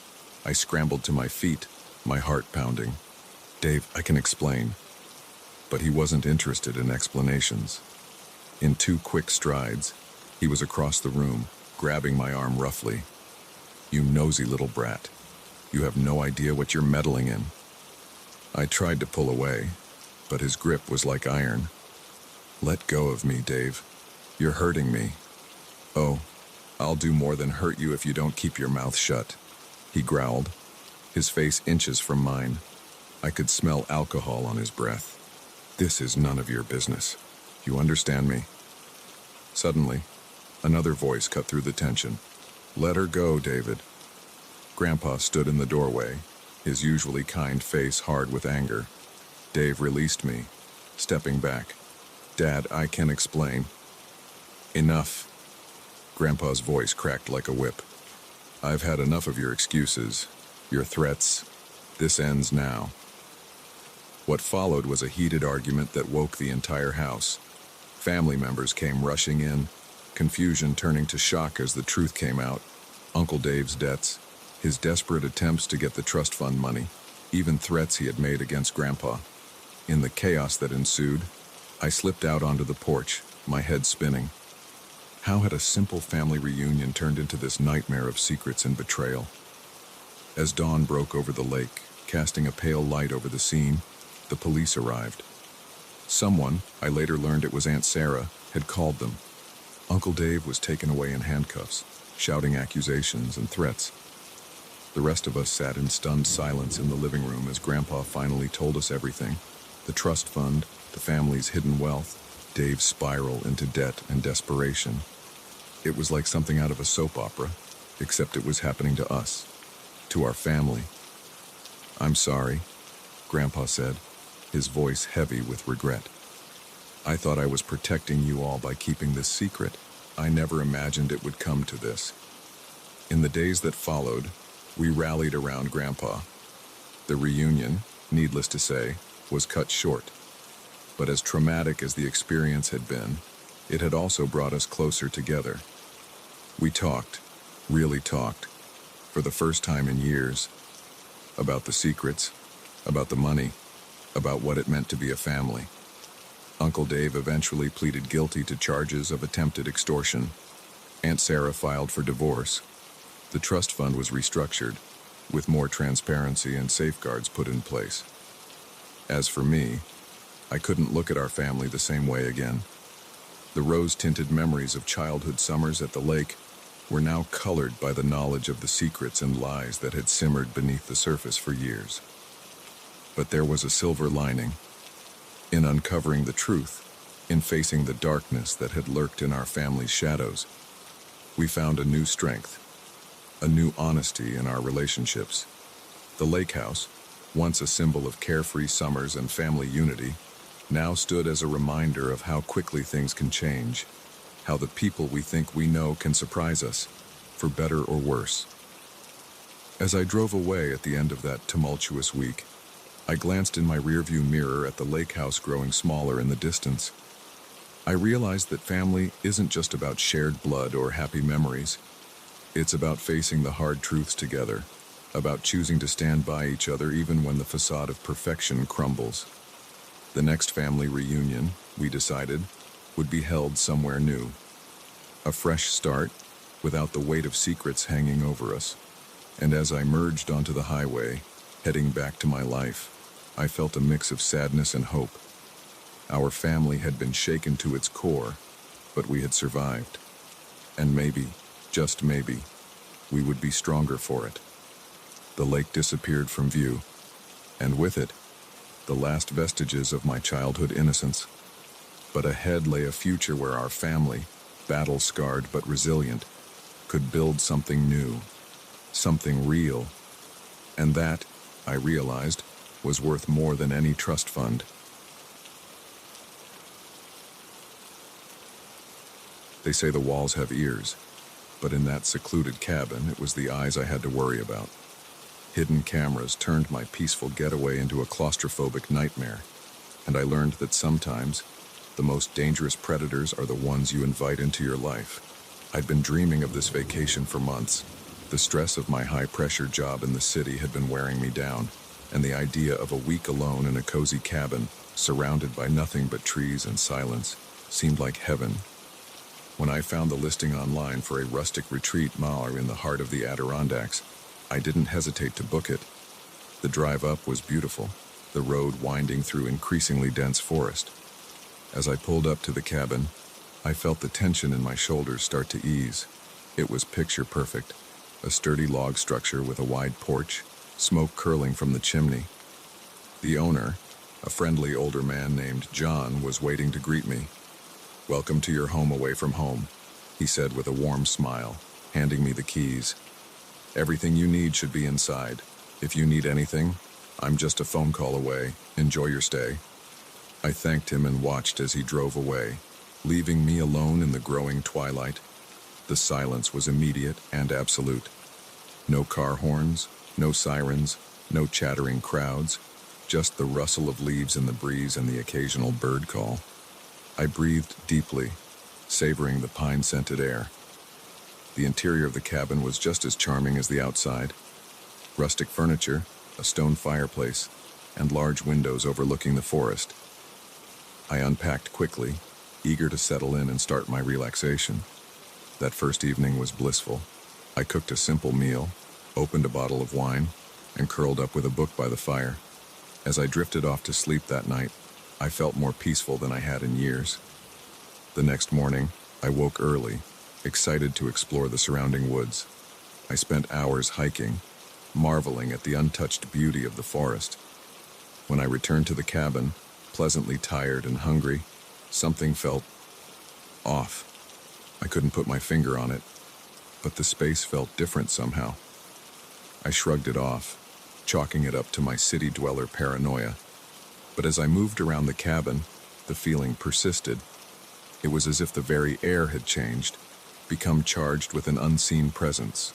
I scrambled to my feet, my heart pounding. "Dave, I can explain." But he wasn't interested in explanations. In 2 quick strides, he was across the room, grabbing my arm roughly. "You nosy little brat. You have no idea what you're meddling in." I tried to pull away, but his grip was like iron. "Let go of me, Dave. You're hurting me." "Oh, I'll do more than hurt you if you don't keep your mouth shut," he growled, his face inches from mine. I could smell alcohol on his breath. "This is none of your business. You understand me?" Suddenly, another voice cut through the tension. "Let her go, David." Grandpa stood in the doorway, his usually kind face hard with anger. Dave released me, stepping back. "Dad, I can explain." "Enough." Grandpa's voice cracked like a whip. "I've had enough of your excuses, your threats. This ends now." What followed was a heated argument that woke the entire house. Family members came rushing in, confusion turning to shock as the truth came out. Uncle Dave's debts, his desperate attempts to get the trust fund money, even threats he had made against Grandpa. In the chaos that ensued, I slipped out onto the porch, my head spinning. How had a simple family reunion turned into this nightmare of secrets and betrayal? As dawn broke over the lake, casting a pale light over the scene, the police arrived. Someone, I later learned it was Aunt Sarah, had called them. Uncle Dave was taken away in handcuffs, shouting accusations and threats. The rest of us sat in stunned silence in the living room as Grandpa finally told us everything. The trust fund, the family's hidden wealth, Dave's spiral into debt and desperation. It was like something out of a soap opera, except it was happening to us, to our family. "I'm sorry," Grandpa said, his voice heavy with regret. "I thought I was protecting you all by keeping this secret. I never imagined it would come to this." In the days that followed, we rallied around Grandpa. The reunion, needless to say, was cut short. But as traumatic as the experience had been, it had also brought us closer together. We talked, really talked, for the first time in years, about the secrets, about the money, about what it meant to be a family. Uncle Dave eventually pleaded guilty to charges of attempted extortion. Aunt Sarah filed for divorce. The trust fund was restructured, with more transparency and safeguards put in place. As for me, I couldn't look at our family the same way again. The rose-tinted memories of childhood summers at the lake were now colored by the knowledge of the secrets and lies that had simmered beneath the surface for years. But there was a silver lining. In uncovering the truth, in facing the darkness that had lurked in our family's shadows, we found a new strength, a new honesty in our relationships. The lake house, once a symbol of carefree summers and family unity, now stood as a reminder of how quickly things can change, how the people we think we know can surprise us, for better or worse. As I drove away at the end of that tumultuous week, I glanced in my rearview mirror at the lake house growing smaller in the distance. I realized that family isn't just about shared blood or happy memories. It's about facing the hard truths together, about choosing to stand by each other even when the facade of perfection crumbles. The next family reunion, we decided, would be held somewhere new. A fresh start, without the weight of secrets hanging over us. And as I merged onto the highway, heading back to my life, I felt a mix of sadness and hope. Our family had been shaken to its core, but we had survived. And maybe, just maybe, we would be stronger for it. The lake disappeared from view, and with it, the last vestiges of my childhood innocence. But ahead lay a future where our family, battle-scarred but resilient, could build something new, something real. And that, I realized, was worth more than any trust fund. They say the walls have ears, but in that secluded cabin, it was the eyes I had to worry about. Hidden cameras turned my peaceful getaway into a claustrophobic nightmare, and I learned that sometimes the most dangerous predators are the ones you invite into your life. I'd been dreaming of this vacation for months. The stress of my high-pressure job in the city had been wearing me down, and the idea of a week alone in a cozy cabin, surrounded by nothing but trees and silence, seemed like heaven. When I found the listing online for a rustic retreat mile in the heart of the Adirondacks, I didn't hesitate to book it. The drive up was beautiful, the road winding through increasingly dense forest. As I pulled up to the cabin, I felt the tension in my shoulders start to ease. It was picture perfect, a sturdy log structure with a wide porch, smoke curling from the chimney. The owner, a friendly older man named John, was waiting to greet me. "Welcome to your home away from home," he said with a warm smile, handing me the keys. "Everything you need should be inside. If you need anything, I'm just a phone call away. Enjoy your stay." I thanked him and watched as he drove away, leaving me alone in the growing twilight. The silence was immediate and absolute. No car horns, no sirens, no chattering crowds, just the rustle of leaves in the breeze and the occasional bird call. I breathed deeply, savoring the pine-scented air. The interior of the cabin was just as charming as the outside. Rustic furniture, a stone fireplace, and large windows overlooking the forest. I unpacked quickly, eager to settle in and start my relaxation. That first evening was blissful. I cooked a simple meal, opened a bottle of wine, and curled up with a book by the fire. As I drifted off to sleep that night, I felt more peaceful than I had in years. The next morning, I woke early, excited to explore the surrounding woods. I spent hours hiking, marveling at the untouched beauty of the forest. When I returned to the cabin, pleasantly tired and hungry, something felt off. I couldn't put my finger on it, but the space felt different somehow. I shrugged it off, chalking it up to my city dweller paranoia. But as I moved around the cabin, the feeling persisted. It was as if the very air had changed, become charged with an unseen presence.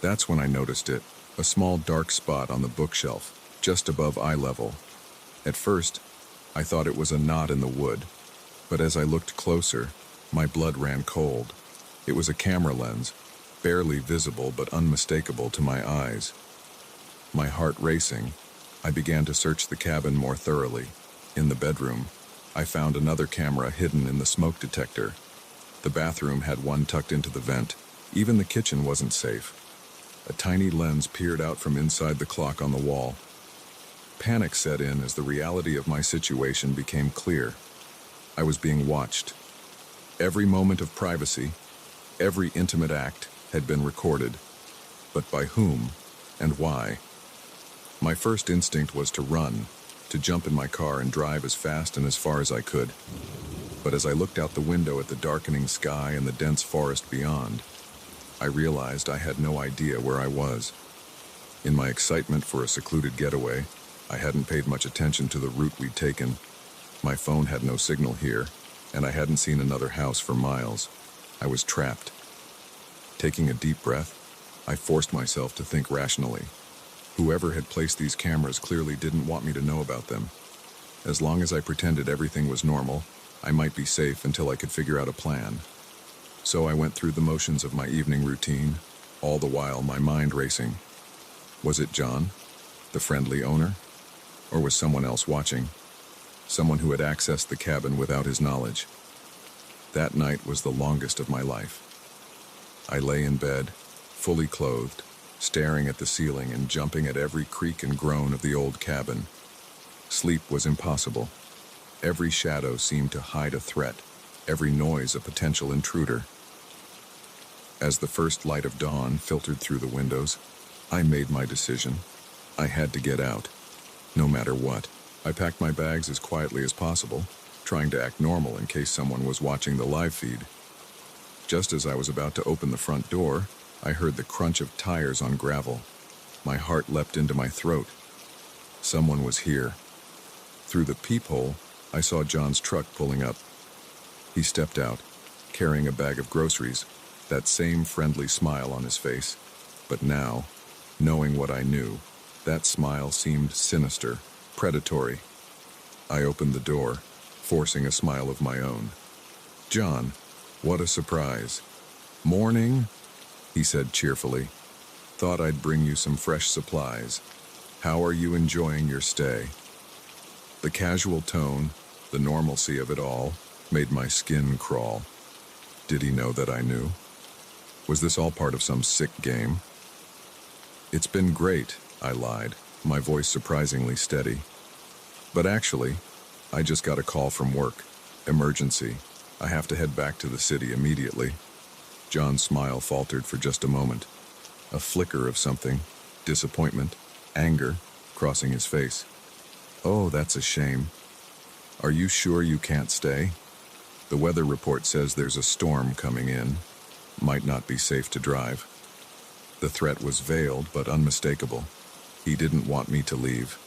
That's when I noticed it, a small dark spot on the bookshelf, just above eye level. At first, I thought it was a knot in the wood, but as I looked closer, my blood ran cold. It was a camera lens, barely visible but unmistakable to my eyes. My heart racing, I began to search the cabin more thoroughly. In the bedroom, I found another camera hidden in the smoke detector. The bathroom had one tucked into the vent. Even the kitchen wasn't safe. A tiny lens peered out from inside the clock on the wall. Panic set in as the reality of my situation became clear. I was being watched. Every moment of privacy, every intimate act had been recorded. But by whom and why? My first instinct was to run, to jump in my car and drive as fast and as far as I could. But as I looked out the window at the darkening sky and the dense forest beyond, I realized I had no idea where I was. In my excitement for a secluded getaway, I hadn't paid much attention to the route we'd taken. My phone had no signal here, and I hadn't seen another house for miles. I was trapped. Taking a deep breath, I forced myself to think rationally. Whoever had placed these cameras clearly didn't want me to know about them. As long as I pretended everything was normal, I might be safe until I could figure out a plan. So I went through the motions of my evening routine, all the while my mind racing. Was it John, the friendly owner? Or was someone else watching? Someone who had accessed the cabin without his knowledge? That night was the longest of my life. I lay in bed, fully clothed, staring at the ceiling and jumping at every creak and groan of the old cabin. Sleep was impossible. Every shadow seemed to hide a threat, every noise a potential intruder. As the first light of dawn filtered through the windows, I made my decision. I had to get out, no matter what. I packed my bags as quietly as possible, trying to act normal in case someone was watching the live feed. Just as I was about to open the front door, I heard the crunch of tires on gravel. My heart leapt into my throat. Someone was here. Through the peephole, I saw John's truck pulling up. He stepped out, carrying a bag of groceries, that same friendly smile on his face. But now, knowing what I knew, that smile seemed sinister, predatory. I opened the door, forcing a smile of my own. "John, what a surprise." "Morning," he said cheerfully. "Thought I'd bring you some fresh supplies. How are you enjoying your stay?" The casual tone, the normalcy of it all, made my skin crawl. Did he know that I knew? Was this all part of some sick game? "It's been great," I lied, my voice surprisingly steady. "But actually, I just got a call from work. Emergency. I have to head back to the city immediately." John's smile faltered for just a moment. A flicker of something, disappointment, anger, crossing his face. "Oh, that's a shame. Are you sure you can't stay? The weather report says there's a storm coming in. Might not be safe to drive." The threat was veiled but unmistakable. He didn't want me to leave.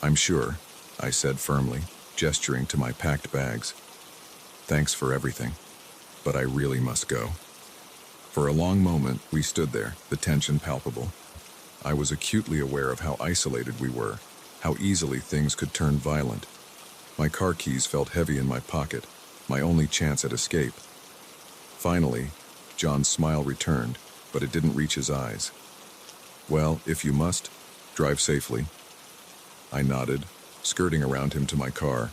"I'm sure," I said firmly, gesturing to my packed bags. "Thanks for everything, but I really must go." For a long moment, we stood there, the tension palpable. I was acutely aware of how isolated we were, how easily things could turn violent. My car keys felt heavy in my pocket, my only chance at escape. Finally, John's smile returned, but it didn't reach his eyes. "Well, if you must, drive safely." I nodded, skirting around him to my car.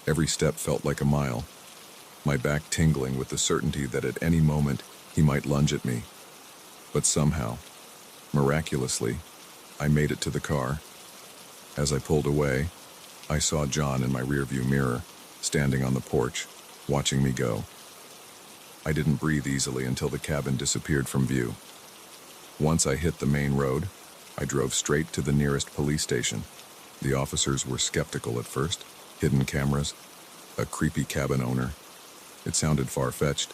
Every step felt like a mile, my back tingling with the certainty that at any moment he might lunge at me. But somehow, miraculously, I made it to the car. As I pulled away, I saw John in my rearview mirror, standing on the porch, watching me go. I didn't breathe easily until the cabin disappeared from view. Once I hit the main road, I drove straight to the nearest police station. The officers were skeptical at first. Hidden cameras, a creepy cabin owner. It sounded far-fetched,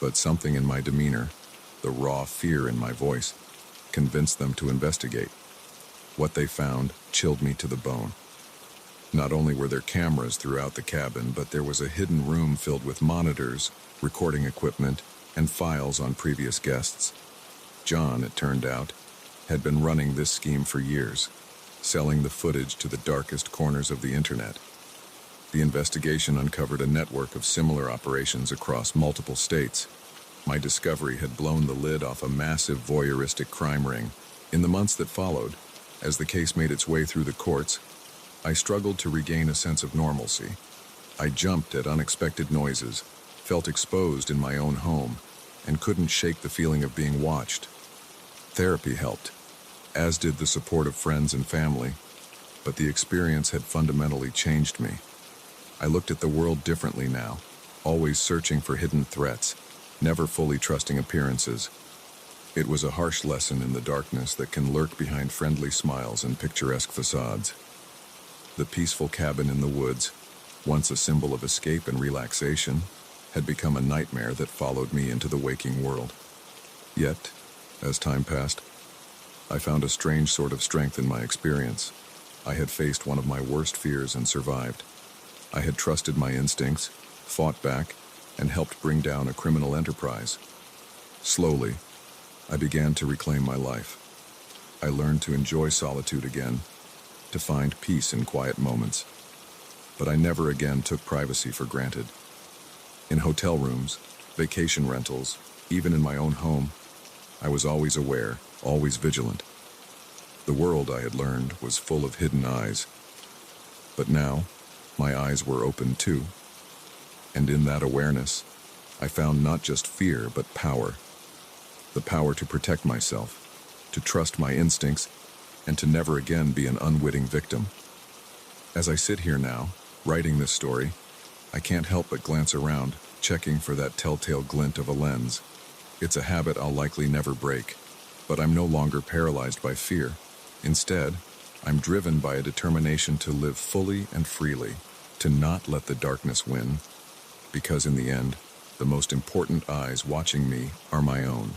but something in my demeanor, the raw fear in my voice, convinced them to investigate. What they found chilled me to the bone. Not only were there cameras throughout the cabin, but there was a hidden room filled with monitors, recording equipment, and files on previous guests. John, it turned out, had been running this scheme for years, selling the footage to the darkest corners of the internet. The investigation uncovered a network of similar operations across multiple states. My discovery had blown the lid off a massive voyeuristic crime ring. In the months that followed, as the case made its way through the courts, I struggled to regain a sense of normalcy. I jumped at unexpected noises, felt exposed in my own home, and couldn't shake the feeling of being watched. Therapy helped, as did the support of friends and family, but the experience had fundamentally changed me. I looked at the world differently now, always searching for hidden threats, never fully trusting appearances. It was a harsh lesson in the darkness that can lurk behind friendly smiles and picturesque facades. The peaceful cabin in the woods, once a symbol of escape and relaxation, had become a nightmare that followed me into the waking world. Yet, as time passed, I found a strange sort of strength in my experience. I had faced one of my worst fears and survived. I had trusted my instincts, fought back, and helped bring down a criminal enterprise. Slowly, I began to reclaim my life. I learned to enjoy solitude again, to find peace in quiet moments. But I never again took privacy for granted. In hotel rooms, vacation rentals, even in my own home, I was always aware, always vigilant. The world, I had learned, was full of hidden eyes. But now, my eyes were open too. And in that awareness, I found not just fear, but power. The power to protect myself, to trust my instincts, and to never again be an unwitting victim. As I sit here now, writing this story, I can't help but glance around, checking for that telltale glint of a lens. It's a habit I'll likely never break, but I'm no longer paralyzed by fear. Instead, I'm driven by a determination to live fully and freely, to not let the darkness win, because in the end, the most important eyes watching me are my own,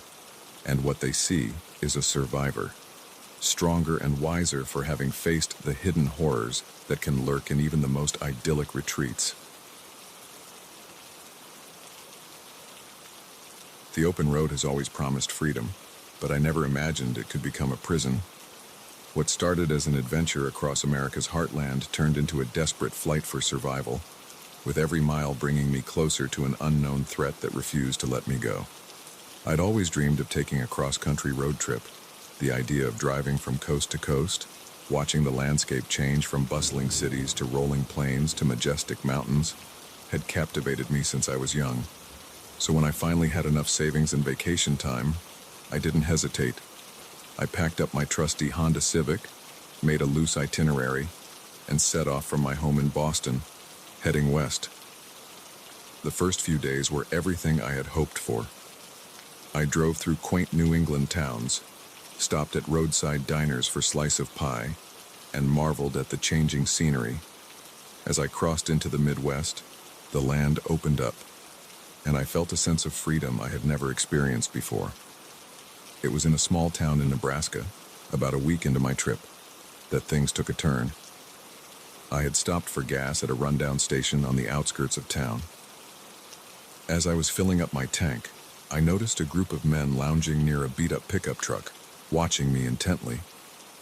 and what they see is a survivor, stronger and wiser for having faced the hidden horrors that can lurk in even the most idyllic retreats. The open road has always promised freedom, but I never imagined it could become a prison. What started as an adventure across America's heartland turned into a desperate flight for survival, with every mile bringing me closer to an unknown threat that refused to let me go. I'd always dreamed of taking a cross-country road trip. The idea of driving from coast to coast, watching the landscape change from bustling cities to rolling plains to majestic mountains, had captivated me since I was young. So when I finally had enough savings and vacation time, I didn't hesitate. I packed up my trusty Honda Civic, made a loose itinerary, and set off from my home in Boston, heading west. The first few days were everything I had hoped for. I drove through quaint New England towns, stopped at roadside diners for slice of pie, and marveled at the changing scenery. As I crossed into the Midwest, the land opened up, and I felt a sense of freedom I had never experienced before. It was in a small town in Nebraska, about a week into my trip, that things took a turn. I had stopped for gas at a rundown station on the outskirts of town. As I was filling up my tank, I noticed a group of men lounging near a beat-up pickup truck, watching me intently.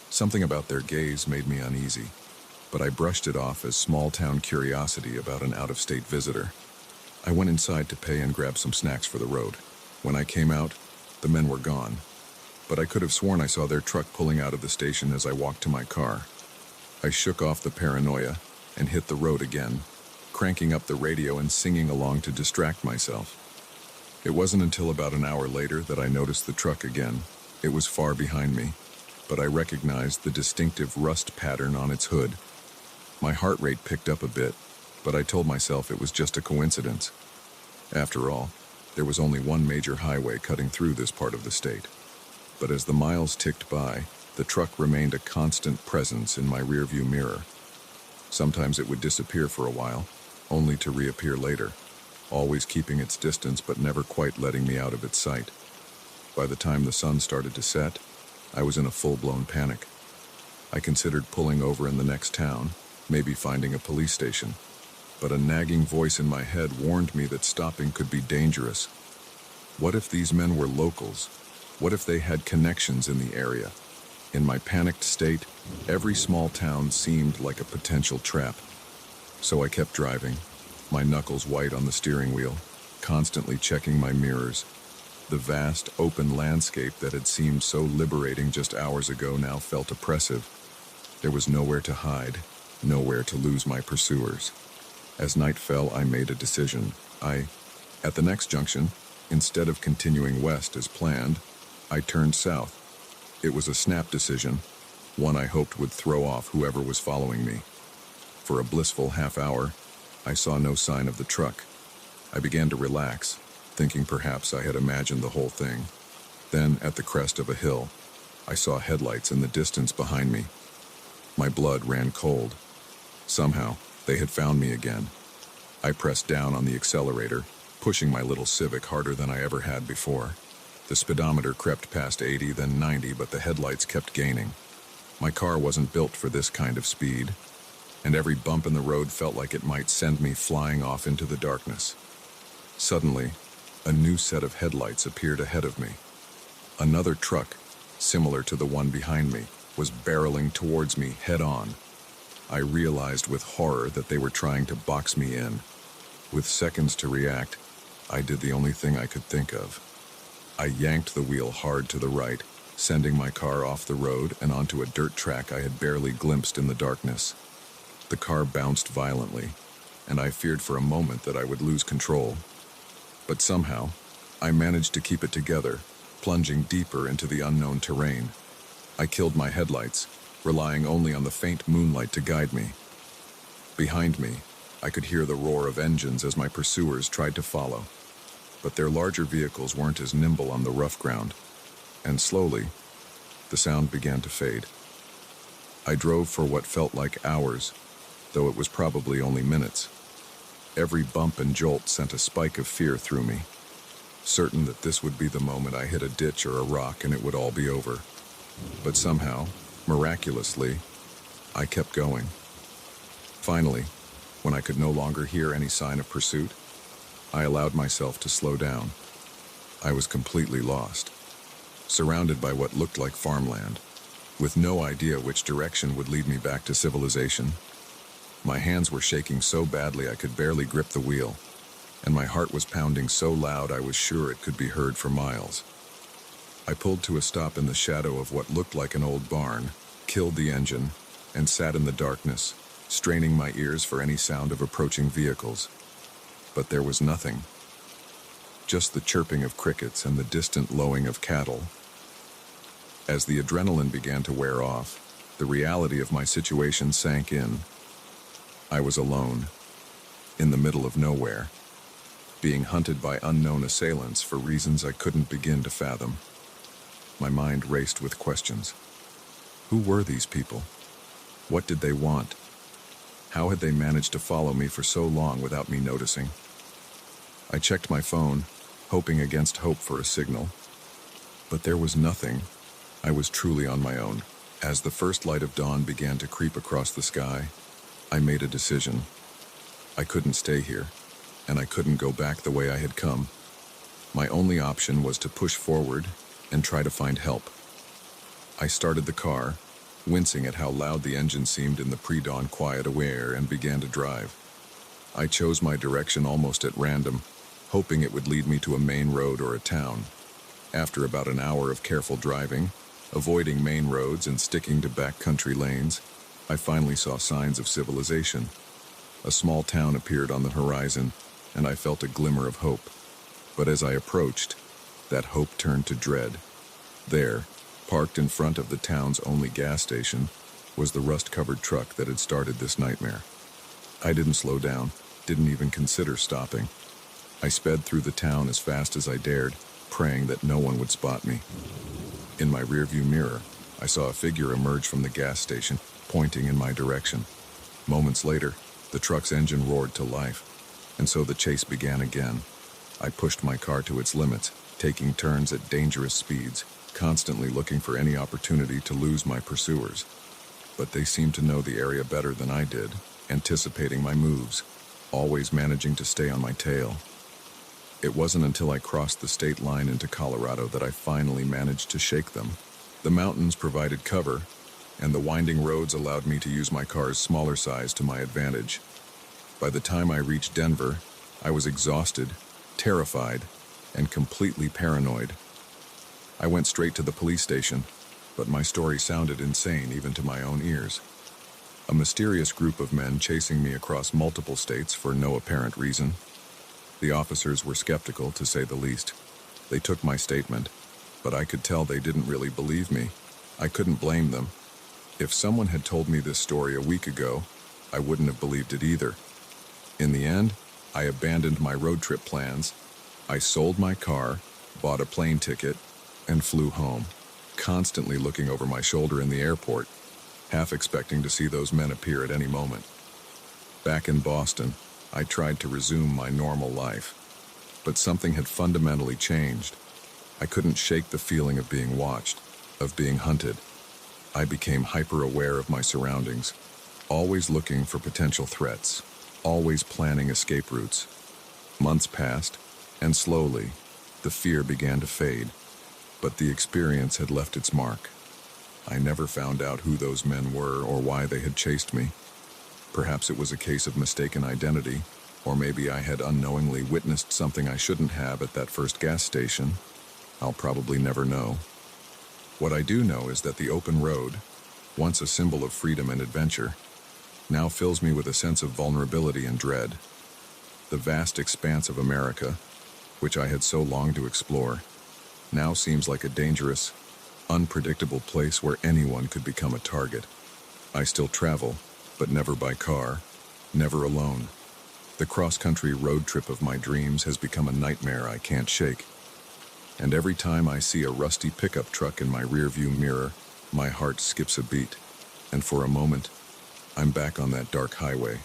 Something about their gaze made me uneasy, but I brushed it off as small-town curiosity about an out-of-state visitor. I went inside to pay and grab some snacks for the road. When I came out, the men were gone, but I could have sworn I saw their truck pulling out of the station as I walked to my car. I shook off the paranoia and hit the road again, cranking up the radio and singing along to distract myself. It wasn't until about an hour later that I noticed the truck again. It was far behind me, but I recognized the distinctive rust pattern on its hood. My heart rate picked up a bit, but I told myself it was just a coincidence. After all, There was only one major highway cutting through this part of the state. But as the miles ticked by, the truck remained a constant presence in my rearview mirror. Sometimes it would disappear for a while, only to reappear later, always keeping its distance but never quite letting me out of its sight. By the time the sun started to set, I was in a full-blown panic. I considered pulling over in the next town, maybe finding a police station. But a nagging voice in my head warned me that stopping could be dangerous. What if these men were locals? What if they had connections in the area? In my panicked state, every small town seemed like a potential trap. So I kept driving, my knuckles white on the steering wheel, constantly checking my mirrors. The vast, open landscape that had seemed so liberating just hours ago now felt oppressive. There was nowhere to hide, nowhere to lose my pursuers. As night fell, I made a decision. At the next junction, instead of continuing west as planned, I turned south. It was a snap decision, one I hoped would throw off whoever was following me. For a blissful half hour, I saw no sign of the truck. I began to relax, thinking perhaps I had imagined the whole thing. Then, at the crest of a hill, I saw headlights in the distance behind me. My blood ran cold. Somehow, they had found me again. I pressed down on the accelerator, pushing my little Civic harder than I ever had before. The speedometer crept past 80, then 90, but the headlights kept gaining. My car wasn't built for this kind of speed, and every bump in the road felt like it might send me flying off into the darkness. Suddenly, a new set of headlights appeared ahead of me. Another truck, similar to the one behind me, was barreling towards me head-on. I realized with horror that they were trying to box me in. With seconds to react, I did the only thing I could think of. I yanked the wheel hard to the right, sending my car off the road and onto a dirt track I had barely glimpsed in the darkness. The car bounced violently, and I feared for a moment that I would lose control. But somehow, I managed to keep it together, plunging deeper into the unknown terrain. I killed my headlights, relying only on the faint moonlight to guide me. Behind me, I could hear the roar of engines as my pursuers tried to follow. But their larger vehicles weren't as nimble on the rough ground, and slowly, the sound began to fade. I drove for what felt like hours, though it was probably only minutes. Every bump and jolt sent a spike of fear through me, certain that this would be the moment I hit a ditch or a rock and it would all be over. But somehow, miraculously, I kept going. Finally, when I could no longer hear any sign of pursuit, I allowed myself to slow down. I was completely lost, surrounded by what looked like farmland, with no idea which direction would lead me back to civilization. My hands were shaking so badly I could barely grip the wheel, and my heart was pounding so loud I was sure it could be heard for miles. I pulled to a stop in the shadow of what looked like an old barn, killed the engine, and sat in the darkness, straining my ears for any sound of approaching vehicles. But there was nothing. Just the chirping of crickets and the distant lowing of cattle. As the adrenaline began to wear off, the reality of my situation sank in. I was alone, in the middle of nowhere, being hunted by unknown assailants for reasons I couldn't begin to fathom. My mind raced with questions. Who were these people? What did they want? How had they managed to follow me for so long without me noticing? I checked my phone, hoping against hope for a signal. But there was nothing. I was truly on my own. As the first light of dawn began to creep across the sky, I made a decision. I couldn't stay here, and I couldn't go back the way I had come. My only option was to push forward and try to find help. I started the car, wincing at how loud the engine seemed in the pre-dawn quiet air, and began to drive. I chose my direction almost at random, hoping it would lead me to a main road or a town. After about an hour of careful driving, avoiding main roads and sticking to backcountry lanes, I finally saw signs of civilization. A small town appeared on the horizon, and I felt a glimmer of hope. But as I approached, that hope turned to dread. There, parked in front of the town's only gas station, was the rust-covered truck that had started this nightmare. I didn't slow down, didn't even consider stopping. I sped through the town as fast as I dared, praying that no one would spot me. In my rearview mirror, I saw a figure emerge from the gas station, pointing in my direction. Moments later, the truck's engine roared to life, and so the chase began again. I pushed my car to its limits, taking turns at dangerous speeds, constantly looking for any opportunity to lose my pursuers. But they seemed to know the area better than I did, anticipating my moves, always managing to stay on my tail. It wasn't until I crossed the state line into Colorado that I finally managed to shake them. The mountains provided cover, and the winding roads allowed me to use my car's smaller size to my advantage. By the time I reached Denver, I was exhausted, terrified, and completely paranoid. I went straight to the police station, but my story sounded insane even to my own ears. A mysterious group of men chasing me across multiple states for no apparent reason. The officers were skeptical, to say the least. They took my statement, but I could tell they didn't really believe me. I couldn't blame them. If someone had told me this story a week ago, I wouldn't have believed it either. In the end, I abandoned my road trip plans. I sold my car, bought a plane ticket, and flew home, constantly looking over my shoulder in the airport, half expecting to see those men appear at any moment. Back in Boston, I tried to resume my normal life, but something had fundamentally changed. I couldn't shake the feeling of being watched, of being hunted. I became hyper-aware of my surroundings, always looking for potential threats, always planning escape routes. Months passed, and slowly, the fear began to fade, but the experience had left its mark. I never found out who those men were or why they had chased me. Perhaps it was a case of mistaken identity, or maybe I had unknowingly witnessed something I shouldn't have at that first gas station. I'll probably never know. What I do know is that the open road, once a symbol of freedom and adventure, now fills me with a sense of vulnerability and dread. The vast expanse of America, which I had so longed to explore, now seems like a dangerous, unpredictable place where anyone could become a target. I still travel, but never by car, never alone. The cross-country road trip of my dreams has become a nightmare I can't shake. And every time I see a rusty pickup truck in my rearview mirror, my heart skips a beat. And for a moment, I'm back on that dark highway,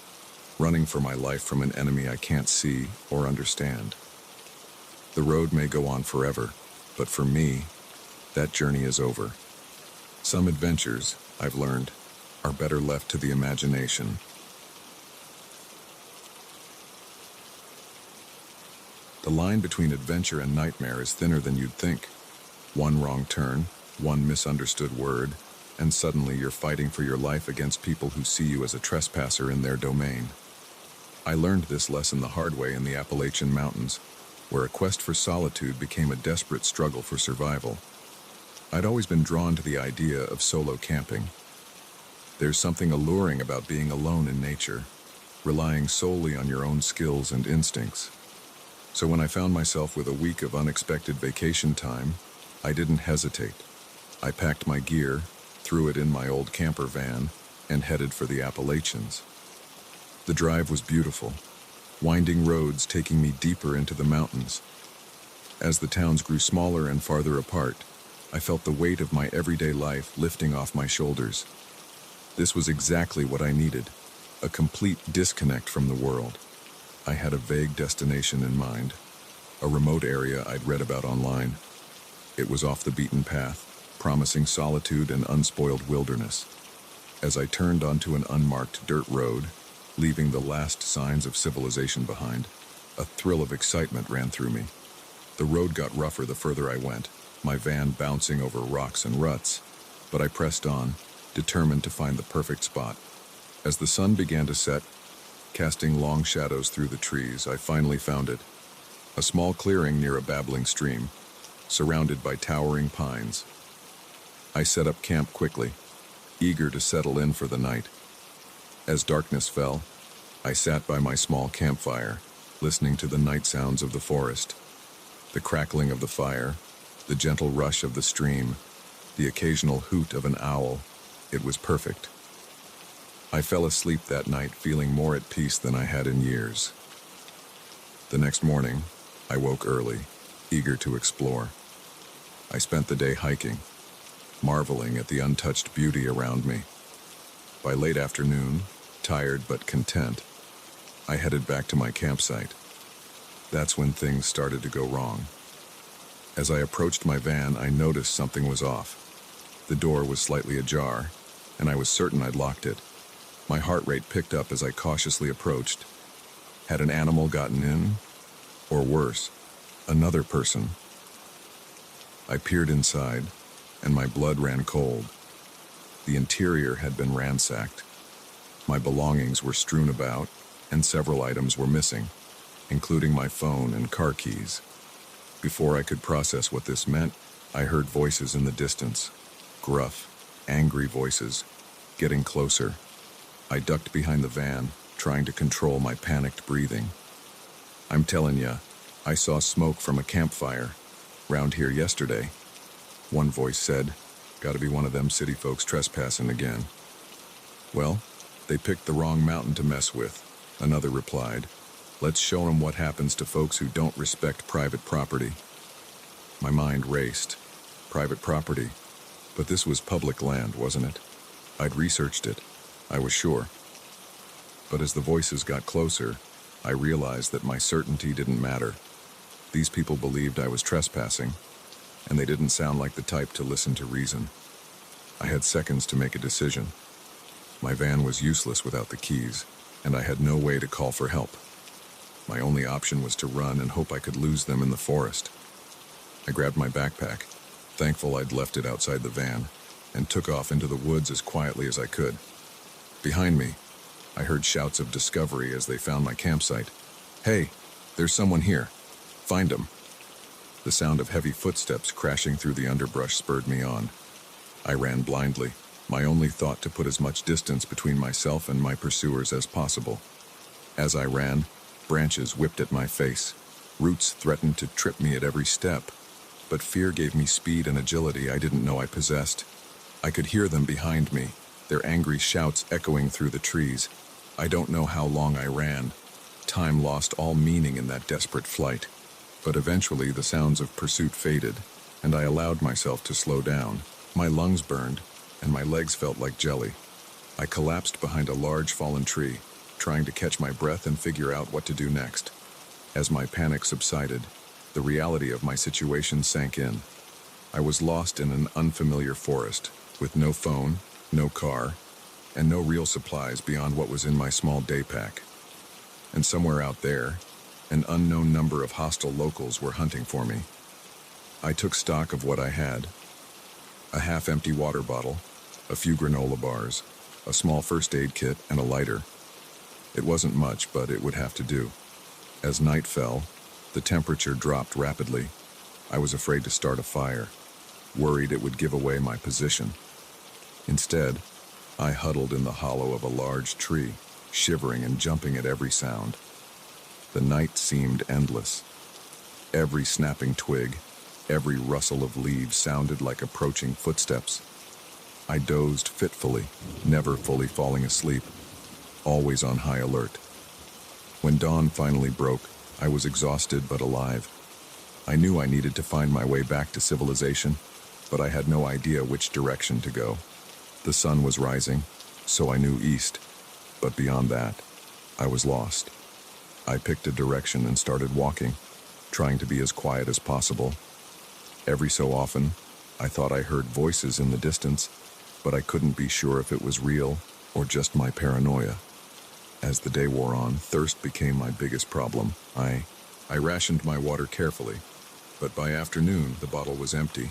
running for my life from an enemy I can't see or understand. The road may go on forever, but for me, that journey is over. Some adventures, I've learned, are better left to the imagination. The line between adventure and nightmare is thinner than you'd think. One wrong turn, one misunderstood word, and suddenly you're fighting for your life against people who see you as a trespasser in their domain. I learned this lesson the hard way in the Appalachian Mountains, where a quest for solitude became a desperate struggle for survival. I'd always been drawn to the idea of solo camping. There's something alluring about being alone in nature, relying solely on your own skills and instincts. So when I found myself with a week of unexpected vacation time, I didn't hesitate. I packed my gear, threw it in my old camper van, and headed for the Appalachians. The drive was beautiful, winding roads taking me deeper into the mountains. As the towns grew smaller and farther apart, I felt the weight of my everyday life lifting off my shoulders. This was exactly what I needed, a complete disconnect from the world. I had a vague destination in mind, a remote area I'd read about online. It was off the beaten path, promising solitude and unspoiled wilderness. As I turned onto an unmarked dirt road, leaving the last signs of civilization behind, a thrill of excitement ran through me. The road got rougher the further I went, my van bouncing over rocks and ruts, but I pressed on, determined to find the perfect spot. As the sun began to set, casting long shadows through the trees, I finally found it. A small clearing near a babbling stream, surrounded by towering pines. I set up camp quickly, eager to settle in for the night. As darkness fell, I sat by my small campfire, listening to the night sounds of the forest. The crackling of the fire, the gentle rush of the stream, the occasional hoot of an owl. It was perfect. I fell asleep that night feeling more at peace than I had in years. The next morning, I woke early, eager to explore. I spent the day hiking, marveling at the untouched beauty around me. By late afternoon, tired but content, I headed back to my campsite. That's when things started to go wrong. As I approached my van, I noticed something was off. The door was slightly ajar, and I was certain I'd locked it. My heart rate picked up as I cautiously approached. Had an animal gotten in? Or worse, another person? I peered inside, and my blood ran cold. The interior had been ransacked. My belongings were strewn about, and several items were missing, including my phone and car keys. Before I could process what this meant, I heard voices in the distance. Gruff, angry voices, getting closer. I ducked behind the van, trying to control my panicked breathing. I'm telling ya, I saw smoke from a campfire round here yesterday. One voice said, "Gotta be one of them city folks trespassing again." "Well, they picked the wrong mountain to mess with," another replied. "Let's show them what happens to folks who don't respect private property." My mind raced. Private property. But this was public land, wasn't it? I'd researched it. I was sure. But as the voices got closer, I realized that my certainty didn't matter. These people believed I was trespassing, and they didn't sound like the type to listen to reason. I had seconds to make a decision. My van was useless without the keys, and I had no way to call for help. My only option was to run and hope I could lose them in the forest. I grabbed my backpack, thankful I'd left it outside the van, and took off into the woods as quietly as I could. Behind me, I heard shouts of discovery as they found my campsite. "Hey, there's someone here. Find him." The sound of heavy footsteps crashing through the underbrush spurred me on. I ran blindly, my only thought to put as much distance between myself and my pursuers as possible. As I ran, branches whipped at my face. Roots threatened to trip me at every step, but fear gave me speed and agility I didn't know I possessed. I could hear them behind me, their angry shouts echoing through the trees. I don't know how long I ran. Time lost all meaning in that desperate flight. But eventually the sounds of pursuit faded, and I allowed myself to slow down. My lungs burned, and my legs felt like jelly. I collapsed behind a large fallen tree, trying to catch my breath and figure out what to do next. As my panic subsided, the reality of my situation sank in. I was lost in an unfamiliar forest, with no phone, no car, and no real supplies beyond what was in my small day pack. And somewhere out there, an unknown number of hostile locals were hunting for me. I took stock of what I had: a half-empty water bottle, a few granola bars, a small first aid kit, and a lighter. It wasn't much, but it would have to do. As night fell, the temperature dropped rapidly. I was afraid to start a fire, worried it would give away my position. Instead, I huddled in the hollow of a large tree, shivering and jumping at every sound. The night seemed endless. Every snapping twig, every rustle of leaves sounded like approaching footsteps. I dozed fitfully, never fully falling asleep, always on high alert. When dawn finally broke, I was exhausted but alive. I knew I needed to find my way back to civilization, but I had no idea which direction to go. The sun was rising, so I knew east, but beyond that, I was lost. I picked a direction and started walking, trying to be as quiet as possible. Every so often, I thought I heard voices in the distance, but I couldn't be sure if it was real or just my paranoia. As the day wore on, thirst became my biggest problem. I rationed my water carefully, but by afternoon, the bottle was empty.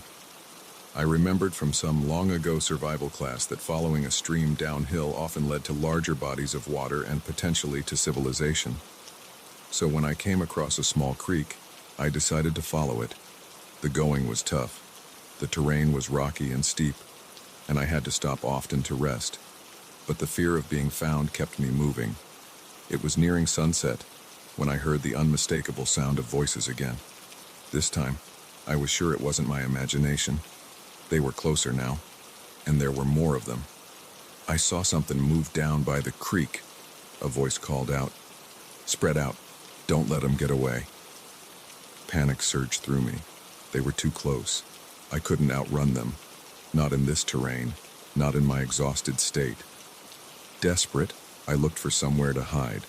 I remembered from some long-ago survival class that following a stream downhill often led to larger bodies of water and potentially to civilization. So when I came across a small creek, I decided to follow it. The going was tough. The terrain was rocky and steep, and I had to stop often to rest. But the fear of being found kept me moving. It was nearing sunset when I heard the unmistakable sound of voices again. This time, I was sure it wasn't my imagination. They were closer now, and there were more of them. I saw something move down by the creek, a voice called out. "Spread out. Don't let them get away. Panic surged through me. They were too close. I couldn't outrun them. Not in this terrain. Not in my exhausted state. Desperate, I looked for somewhere to hide.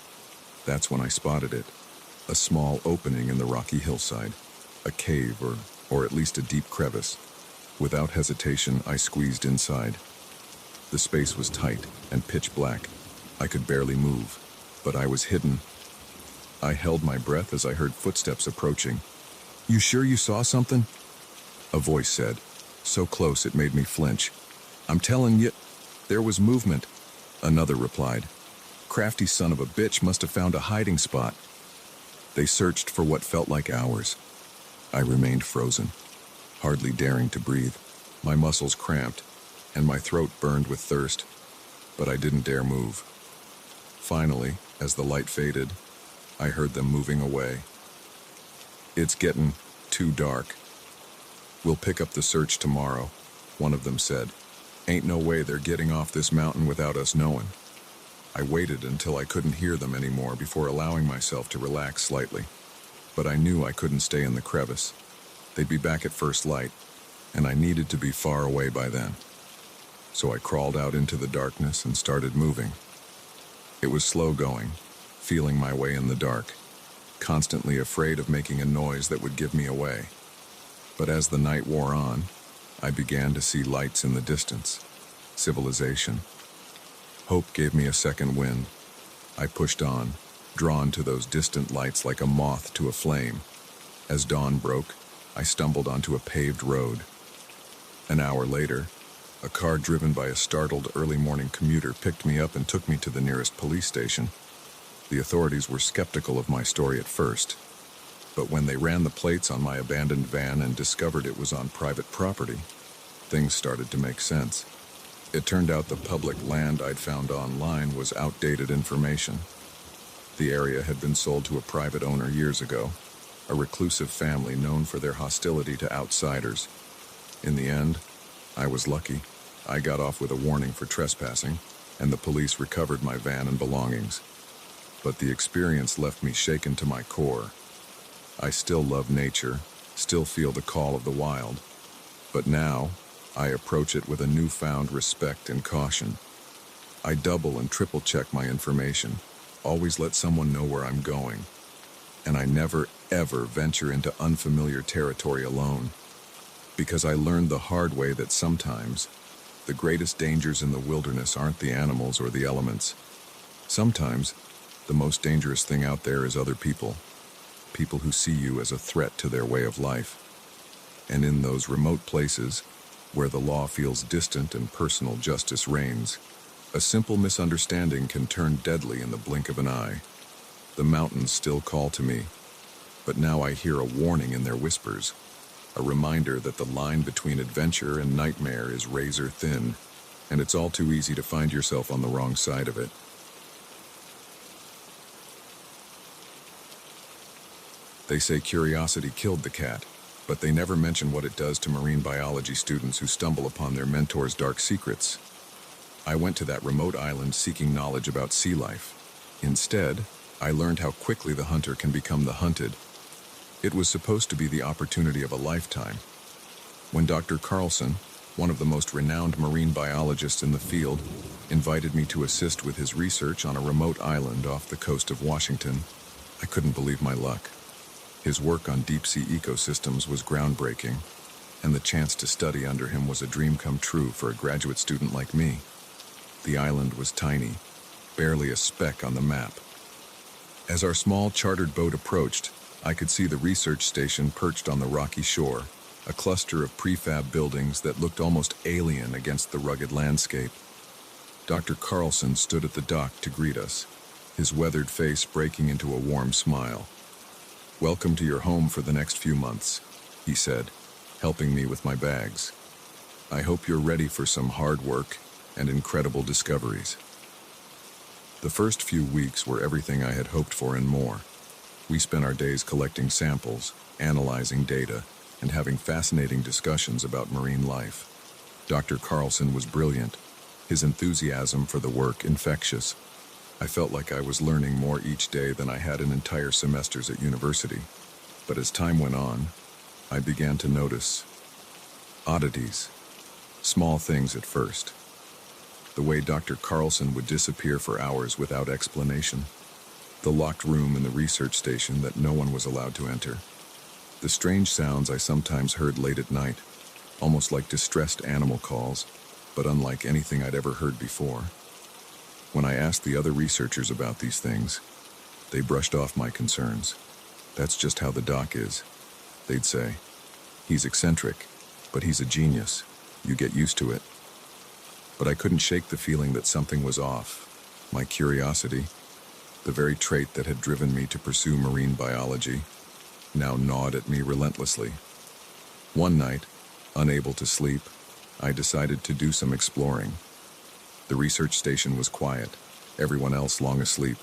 That's when I spotted it. A small opening in the rocky hillside. A cave, or at least a deep crevice. Without hesitation, I squeezed inside. The space was tight and pitch black. I could barely move, but I was hidden. I held my breath as I heard footsteps approaching. "You sure you saw something?" A voice said, so close it made me flinch. "I'm telling you, there was movement." Another replied, "Crafty son of a bitch must have found a hiding spot." They searched for what felt like hours. I remained frozen, hardly daring to breathe. My muscles cramped, and my throat burned with thirst, but I didn't dare move. Finally, as the light faded, I heard them moving away. "It's getting too dark. We'll pick up the search tomorrow," one of them said. "Ain't no way they're getting off this mountain without us knowing." I waited until I couldn't hear them anymore before allowing myself to relax slightly. But I knew I couldn't stay in the crevice. They'd be back at first light, and I needed to be far away by then. So I crawled out into the darkness and started moving. It was slow going, feeling my way in the dark, constantly afraid of making a noise that would give me away. But as the night wore on, I began to see lights in the distance. Civilization. Hope gave me a second wind. I pushed on, drawn to those distant lights like a moth to a flame. As dawn broke, I stumbled onto a paved road. An hour later, a car driven by a startled early morning commuter picked me up and took me to the nearest police station. The authorities were skeptical of my story at first, but when they ran the plates on my abandoned van and discovered it was on private property, things started to make sense. It turned out the public land I'd found online was outdated information. The area had been sold to a private owner years ago, a reclusive family known for their hostility to outsiders. In the end, I was lucky. I got off with a warning for trespassing, and the police recovered my van and belongings. But the experience left me shaken to my core. I still love nature, still feel the call of the wild, but now I approach it with a newfound respect and caution. I double and triple check my information, always let someone know where I'm going, and I never, ever venture into unfamiliar territory alone, because I learned the hard way that sometimes the greatest dangers in the wilderness aren't the animals or the elements. Sometimes the most dangerous thing out there is other people, people who see you as a threat to their way of life. And in those remote places, where the law feels distant and personal justice reigns, a simple misunderstanding can turn deadly in the blink of an eye. The mountains still call to me, but now I hear a warning in their whispers, a reminder that the line between adventure and nightmare is razor thin, and it's all too easy to find yourself on the wrong side of it. They say curiosity killed the cat, but they never mention what it does to marine biology students who stumble upon their mentor's dark secrets. I went to that remote island seeking knowledge about sea life. Instead, I learned how quickly the hunter can become the hunted. It was supposed to be the opportunity of a lifetime. When Dr. Carlson, one of the most renowned marine biologists in the field, invited me to assist with his research on a remote island off the coast of Washington, I couldn't believe my luck. His work on deep-sea ecosystems was groundbreaking, and the chance to study under him was a dream come true for a graduate student like me. The island was tiny, barely a speck on the map. As our small chartered boat approached, I could see the research station perched on the rocky shore, a cluster of prefab buildings that looked almost alien against the rugged landscape. Dr. Carlson stood at the dock to greet us, his weathered face breaking into a warm smile. "Welcome to your home for the next few months," he said, helping me with my bags. "I hope you're ready for some hard work and incredible discoveries." The first few weeks were everything I had hoped for and more. We spent our days collecting samples, analyzing data, and having fascinating discussions about marine life. Dr. Carlson was brilliant, his enthusiasm for the work infectious. I felt like I was learning more each day than I had in entire semesters at university. But as time went on, I began to notice oddities, small things at first. The way Dr. Carlson would disappear for hours without explanation. The locked room in the research station that no one was allowed to enter. The strange sounds I sometimes heard late at night, almost like distressed animal calls, but unlike anything I'd ever heard before. When I asked the other researchers about these things, they brushed off my concerns. That's just how the doc is, they'd say. He's eccentric, but he's a genius. You get used to it. But I couldn't shake the feeling that something was off. My curiosity, the very trait that had driven me to pursue marine biology, now gnawed at me relentlessly. One night, unable to sleep, I decided to do some exploring. The research station was quiet, everyone else long asleep.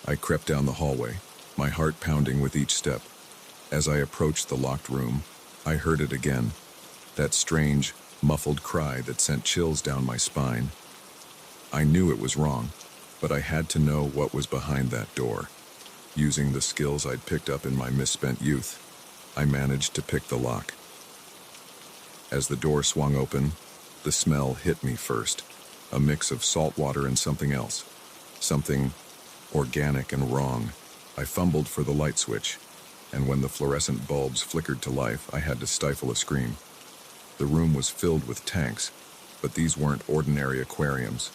I crept down the hallway, my heart pounding with each step. As I approached the locked room, I heard it again, that strange, muffled cry that sent chills down my spine. I knew it was wrong, but I had to know what was behind that door. Using the skills I'd picked up in my misspent youth, I managed to pick the lock. As the door swung open, the smell hit me first, a mix of salt water and something else, something organic and wrong. I fumbled for the light switch, and when the fluorescent bulbs flickered to life, I had to stifle a scream. The room was filled with tanks, but these weren't ordinary aquariums.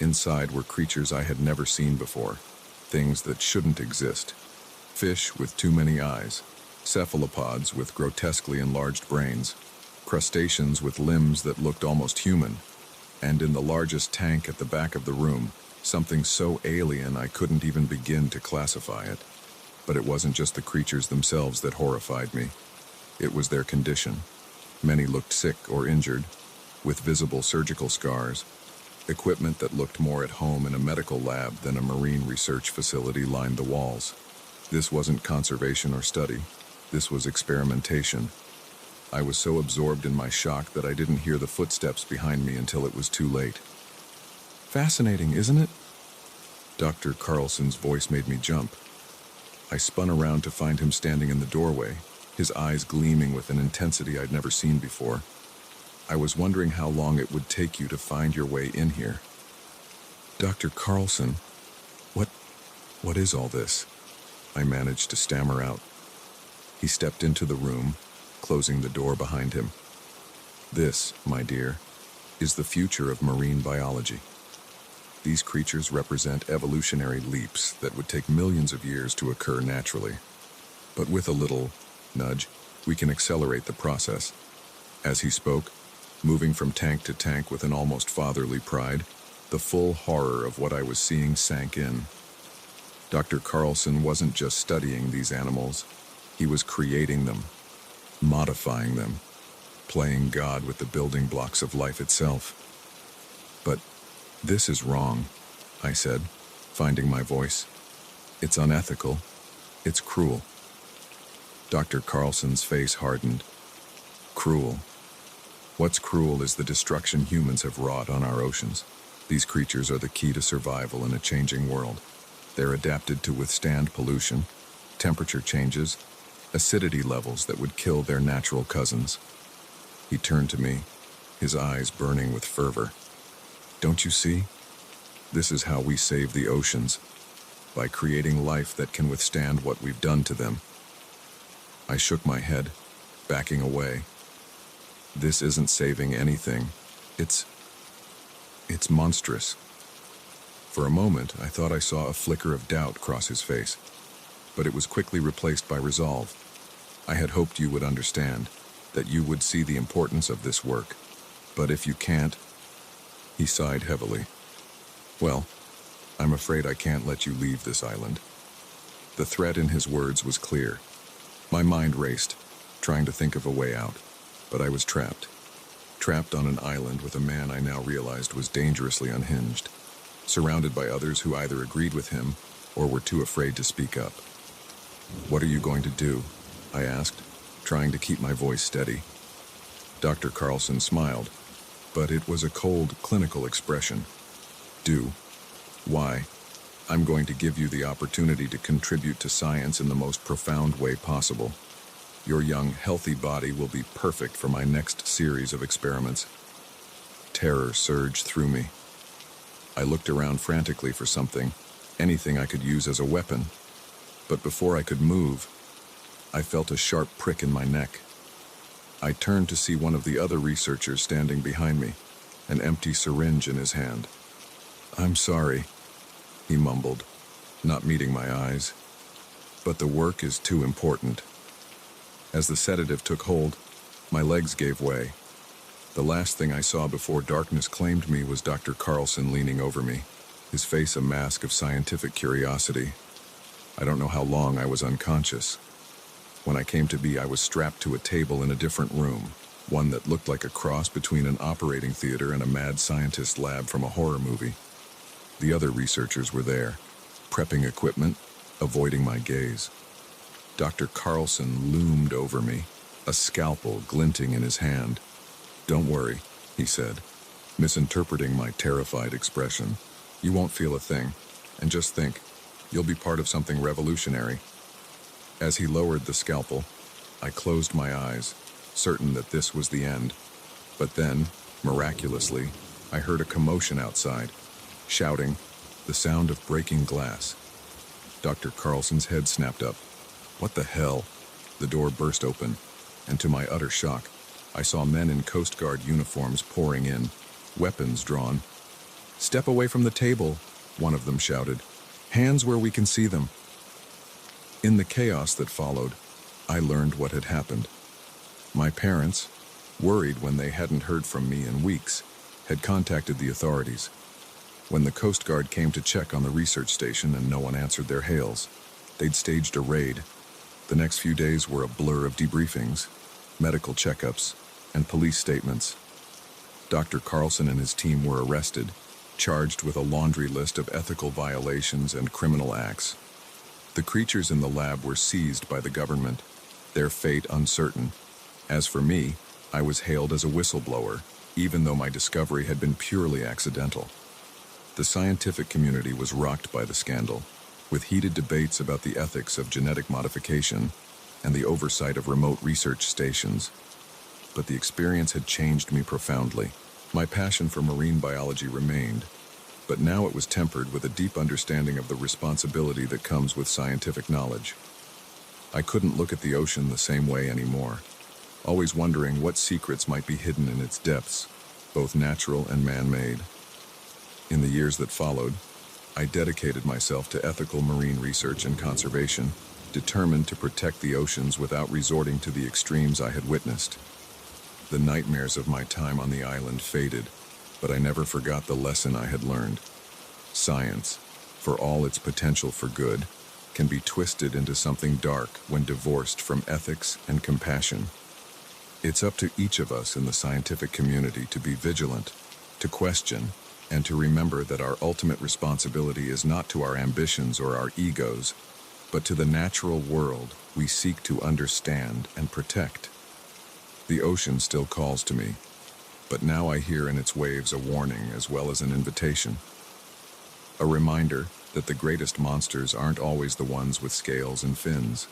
Inside were creatures I had never seen before, things that shouldn't exist. Fish with too many eyes, cephalopods with grotesquely enlarged brains, crustaceans with limbs that looked almost human, and in the largest tank at the back of the room, something so alien I couldn't even begin to classify it. But it wasn't just the creatures themselves that horrified me. It was their condition. Many looked sick or injured, with visible surgical scars. Equipment that looked more at home in a medical lab than a marine research facility lined the walls. This wasn't conservation or study. This was experimentation. I was so absorbed in my shock that I didn't hear the footsteps behind me until it was too late. Fascinating, isn't it? Dr. Carlson's voice made me jump. I spun around to find him standing in the doorway, his eyes gleaming with an intensity I'd never seen before. I was wondering how long it would take you to find your way in here. Dr. Carlson, what is all this? I managed to stammer out. He stepped into the room, closing the door behind him. This, my dear, is the future of marine biology. These creatures represent evolutionary leaps that would take millions of years to occur naturally. But with a little nudge, we can accelerate the process. As he spoke, moving from tank to tank with an almost fatherly pride, the full horror of what I was seeing sank in. Dr. Carlson wasn't just studying these animals, he was creating them, modifying them, playing God with the building blocks of life itself. But this is wrong, I said, finding my voice. It's unethical. It's cruel. Dr. Carlson's face hardened. Cruel. What's cruel is the destruction humans have wrought on our oceans. These creatures are the key to survival in a changing world. They're adapted to withstand pollution, temperature changes, acidity levels that would kill their natural cousins. He turned to me, his eyes burning with fervor. Don't you see? This is how we save the oceans, by creating life that can withstand what we've done to them. I shook my head, backing away. This isn't saving anything. It's monstrous. For a moment, I thought I saw a flicker of doubt cross his face, but it was quickly replaced by resolve. I had hoped you would understand, that you would see the importance of this work. But if you can't, he sighed heavily. Well, I'm afraid I can't let you leave this island. The threat in his words was clear. My mind raced, trying to think of a way out, but I was trapped. Trapped on an island with a man I now realized was dangerously unhinged, surrounded by others who either agreed with him or were too afraid to speak up. What are you going to do? I asked, trying to keep my voice steady. Dr. Carlson smiled, but it was a cold, clinical expression. Do. Why? I'm going to give you the opportunity to contribute to science in the most profound way possible. Your young, healthy body will be perfect for my next series of experiments. Terror surged through me. I looked around frantically for something, anything I could use as a weapon. But before I could move, I felt a sharp prick in my neck. I turned to see one of the other researchers standing behind me, an empty syringe in his hand. "I'm sorry," he mumbled, not meeting my eyes. "But the work is too important." As the sedative took hold, my legs gave way. The last thing I saw before darkness claimed me was Dr. Carlson leaning over me, his face a mask of scientific curiosity. I don't know how long I was unconscious. When I came to be, I was strapped to a table in a different room, one that looked like a cross between an operating theater and a mad scientist lab from a horror movie. The other researchers were there, prepping equipment, avoiding my gaze. Dr. Carlson loomed over me, a scalpel glinting in his hand. "Don't worry," he said, misinterpreting my terrified expression. "You won't feel a thing, and just think, you'll be part of something revolutionary." As he lowered the scalpel, I closed my eyes, certain that this was the end. But then, miraculously, I heard a commotion outside, shouting, the sound of breaking glass. Dr. Carlson's head snapped up. "What the hell?" The door burst open, and to my utter shock, I saw men in Coast Guard uniforms pouring in, weapons drawn. "Step away from the table," one of them shouted. "Hands where we can see them." In the chaos that followed, I learned what had happened. My parents, worried when they hadn't heard from me in weeks, had contacted the authorities. When the Coast Guard came to check on the research station and no one answered their hails, they'd staged a raid. The next few days were a blur of debriefings, medical checkups, and police statements. Dr. Carlson and his team were arrested, charged with a laundry list of ethical violations and criminal acts. The creatures in the lab were seized by the government, their fate uncertain. As for me, I was hailed as a whistleblower, even though my discovery had been purely accidental. The scientific community was rocked by the scandal, with heated debates about the ethics of genetic modification and the oversight of remote research stations. But the experience had changed me profoundly. My passion for marine biology remained, but now it was tempered with a deep understanding of the responsibility that comes with scientific knowledge. I couldn't look at the ocean the same way anymore, always wondering what secrets might be hidden in its depths, both natural and man-made. In the years that followed, I dedicated myself to ethical marine research and conservation, determined to protect the oceans without resorting to the extremes I had witnessed. The nightmares of my time on the island faded, but I never forgot the lesson I had learned. Science, for all its potential for good, can be twisted into something dark when divorced from ethics and compassion. It's up to each of us in the scientific community to be vigilant, to question, and to remember that our ultimate responsibility is not to our ambitions or our egos, but to the natural world we seek to understand and protect. The ocean still calls to me, but now I hear in its waves a warning as well as an invitation. A reminder that the greatest monsters aren't always the ones with scales and fins,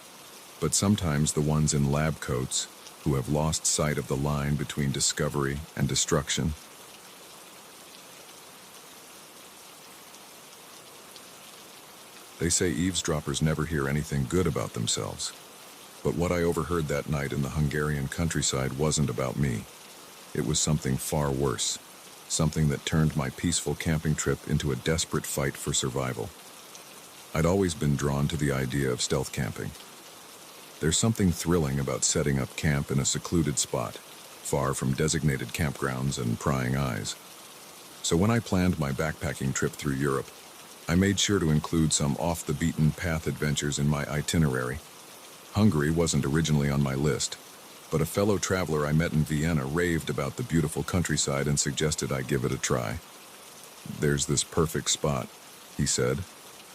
but sometimes the ones in lab coats who have lost sight of the line between discovery and destruction. They say eavesdroppers never hear anything good about themselves. But what I overheard that night in the Hungarian countryside wasn't about me. It was something far worse, something that turned my peaceful camping trip into a desperate fight for survival. I'd always been drawn to the idea of stealth camping. There's something thrilling about setting up camp in a secluded spot, far from designated campgrounds and prying eyes. So when I planned my backpacking trip through Europe, I made sure to include some off-the-beaten-path adventures in my itinerary. Hungary wasn't originally on my list, but a fellow traveler I met in Vienna raved about the beautiful countryside and suggested I give it a try. "There's this perfect spot," he said,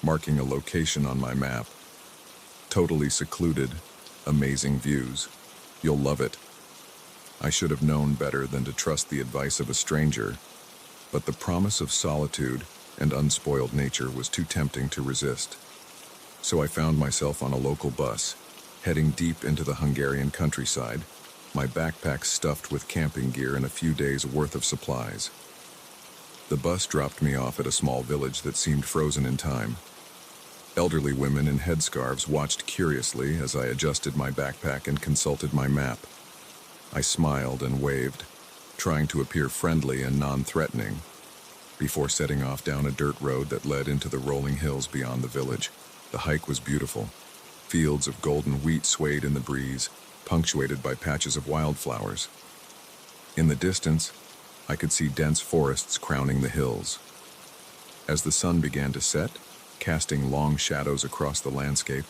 marking a location on my map. "Totally secluded, amazing views. You'll love it." I should have known better than to trust the advice of a stranger, but the promise of solitude, and unspoiled nature was too tempting to resist. So I found myself on a local bus, heading deep into the Hungarian countryside, my backpack stuffed with camping gear and a few days' worth of supplies. The bus dropped me off at a small village that seemed frozen in time. Elderly women in headscarves watched curiously as I adjusted my backpack and consulted my map. I smiled and waved, trying to appear friendly and non-threatening, before setting off down a dirt road that led into the rolling hills beyond the village. The hike was beautiful. Fields of golden wheat swayed in the breeze, punctuated by patches of wildflowers. In the distance, I could see dense forests crowning the hills. As the sun began to set, casting long shadows across the landscape,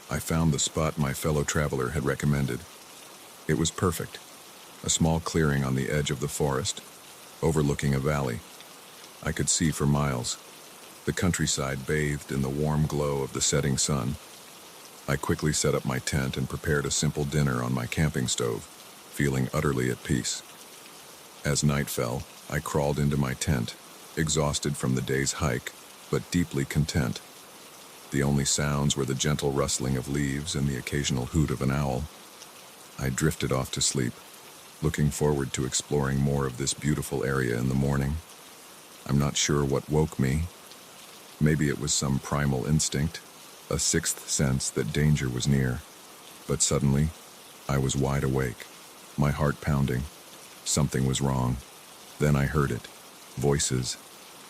I found the spot my fellow traveler had recommended. It was perfect, a small clearing on the edge of the forest, overlooking a valley. I could see for miles, the countryside bathed in the warm glow of the setting sun. I quickly set up my tent and prepared a simple dinner on my camping stove, feeling utterly at peace. As night fell, I crawled into my tent, exhausted from the day's hike, but deeply content. The only sounds were the gentle rustling of leaves and the occasional hoot of an owl. I drifted off to sleep, looking forward to exploring more of this beautiful area in the morning. I'm not sure what woke me. Maybe it was some primal instinct, a sixth sense that danger was near. But suddenly, I was wide awake, my heart pounding. Something was wrong. Then I heard it. Voices,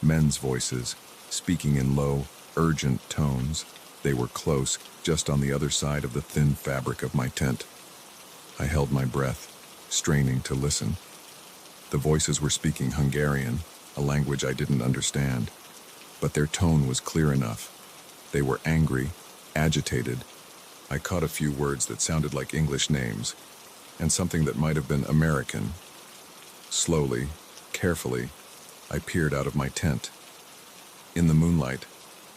men's voices, speaking in low, urgent tones. They were close, just on the other side of the thin fabric of my tent. I held my breath, straining to listen. The voices were speaking Hungarian, a language I didn't understand, but their tone was clear enough. They were angry, agitated. I caught a few words that sounded like English names, and something that might have been American. Slowly, carefully, I peered out of my tent. In the moonlight,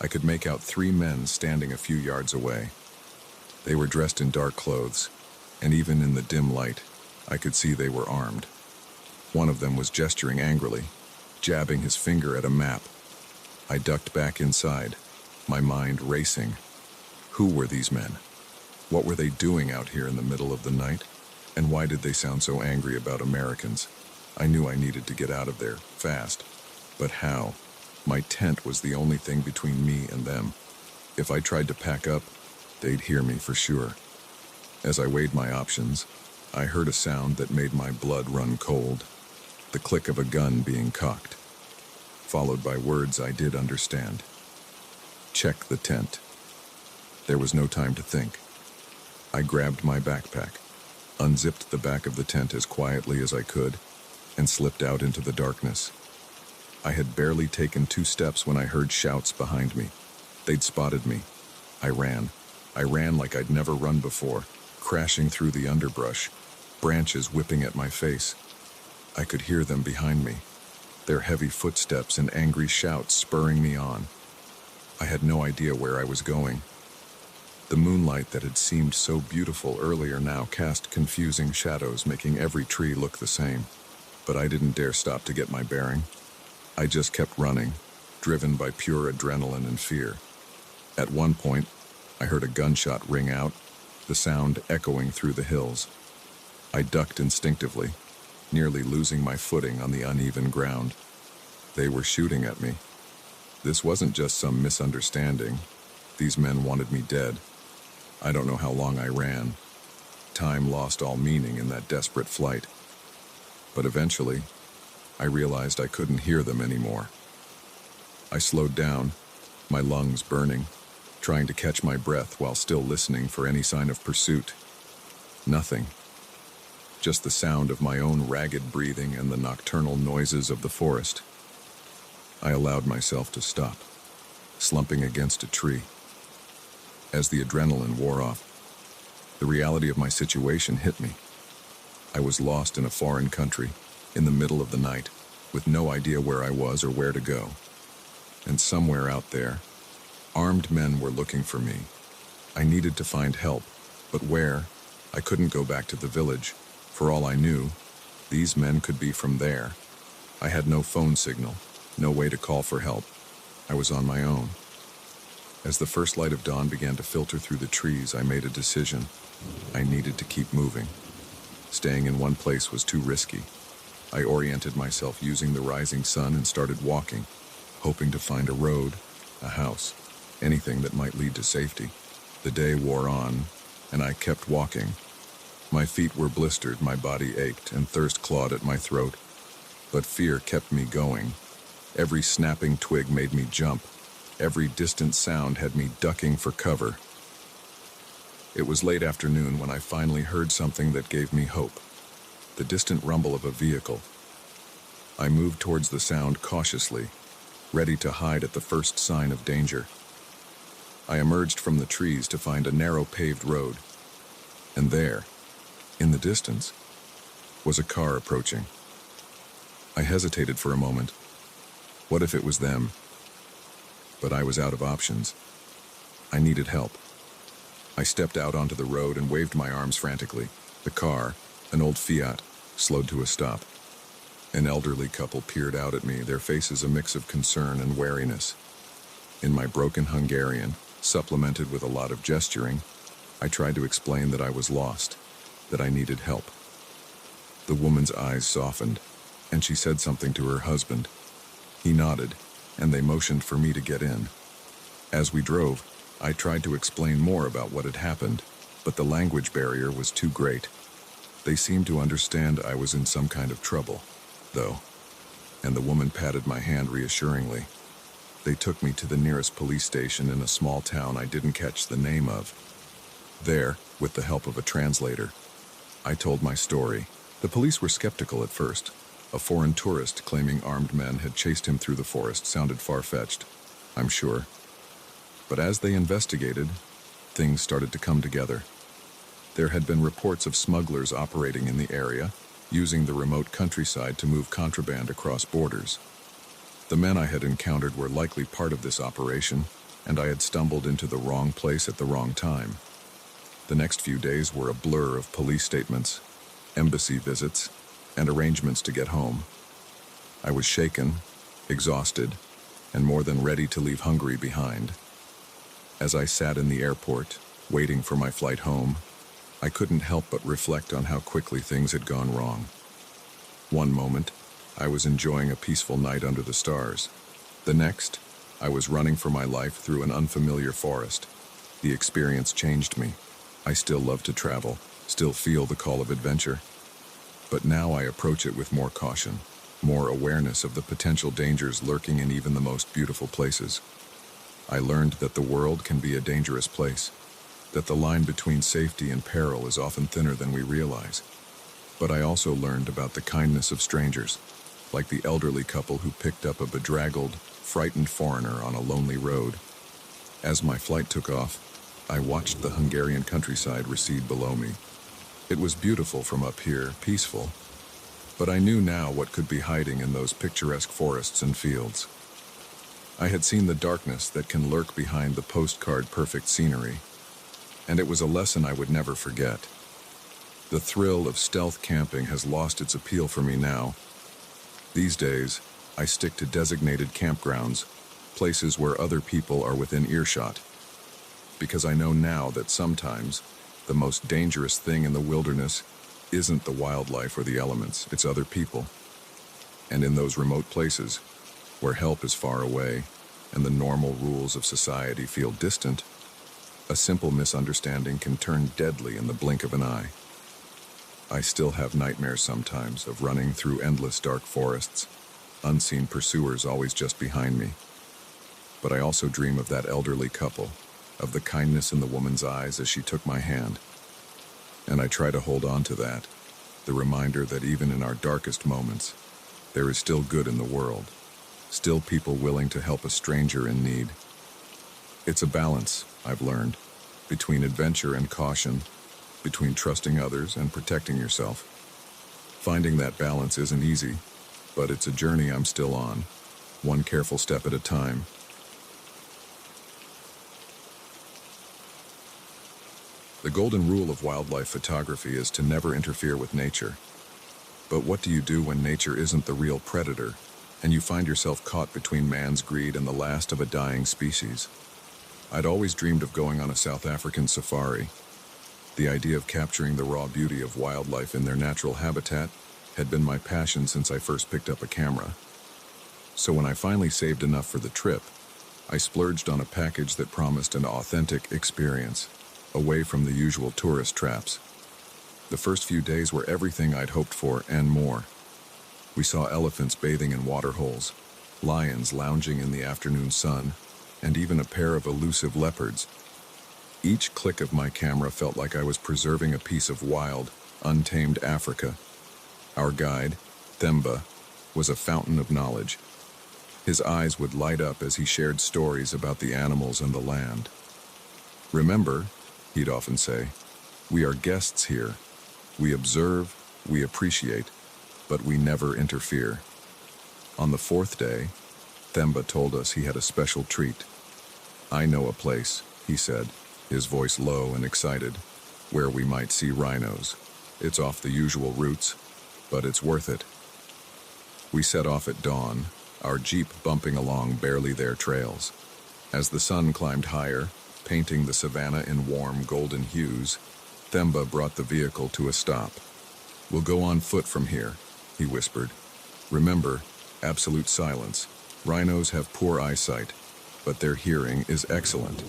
I could make out 3 men standing a few yards away. They were dressed in dark clothes, and even in the dim light, I could see they were armed. One of them was gesturing angrily, jabbing his finger at a map. I ducked back inside, my mind racing. Who were these men? What were they doing out here in the middle of the night? And why did they sound so angry about Americans? I knew I needed to get out of there, fast. But how? My tent was the only thing between me and them. If I tried to pack up, they'd hear me for sure. As I weighed my options, I heard a sound that made my blood run cold. The click of a gun being cocked, followed by words I did understand. Check the tent. There was no time to think. I grabbed my backpack, unzipped the back of the tent as quietly as I could, and slipped out into the darkness. I had barely taken 2 steps when I heard shouts behind me. They'd spotted me. I ran. I ran like I'd never run before, crashing through the underbrush, branches whipping at my face. I could hear them behind me, their heavy footsteps and angry shouts spurring me on. I had no idea where I was going. The moonlight that had seemed so beautiful earlier now cast confusing shadows, making every tree look the same. But I didn't dare stop to get my bearing. I just kept running, driven by pure adrenaline and fear. At one point, I heard a gunshot ring out, the sound echoing through the hills. I ducked instinctively, nearly losing my footing on the uneven ground. They were shooting at me. This wasn't just some misunderstanding. These men wanted me dead. I don't know how long I ran. Time lost all meaning in that desperate flight. But eventually, I realized I couldn't hear them anymore. I slowed down, my lungs burning, trying to catch my breath while still listening for any sign of pursuit. Nothing. Just the sound of my own ragged breathing and the nocturnal noises of the forest. I allowed myself to stop, slumping against a tree. As the adrenaline wore off, the reality of my situation hit me. I was lost in a foreign country, in the middle of the night, with no idea where I was or where to go. And somewhere out there, armed men were looking for me. I needed to find help, but where? I couldn't go back to the village. For all I knew, these men could be from there. I had no phone signal, no way to call for help. I was on my own. As the first light of dawn began to filter through the trees, I made a decision. I needed to keep moving. Staying in one place was too risky. I oriented myself using the rising sun and started walking, hoping to find a road, a house, anything that might lead to safety. The day wore on, and I kept walking. My feet were blistered, my body ached, and thirst clawed at my throat. But fear kept me going. Every snapping twig made me jump. Every distant sound had me ducking for cover. It was late afternoon when I finally heard something that gave me hope. The distant rumble of a vehicle. I moved towards the sound cautiously, ready to hide at the first sign of danger. I emerged from the trees to find a narrow paved road. And there, in the distance, was a car approaching. I hesitated for a moment. What if it was them? But I was out of options. I needed help. I stepped out onto the road and waved my arms frantically. The car, an old Fiat, slowed to a stop. An elderly couple peered out at me, their faces a mix of concern and wariness. In my broken Hungarian, supplemented with a lot of gesturing, I tried to explain that I was lost, that I needed help. The woman's eyes softened, and she said something to her husband. He nodded, and they motioned for me to get in. As we drove, I tried to explain more about what had happened, but the language barrier was too great. They seemed to understand I was in some kind of trouble, though, and the woman patted my hand reassuringly. They took me to the nearest police station in a small town I didn't catch the name of. There, with the help of a translator, I told my story. The police were skeptical at first. A foreign tourist claiming armed men had chased him through the forest sounded far-fetched, I'm sure. But as they investigated, things started to come together. There had been reports of smugglers operating in the area, using the remote countryside to move contraband across borders. The men I had encountered were likely part of this operation, and I had stumbled into the wrong place at the wrong time. The next few days were a blur of police statements, embassy visits, and arrangements to get home. I was shaken, exhausted, and more than ready to leave Hungary behind. As I sat in the airport, waiting for my flight home, I couldn't help but reflect on how quickly things had gone wrong. One moment, I was enjoying a peaceful night under the stars. The next, I was running for my life through an unfamiliar forest. The experience changed me. I still love to travel, still feel the call of adventure. But now I approach it with more caution, more awareness of the potential dangers lurking in even the most beautiful places. I learned that the world can be a dangerous place, that the line between safety and peril is often thinner than we realize. But I also learned about the kindness of strangers, like the elderly couple who picked up a bedraggled, frightened foreigner on a lonely road. As my flight took off, I watched the Hungarian countryside recede below me. It was beautiful from up here, peaceful, but I knew now what could be hiding in those picturesque forests and fields. I had seen the darkness that can lurk behind the postcard-perfect scenery, and it was a lesson I would never forget. The thrill of stealth camping has lost its appeal for me now. These days, I stick to designated campgrounds, places where other people are within earshot, because I know now that sometimes the most dangerous thing in the wilderness isn't the wildlife or the elements, it's other people. And in those remote places, where help is far away and the normal rules of society feel distant, a simple misunderstanding can turn deadly in the blink of an eye. I still have nightmares sometimes of running through endless dark forests, unseen pursuers always just behind me. But I also dream of that elderly couple, of the kindness in the woman's eyes as she took my hand. And I try to hold on to that, the reminder that even in our darkest moments, there is still good in the world, still people willing to help a stranger in need. It's a balance, I've learned, between adventure and caution, between trusting others and protecting yourself. Finding that balance isn't easy, but it's a journey I'm still on, one careful step at a time. The golden rule of wildlife photography is to never interfere with nature. But what do you do when nature isn't the real predator, and you find yourself caught between man's greed and the last of a dying species. I'd always dreamed of going on a South African safari. The idea of capturing the raw beauty of wildlife in their natural habitat had been my passion since I first picked up a camera. So when I finally saved enough for the trip, I splurged on a package that promised an authentic experience, away from the usual tourist traps. The first few days were everything I'd hoped for and more. We saw elephants bathing in waterholes, lions lounging in the afternoon sun, and even a pair of elusive leopards. Each click of my camera felt like I was preserving a piece of wild, untamed Africa. Our guide, Themba, was a fountain of knowledge. His eyes would light up as he shared stories about the animals and the land. "Remember," he'd often say, "we are guests here. We observe, we appreciate, but we never interfere." On the fourth day, Themba told us he had a special treat. "I know a place," he said, his voice low and excited, "where we might see rhinos. It's off the usual routes, but it's worth it." We set off at dawn, our jeep bumping along barely there trails. As the sun climbed higher, painting the savanna in warm golden hues, Themba brought the vehicle to a stop. "We'll go on foot from here," he whispered. "Remember, absolute silence. Rhinos have poor eyesight, but their hearing is excellent."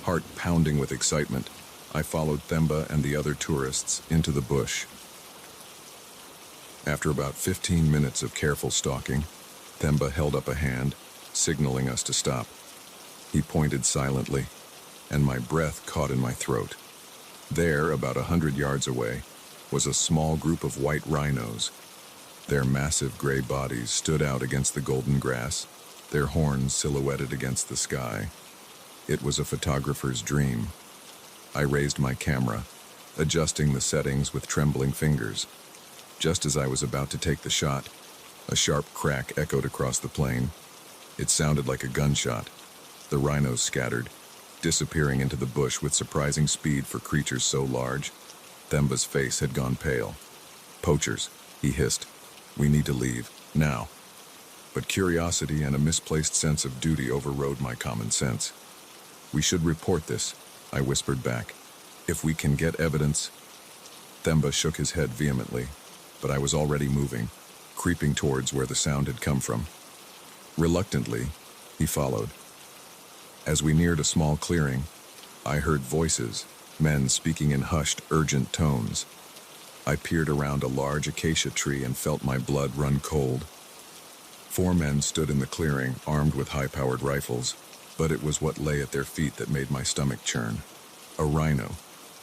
Heart pounding with excitement, I followed Themba and the other tourists into the bush. After about 15 minutes of careful stalking, Themba held up a hand, signaling us to stop. He pointed silently, and my breath caught in my throat. There, about 100 yards away, was a small group of white rhinos. Their massive gray bodies stood out against the golden grass, their horns silhouetted against the sky. It was a photographer's dream. I raised my camera, adjusting the settings with trembling fingers. Just as I was about to take the shot, a sharp crack echoed across the plain. It sounded like a gunshot. The rhinos scattered, disappearing into the bush with surprising speed for creatures so large. Themba's face had gone pale. "Poachers," he hissed. "We need to leave, now." But curiosity and a misplaced sense of duty overrode my common sense. "We should report this," I whispered back. "If we can get evidence." Themba shook his head vehemently, but I was already moving, creeping towards where the sound had come from. Reluctantly, he followed. As we neared a small clearing, I heard voices, men speaking in hushed, urgent tones. I peered around a large acacia tree and felt my blood run cold. 4 men stood in the clearing, armed with high-powered rifles, but it was what lay at their feet that made my stomach churn. A rhino,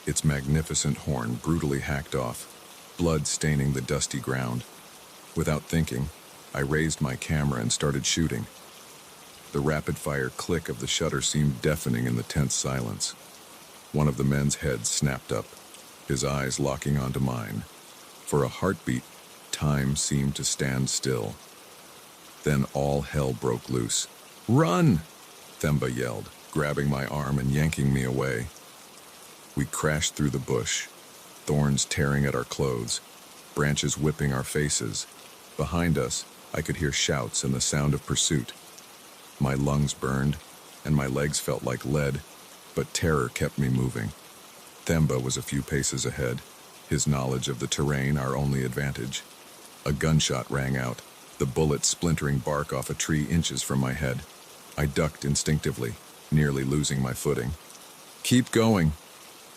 its magnificent horn brutally hacked off, blood staining the dusty ground. Without thinking, I raised my camera and started shooting. The rapid-fire click of the shutter seemed deafening in the tense silence. One of the men's heads snapped up, his eyes locking onto mine. For a heartbeat, time seemed to stand still. Then all hell broke loose. "Run!" Themba yelled, grabbing my arm and yanking me away. We crashed through the bush, thorns tearing at our clothes, branches whipping our faces. Behind us, I could hear shouts and the sound of pursuit. My lungs burned, and my legs felt like lead, but terror kept me moving. Themba was a few paces ahead, his knowledge of the terrain our only advantage. A gunshot rang out, the bullet splintering bark off a tree inches from my head. I ducked instinctively, nearly losing my footing. "Keep going,"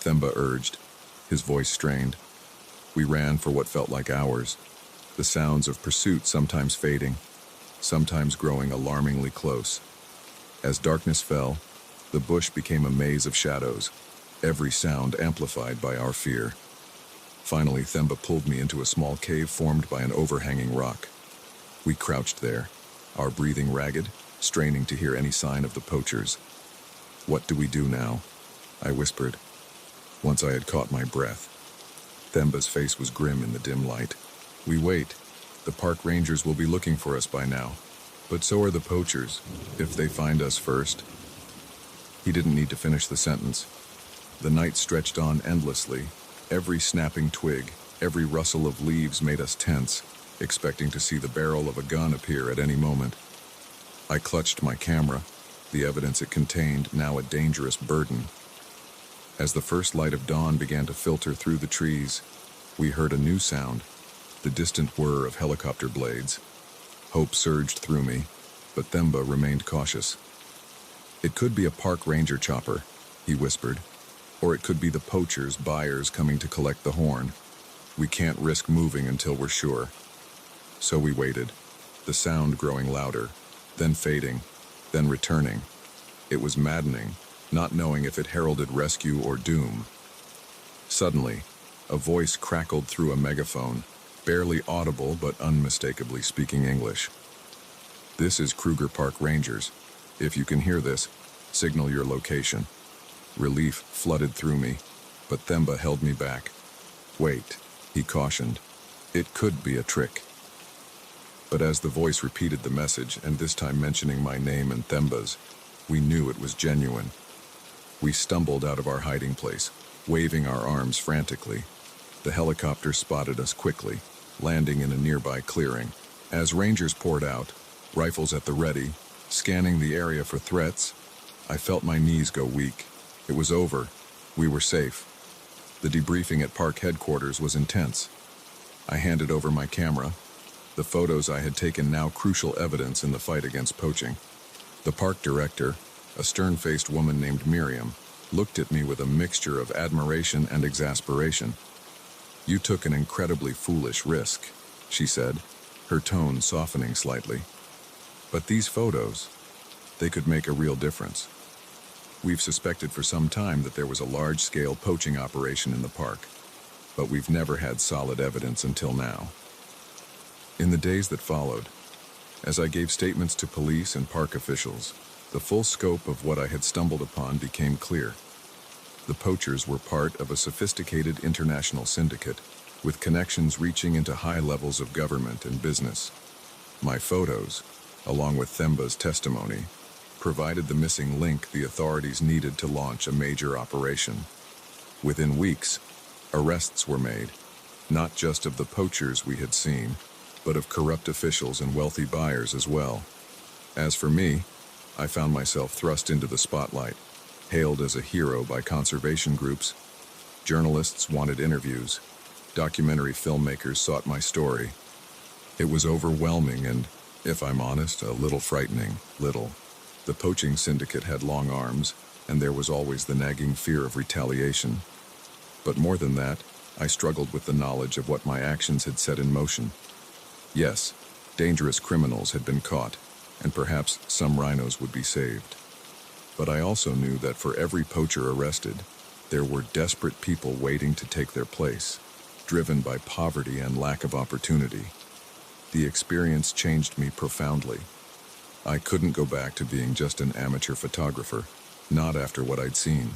Themba urged, his voice strained. We ran for what felt like hours, the sounds of pursuit sometimes fading, sometimes growing alarmingly close. As darkness fell, the bush became a maze of shadows, every sound amplified by our fear. Finally, Themba pulled me into a small cave formed by an overhanging rock. We crouched there, our breathing ragged, straining to hear any sign of the poachers. "What do we do now?" I whispered, once I had caught my breath. Themba's face was grim in the dim light. "We wait. The park rangers will be looking for us by now. But so are the poachers, if they find us first." He didn't need to finish the sentence. The night stretched on endlessly. Every snapping twig, every rustle of leaves made us tense. expecting to see the barrel of a gun appear at any moment. I clutched my camera, the evidence it contained now a dangerous burden. As the first light of dawn began to filter through the trees, we heard a new sound, the distant whir of helicopter blades. Hope surged through me, but Themba remained cautious. "It could be a park ranger chopper," he whispered, "or it could be the poachers' buyers coming to collect the horn. We can't risk moving until we're sure." So we waited, the sound growing louder, then fading, then returning. It was maddening, not knowing if it heralded rescue or doom. Suddenly, a voice crackled through a megaphone, barely audible but unmistakably speaking English. "This is Kruger Park Rangers. If you can hear this, signal your location." Relief flooded through me, but Themba held me back. "Wait," he cautioned. "It could be a trick." But as the voice repeated the message, and this time mentioning my name and Themba's, we knew it was genuine. We stumbled out of our hiding place, waving our arms frantically. The helicopter spotted us quickly, landing in a nearby clearing. As rangers poured out, rifles at the ready, scanning the area for threats, I felt my knees go weak. It was over. We were safe. The debriefing at park headquarters was intense. I handed over my camera, the photos I had taken now crucial evidence in the fight against poaching. The park director, a stern-faced woman named Miriam, looked at me with a mixture of admiration and exasperation. "You took an incredibly foolish risk," she said, her tone softening slightly. "But these photos, they could make a real difference. We've suspected for some time that there was a large-scale poaching operation in the park, but we've never had solid evidence until now." In the days that followed, as I gave statements to police and park officials, the full scope of what I had stumbled upon became clear. The poachers were part of a sophisticated international syndicate, with connections reaching into high levels of government and business. My photos, along with Themba's testimony, provided the missing link the authorities needed to launch a major operation. Within weeks, arrests were made, not just of the poachers we had seen, but of corrupt officials and wealthy buyers as well. As for me, I found myself thrust into the spotlight, hailed as a hero by conservation groups. Journalists wanted interviews. Documentary filmmakers sought my story. It was overwhelming and, if I'm honest, a little frightening. The poaching syndicate had long arms, and there was always the nagging fear of retaliation. But more than that, I struggled with the knowledge of what my actions had set in motion. Yes, dangerous criminals had been caught, and perhaps some rhinos would be saved. But I also knew that for every poacher arrested, there were desperate people waiting to take their place, driven by poverty and lack of opportunity. The experience changed me profoundly. I couldn't go back to being just an amateur photographer, not after what I'd seen.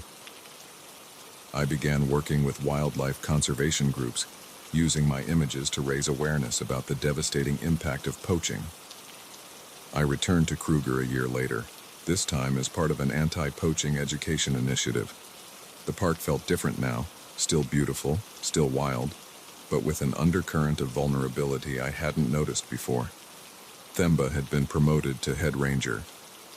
I began working with wildlife conservation groups, using my images to raise awareness about the devastating impact of poaching. I returned to Kruger a year later, this time as part of an anti-poaching education initiative. The park felt different now, still beautiful, still wild, but with an undercurrent of vulnerability I hadn't noticed before. Themba had been promoted to head ranger,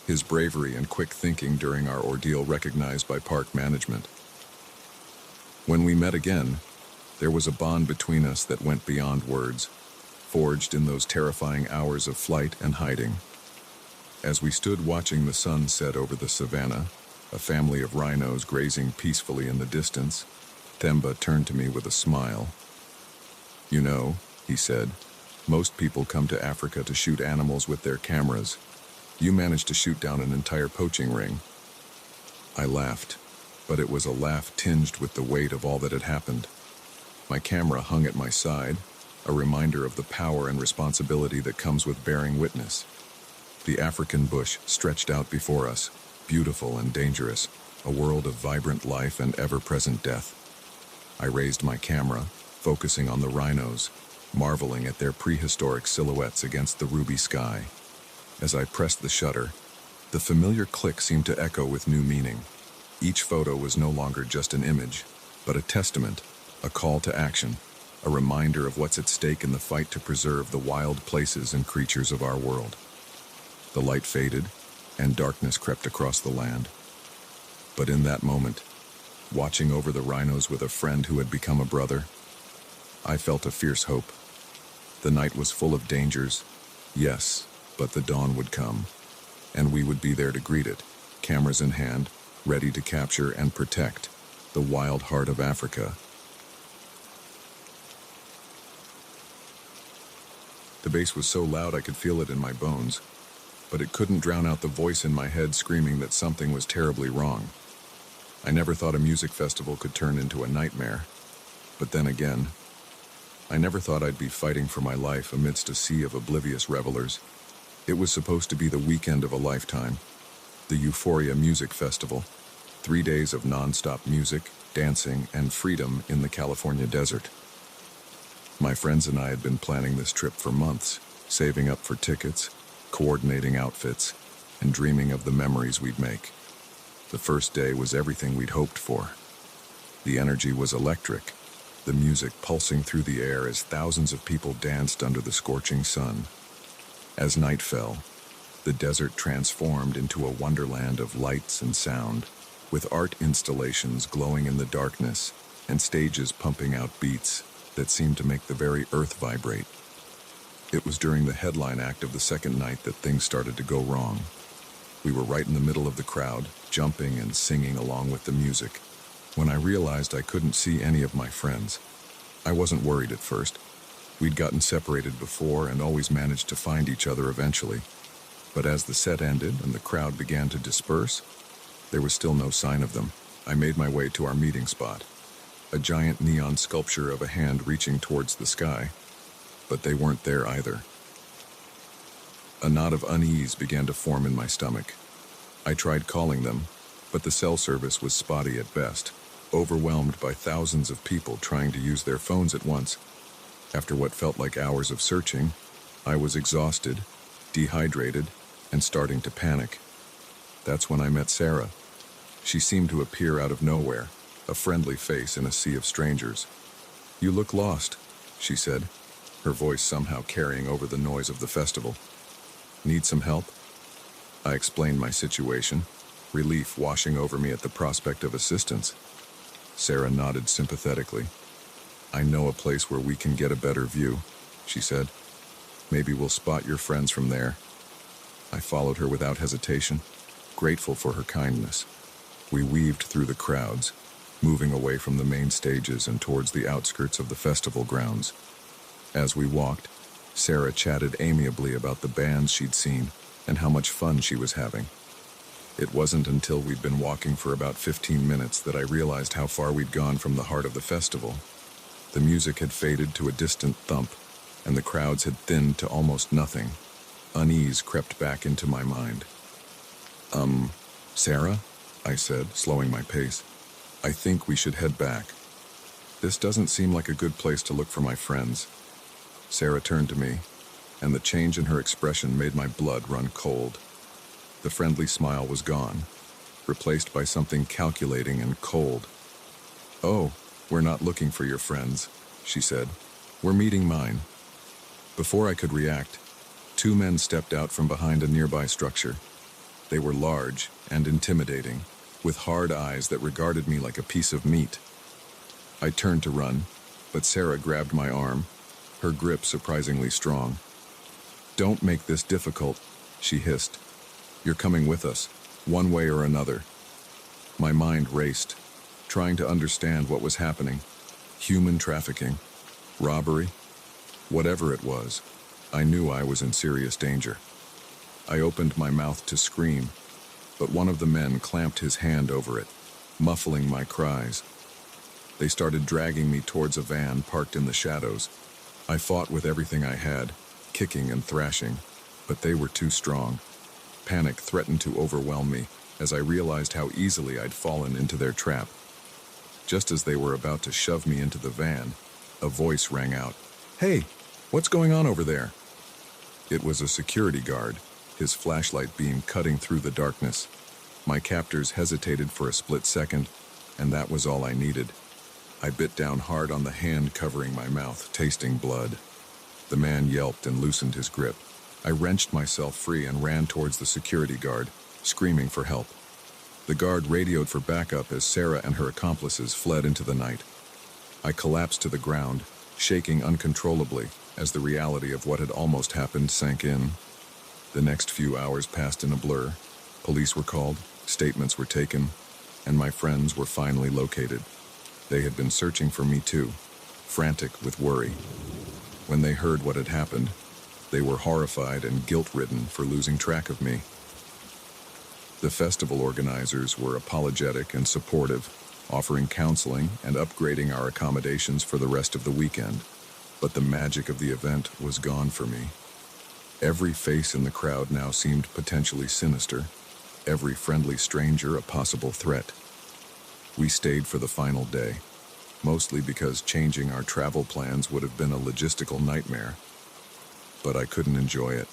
his bravery and quick thinking during our ordeal recognized by park management. When we met again, there was a bond between us that went beyond words, forged in those terrifying hours of flight and hiding. As we stood watching the sun set over the savannah, a family of rhinos grazing peacefully in the distance, Themba turned to me with a smile. "You know," he said, "most people come to Africa to shoot animals with their cameras. You managed to shoot down an entire poaching ring." I laughed, but it was a laugh tinged with the weight of all that had happened. My camera hung at my side, a reminder of the power and responsibility that comes with bearing witness. The African bush stretched out before us, beautiful and dangerous, a world of vibrant life and ever-present death. I raised my camera, focusing on the rhinos, marveling at their prehistoric silhouettes against the ruby sky. As I pressed the shutter, the familiar click seemed to echo with new meaning. Each photo was no longer just an image, but a testament, a call to action. a reminder of what's at stake in the fight to preserve the wild places and creatures of our world. The light faded, and darkness crept across the land. But in that moment, watching over the rhinos with a friend who had become a brother, I felt a fierce hope. The night was full of dangers, yes, but the dawn would come, and we would be there to greet it, cameras in hand, ready to capture and protect the wild heart of Africa. The bass was so loud I could feel it in my bones, but it couldn't drown out the voice in my head screaming that something was terribly wrong. I never thought a music festival could turn into a nightmare, but then again, I never thought I'd be fighting for my life amidst a sea of oblivious revelers. It was supposed to be the weekend of a lifetime, the Euphoria Music Festival, 3 days of non-stop music, dancing, and freedom in the California desert. My friends and I had been planning this trip for months, saving up for tickets, coordinating outfits, and dreaming of the memories we'd make. The first day was everything we'd hoped for. The energy was electric, the music pulsing through the air as thousands of people danced under the scorching sun. As night fell, the desert transformed into a wonderland of lights and sound, with art installations glowing in the darkness and stages pumping out beats that seemed to make the very earth vibrate. It was during the headline act of the second night that things started to go wrong. We were right in the middle of the crowd, jumping and singing along with the music, when I realized I couldn't see any of my friends. I wasn't worried at first. We'd gotten separated before and always managed to find each other eventually. But as the set ended and the crowd began to disperse, there was still no sign of them. I made my way to our meeting spot, a giant neon sculpture of a hand reaching towards the sky, but they weren't there either. A knot of unease began to form in my stomach. I tried calling them, but the cell service was spotty at best, overwhelmed by thousands of people trying to use their phones at once. After what felt like hours of searching, I was exhausted, dehydrated, and starting to panic. That's when I met Sarah. She seemed to appear out of nowhere, a friendly face in a sea of strangers. "You look lost," she said, her voice somehow carrying over the noise of the festival. "Need some help?" I explained my situation, relief washing over me at the prospect of assistance. Sarah nodded sympathetically. "I know a place where we can get a better view," she said. "Maybe we'll spot your friends from there." I followed her without hesitation, grateful for her kindness. We weaved through the crowds, moving away from the main stages and towards the outskirts of the festival grounds. As we walked, Sarah chatted amiably about the bands she'd seen and how much fun she was having. It wasn't until we'd been walking for about 15 minutes that I realized how far we'd gone from the heart of the festival. The music had faded to a distant thump, and the crowds had thinned to almost nothing. Unease crept back into my mind. Sarah?" I said, slowing my pace. "I think we should head back. This doesn't seem like a good place to look for my friends." Sarah turned to me, and the change in her expression made my blood run cold. The friendly smile was gone, replaced by something calculating and cold. "Oh, we're not looking for your friends," she said. "We're meeting mine." Before I could react, 2 men stepped out from behind a nearby structure. They were large and intimidating, with hard eyes that regarded me like a piece of meat. I turned to run, but Sarah grabbed my arm, her grip surprisingly strong. "Don't make this difficult," she hissed. "You're coming with us, one way or another." My mind raced, trying to understand what was happening. Human trafficking, robbery, whatever it was, I knew I was in serious danger. I opened my mouth to scream, but one of the men clamped his hand over it, muffling my cries. They started dragging me towards a van parked in the shadows. I fought with everything I had, kicking and thrashing, but they were too strong. Panic threatened to overwhelm me as I realized how easily I'd fallen into their trap. Just as they were about to shove me into the van, a voice rang out. "Hey, what's going on over there?" It was a security guard, his flashlight beam cutting through the darkness. My captors hesitated for a split second, and that was all I needed. I bit down hard on the hand covering my mouth, tasting blood. The man yelped and loosened his grip. I wrenched myself free and ran towards the security guard, screaming for help. The guard radioed for backup as Sarah and her accomplices fled into the night. I collapsed to the ground, shaking uncontrollably as the reality of what had almost happened sank in. The next few hours passed in a blur. Police were called, statements were taken, and my friends were finally located. They had been searching for me too, frantic with worry. When they heard what had happened, they were horrified and guilt-ridden for losing track of me. The festival organizers were apologetic and supportive, offering counseling and upgrading our accommodations for the rest of the weekend. But the magic of the event was gone for me. Every face in the crowd now seemed potentially sinister, every friendly stranger a possible threat. We stayed for the final day, mostly because changing our travel plans would have been a logistical nightmare. But I couldn't enjoy it.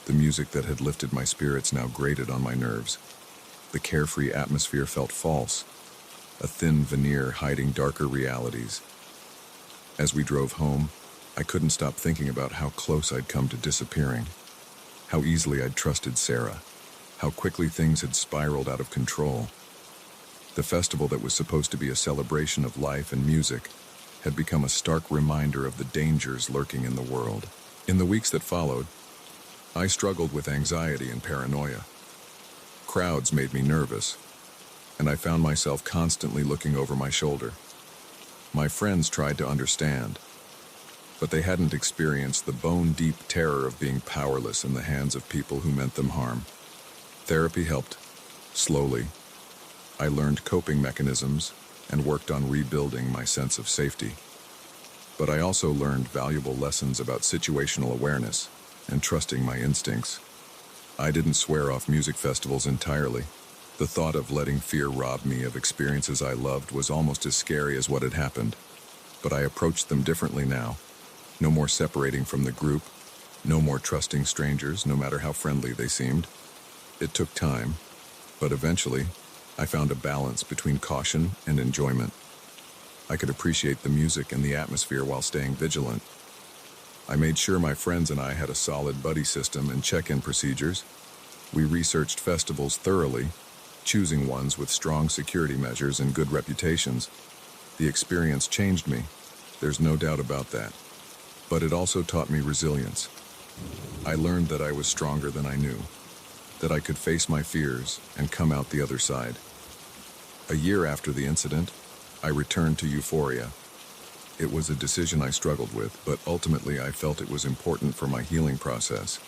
The music that had lifted my spirits now grated on my nerves. The carefree atmosphere felt false, a thin veneer hiding darker realities. As we drove home, I couldn't stop thinking about how close I'd come to disappearing, how easily I'd trusted Sarah, how quickly things had spiraled out of control. The festival that was supposed to be a celebration of life and music had become a stark reminder of the dangers lurking in the world. In the weeks that followed, I struggled with anxiety and paranoia. Crowds made me nervous, and I found myself constantly looking over my shoulder. My friends tried to understand, but they hadn't experienced the bone-deep terror of being powerless in the hands of people who meant them harm. Therapy helped. Slowly, I learned coping mechanisms and worked on rebuilding my sense of safety. But I also learned valuable lessons about situational awareness and trusting my instincts. I didn't swear off music festivals entirely. The thought of letting fear rob me of experiences I loved was almost as scary as what had happened. But I approached them differently now. No more separating from the group, no more trusting strangers, no matter how friendly they seemed. It took time, but eventually, I found a balance between caution and enjoyment. I could appreciate the music and the atmosphere while staying vigilant. I made sure my friends and I had a solid buddy system and check-in procedures. We researched festivals thoroughly, choosing ones with strong security measures and good reputations. The experience changed me, there's no doubt about that. But it also taught me resilience. I learned that I was stronger than I knew, that I could face my fears and come out the other side. A year after the incident, I returned to Euphoria. It was a decision I struggled with, but ultimately I felt it was important for my healing process.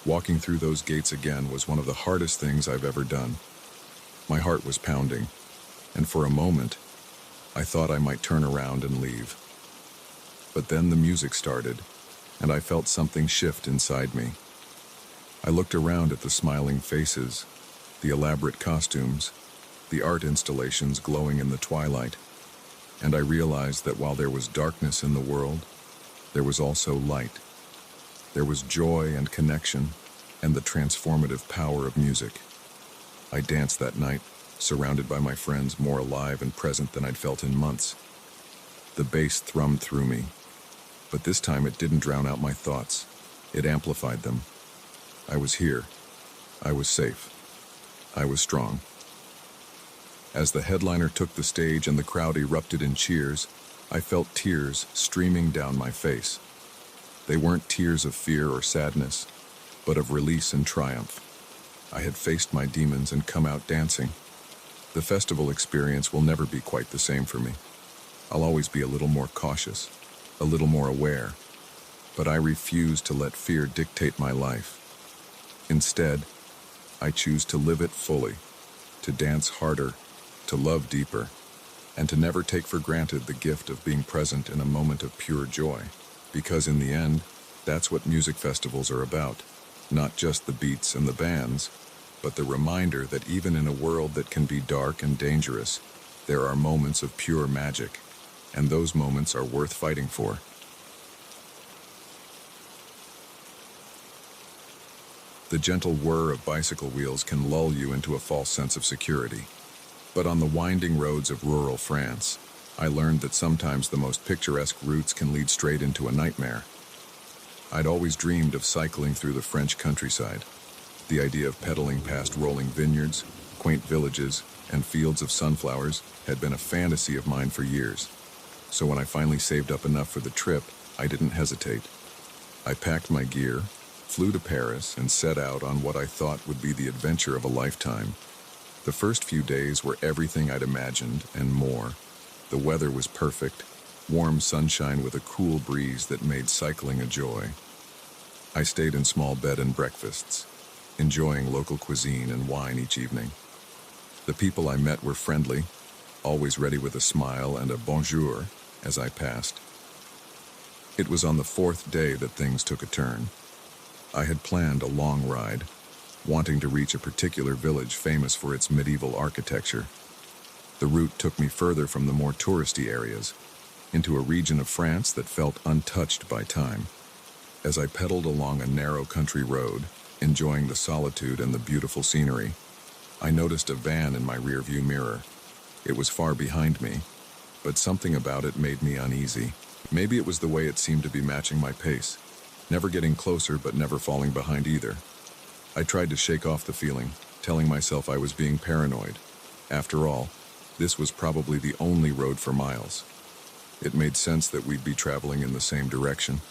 Walking through those gates again was one of the hardest things I've ever done. My heart was pounding, and for a moment, I thought I might turn around and leave. But then the music started, and I felt something shift inside me. I looked around at the smiling faces, the elaborate costumes, the art installations glowing in the twilight, and I realized that while there was darkness in the world, there was also light. There was joy and connection, and the transformative power of music. I danced that night, surrounded by my friends, more alive and present than I'd felt in months. The bass thrummed through me, but this time it didn't drown out my thoughts. It amplified them. I was here. I was safe. I was strong. As the headliner took the stage and the crowd erupted in cheers, I felt tears streaming down my face. They weren't tears of fear or sadness, but of release and triumph. I had faced my demons and come out dancing. The festival experience will never be quite the same for me. I'll always be a little more cautious, a little more aware, but I refuse to let fear dictate my life. Instead, I choose to live it fully, to dance harder, to love deeper, and to never take for granted the gift of being present in a moment of pure joy. Because in the end, that's what music festivals are about. Not just the beats and the bands, but the reminder that even in a world that can be dark and dangerous, there are moments of pure magic, and those moments are worth fighting for. The gentle whir of bicycle wheels can lull you into a false sense of security. But on the winding roads of rural France, I learned that sometimes the most picturesque routes can lead straight into a nightmare. I'd always dreamed of cycling through the French countryside. The idea of pedaling past rolling vineyards, quaint villages, and fields of sunflowers had been a fantasy of mine for years. So when I finally saved up enough for the trip, I didn't hesitate. I packed my gear, flew to Paris, and set out on what I thought would be the adventure of a lifetime. The first few days were everything I'd imagined and more. The weather was perfect, warm sunshine with a cool breeze that made cycling a joy. I stayed in small bed and breakfasts, enjoying local cuisine and wine each evening. The people I met were friendly, always ready with a smile and a bonjour as I passed. It was on the fourth day that things took a turn. I had planned a long ride, wanting to reach a particular village famous for its medieval architecture. The route took me further from the more touristy areas, into a region of France that felt untouched by time. As I pedaled along a narrow country road, enjoying the solitude and the beautiful scenery, I noticed a van in my rearview mirror. It was far behind me, but something about it made me uneasy. Maybe it was the way it seemed to be matching my pace, never getting closer but never falling behind either. I tried to shake off the feeling, telling myself I was being paranoid. After all, this was probably the only road for miles. It made sense that we'd be traveling in the same direction.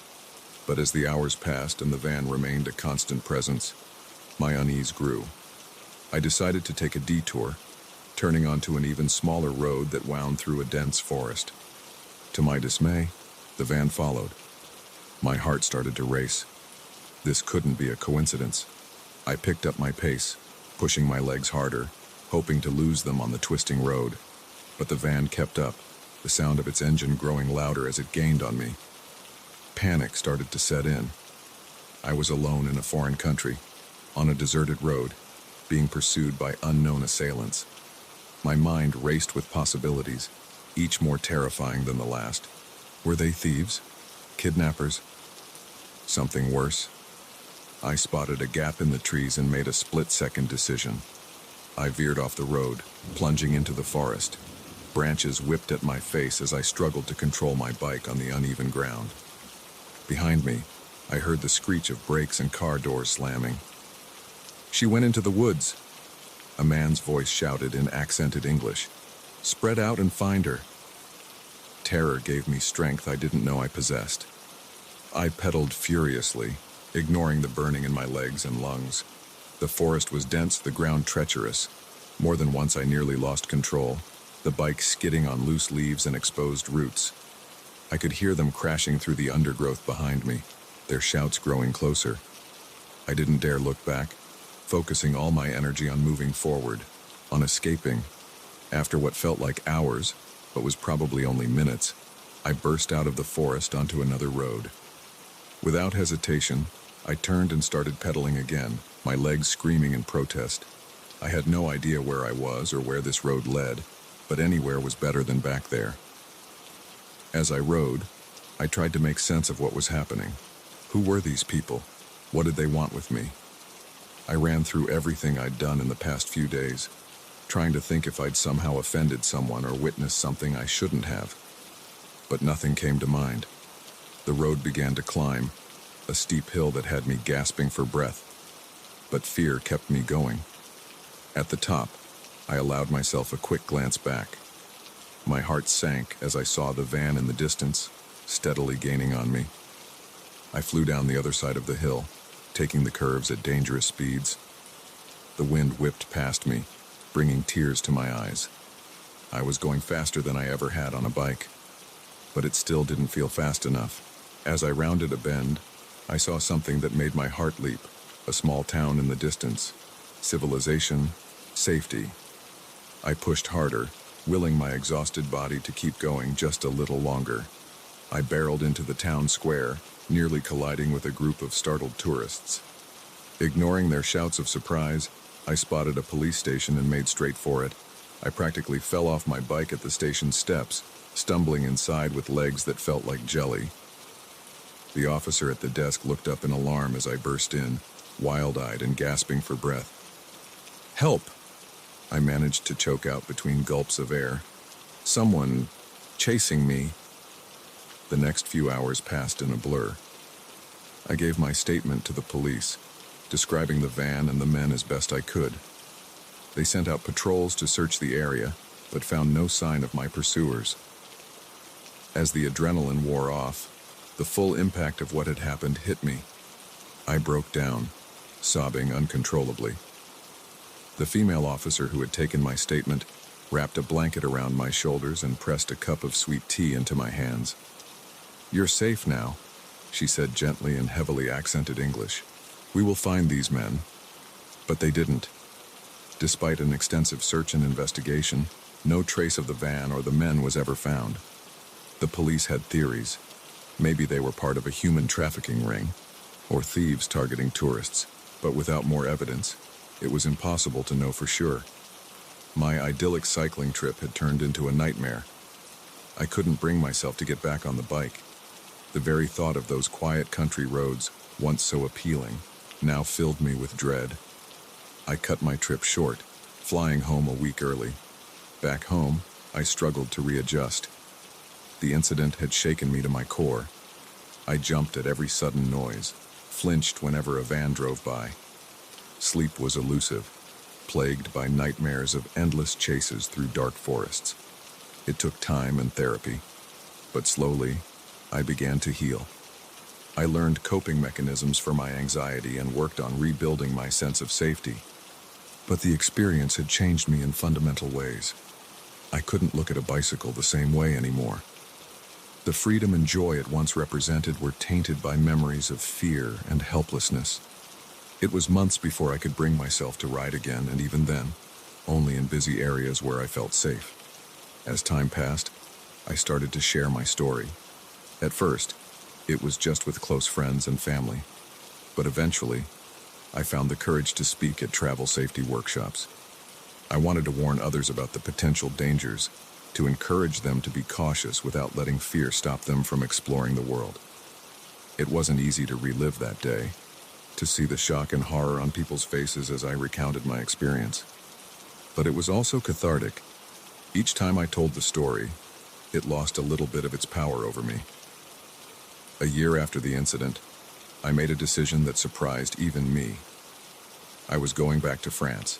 But as the hours passed and the van remained a constant presence, my unease grew. I decided to take a detour, turning onto an even smaller road that wound through a dense forest. To my dismay, the van followed. My heart started to race. This couldn't be a coincidence. I picked up my pace, pushing my legs harder, hoping to lose them on the twisting road. But the van kept up, the sound of its engine growing louder as it gained on me. Panic started to set in. I was alone in a foreign country, on a deserted road, being pursued by unknown assailants. My mind raced with possibilities, each more terrifying than the last. Were they thieves? Kidnappers? Something worse? I spotted a gap in the trees and made a split-second decision. I veered off the road, plunging into the forest. Branches whipped at my face as I struggled to control my bike on the uneven ground. Behind me, I heard the screech of brakes and car doors slamming. "She went into the woods," a man's voice shouted in accented English. "Spread out and find her." Terror gave me strength I didn't know I possessed. I pedaled furiously, ignoring the burning in my legs and lungs. The forest was dense, the ground treacherous. More than once I nearly lost control, the bike skidding on loose leaves and exposed roots. I could hear them crashing through the undergrowth behind me, their shouts growing closer. I didn't dare look back, focusing all my energy on moving forward, on escaping. After what felt like hours, but was probably only minutes, I burst out of the forest onto another road. Without hesitation, I turned and started pedaling again, my legs screaming in protest. I had no idea where I was or where this road led, but anywhere was better than back there. As I rode, I tried to make sense of what was happening. Who were these people? What did they want with me? I ran through everything I'd done in the past few days, trying to think if I'd somehow offended someone or witnessed something I shouldn't have. But nothing came to mind. The road began to climb, a steep hill that had me gasping for breath. But fear kept me going. At the top, I allowed myself a quick glance back. My heart sank as I saw the van in the distance, steadily gaining on me. I flew down the other side of the hill, taking the curves at dangerous speeds. The wind whipped past me, bringing tears to my eyes. I was going faster than I ever had on a bike, but it still didn't feel fast enough. As I rounded a bend, I saw something that made my heart leap, a small town in the distance. Civilization, safety. I pushed harder, willing my exhausted body to keep going just a little longer. I barreled into the town square, nearly colliding with a group of startled tourists. Ignoring their shouts of surprise, I spotted a police station and made straight for it. I practically fell off my bike at the station steps, stumbling inside with legs that felt like jelly. The officer at the desk looked up in alarm as I burst in, wild-eyed and gasping for breath. "Help!" I managed to choke out between gulps of air. "Someone, chasing me. The next few hours passed in a blur. I gave my statement to the police, describing the van and the men as best I could. They sent out patrols to search the area, but found no sign of my pursuers. As the adrenaline wore off, the full impact of what had happened hit me. I broke down, sobbing uncontrollably. The female officer who had taken my statement wrapped a blanket around my shoulders and pressed a cup of sweet tea into my hands. "You're safe now," she said gently in heavily accented English. "We will find these men." But they didn't. Despite an extensive search and investigation, no trace of the van or the men was ever found. The police had theories. Maybe they were part of a human trafficking ring, or thieves targeting tourists, but without more evidence, it was impossible to know for sure. My idyllic cycling trip had turned into a nightmare. I couldn't bring myself to get back on the bike. The very thought of those quiet country roads, once so appealing, now filled me with dread. I cut my trip short, flying home a week early. Back home, I struggled to readjust. The incident had shaken me to my core. I jumped at every sudden noise, flinched whenever a van drove by. Sleep was elusive, plagued by nightmares of endless chases through dark forests. It took time and therapy, but slowly, I began to heal. I learned coping mechanisms for my anxiety and worked on rebuilding my sense of safety. But the experience had changed me in fundamental ways. I couldn't look at a bicycle the same way anymore. The freedom and joy it once represented were tainted by memories of fear and helplessness. It was months before I could bring myself to ride again, and even then, only in busy areas where I felt safe. As time passed, I started to share my story. At first, it was just with close friends and family, but eventually, I found the courage to speak at travel safety workshops. I wanted to warn others about the potential dangers, to encourage them to be cautious without letting fear stop them from exploring the world. It wasn't easy to relive that day, to see the shock and horror on people's faces as I recounted my experience. But it was also cathartic. Each time I told the story, it lost a little bit of its power over me. A year after the incident, I made a decision that surprised even me. I was going back to France,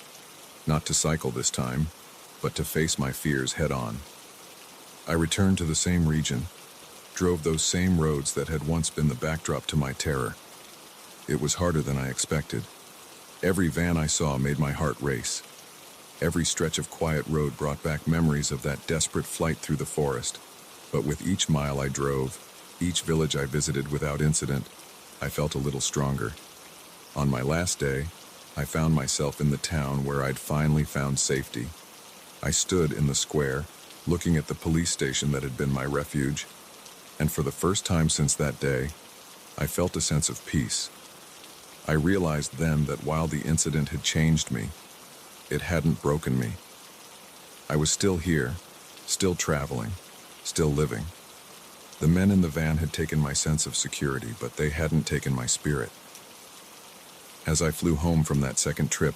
not to cycle this time, but to face my fears head-on. I returned to the same region, drove those same roads that had once been the backdrop to my terror. It was harder than I expected. Every van I saw made my heart race. Every stretch of quiet road brought back memories of that desperate flight through the forest. But with each mile I drove, each village I visited without incident, I felt a little stronger. On my last day, I found myself in the town where I'd finally found safety. I stood in the square, looking at the police station that had been my refuge, and for the first time since that day, I felt a sense of peace. I realized then that while the incident had changed me, it hadn't broken me. I was still here, still traveling, still living. The men in the van had taken my sense of security, but they hadn't taken my spirit. As I flew home from that second trip,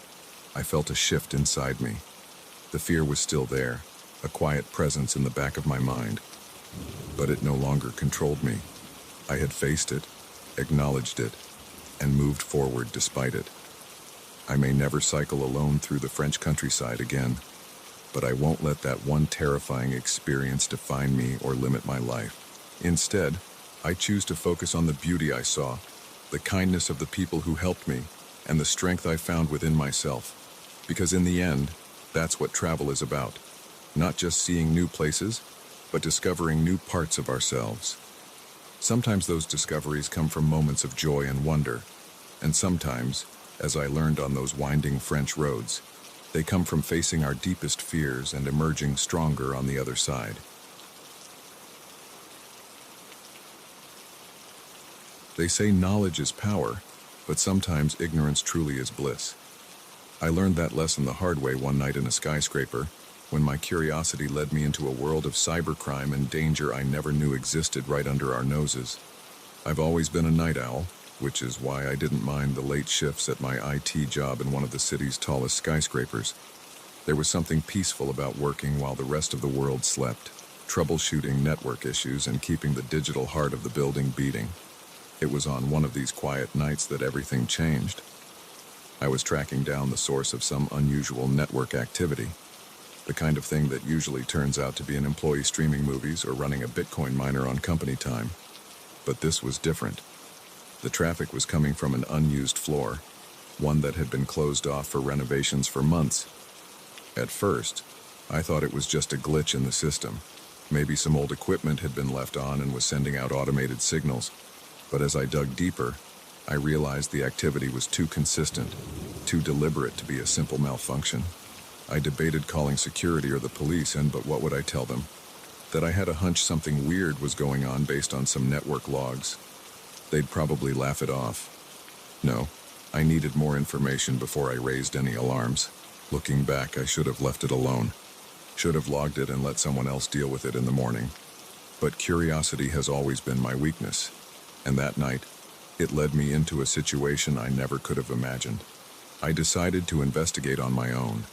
I felt a shift inside me. The fear was still there, a quiet presence in the back of my mind, but it no longer controlled me. I had faced it, acknowledged it, and moved forward despite it. I may never cycle alone through the French countryside again, but I won't let that one terrifying experience define me or limit my life. Instead, I choose to focus on the beauty I saw, the kindness of the people who helped me, and the strength I found within myself. Because in the end, that's what travel is about. Not just seeing new places, but discovering new parts of ourselves. Sometimes those discoveries come from moments of joy and wonder, and sometimes, as I learned on those winding French roads, they come from facing our deepest fears and emerging stronger on the other side. They say knowledge is power, but sometimes ignorance truly is bliss. I learned that lesson the hard way one night in a skyscraper, when my curiosity led me into a world of cybercrime and danger I never knew existed right under our noses. I've always been a night owl, which is why I didn't mind the late shifts at my IT job in one of the city's tallest skyscrapers. There was something peaceful about working while the rest of the world slept. troubleshooting network issues and keeping the digital heart of the building beating. It was on one of these quiet nights that everything changed. I was tracking down the source of some unusual network activity, the kind of thing that usually turns out to be an employee streaming movies or running a Bitcoin miner on company time. But this was different. The traffic was coming from an unused floor, one that had been closed off for renovations for months. At first, I thought it was just a glitch in the system. Maybe some old equipment had been left on and was sending out automated signals. But as I dug deeper, I realized the activity was too consistent, too deliberate to be a simple malfunction. I debated calling security or the police, but what would I tell them? That I had a hunch something weird was going on based on some network logs. They'd probably laugh it off. No, I needed more information before I raised any alarms. Looking back, I should have left it alone. Should have logged it and let someone else deal with it in the morning. But curiosity has always been my weakness. And that night, it led me into a situation I never could have imagined. I decided to investigate on my own.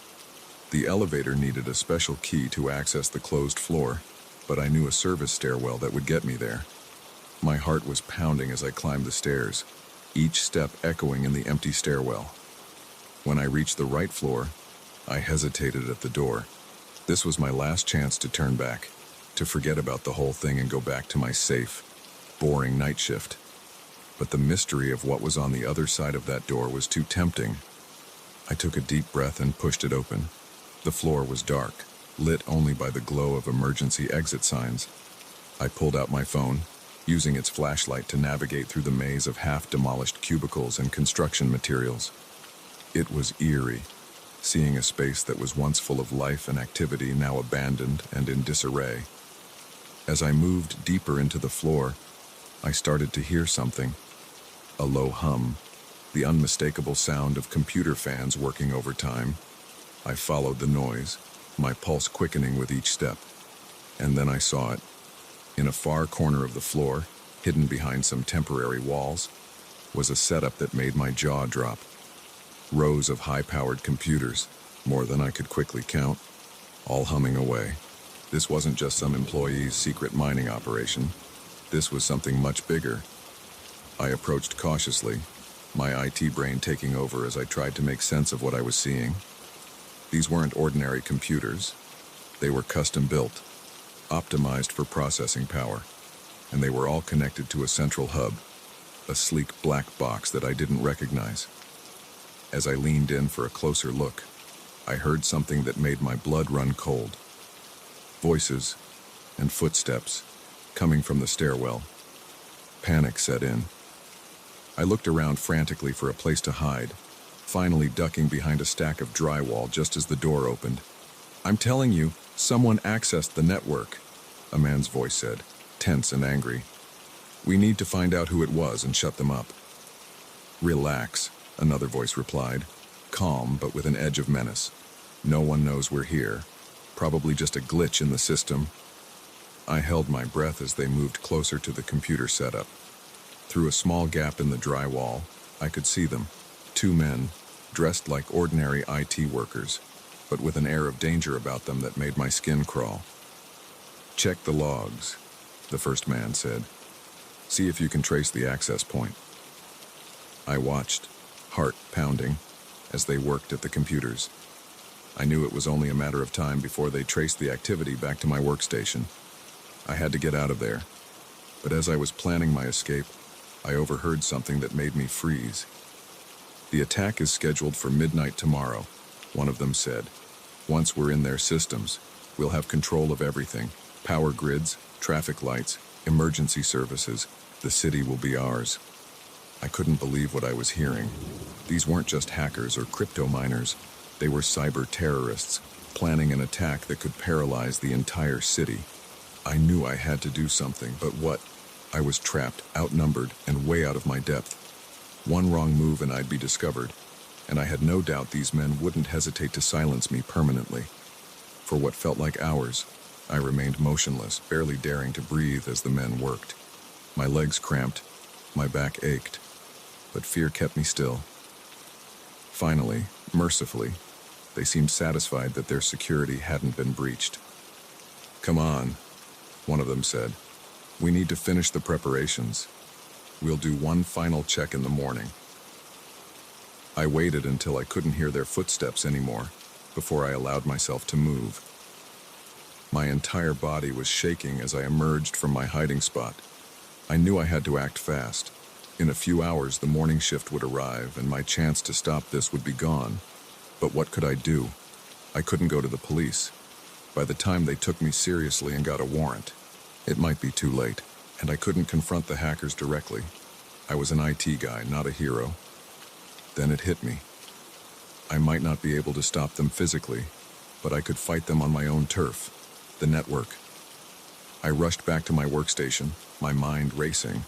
The elevator needed a special key to access the closed floor, but I knew a service stairwell that would get me there. My heart was pounding as I climbed the stairs, each step echoing in the empty stairwell. When I reached the right floor, I hesitated at the door. This was my last chance to turn back, to forget about the whole thing and go back to my safe, boring night shift. But the mystery of what was on the other side of that door was too tempting. I took a deep breath and pushed it open. The floor was dark, lit only by the glow of emergency exit signs. I pulled out my phone, using its flashlight to navigate through the maze of half-demolished cubicles and construction materials. It was eerie, seeing a space that was once full of life and activity now abandoned and in disarray. As I moved deeper into the floor, I started to hear something. A low hum, the unmistakable sound of computer fans working overtime. I followed the noise, my pulse quickening with each step. And then I saw it. In a far corner of the floor, hidden behind some temporary walls, was a setup that made my jaw drop. Rows of high-powered computers, more than I could quickly count, all humming away. This wasn't just some employee's secret mining operation. This was something much bigger. I approached cautiously, my IT brain taking over as I tried to make sense of what I was seeing. These weren't ordinary computers. They were custom-built, optimized for processing power, and they were all connected to a central hub, a sleek black box that I didn't recognize. As I leaned in for a closer look, I heard something that made my blood run cold. Voices and footsteps coming from the stairwell. Panic set in. I looked around frantically for a place to hide, finally ducking behind a stack of drywall just as the door opened. "I'm telling you, someone accessed the network," a man's voice said, tense and angry. "We need to find out who it was and shut them up." "Relax," another voice replied, calm but with an edge of menace. "No one knows we're here. Probably just a glitch in the system." I held my breath as they moved closer to the computer setup. Through a small gap in the drywall, I could see them. Two men, dressed like ordinary IT workers, but with an air of danger about them that made my skin crawl. "Check the logs," the first man said. "See if you can trace the access point." I watched, heart pounding, as they worked at the computers. I knew it was only a matter of time before they traced the activity back to my workstation. I had to get out of there. But as I was planning my escape, I overheard something that made me freeze. "The attack is scheduled for midnight tomorrow," one of them said. "Once we're in their systems, we'll have control of everything. Power grids, traffic lights, emergency services. The city will be ours." I couldn't believe what I was hearing. These weren't just hackers or crypto miners. They were cyber terrorists, planning an attack that could paralyze the entire city. I knew I had to do something, but what? I was trapped, outnumbered, and way out of my depth. One wrong move and I'd be discovered, and I had no doubt these men wouldn't hesitate to silence me permanently. For what felt like hours, I remained motionless, barely daring to breathe as the men worked. My legs cramped, my back ached, but fear kept me still. Finally, mercifully, they seemed satisfied that their security hadn't been breached. "Come on," one of them said. "We need to finish the preparations. We'll do one final check in the morning." I waited until I couldn't hear their footsteps anymore before I allowed myself to move. My entire body was shaking as I emerged from my hiding spot. I knew I had to act fast. In a few hours, the morning shift would arrive, and my chance to stop this would be gone. But what could I do? I couldn't go to the police. By the time they took me seriously and got a warrant, it might be too late, and I couldn't confront the hackers directly. I was an IT guy, not a hero. Then it hit me. I might not be able to stop them physically, but I could fight them on my own turf, the network. I rushed back to my workstation, my mind racing.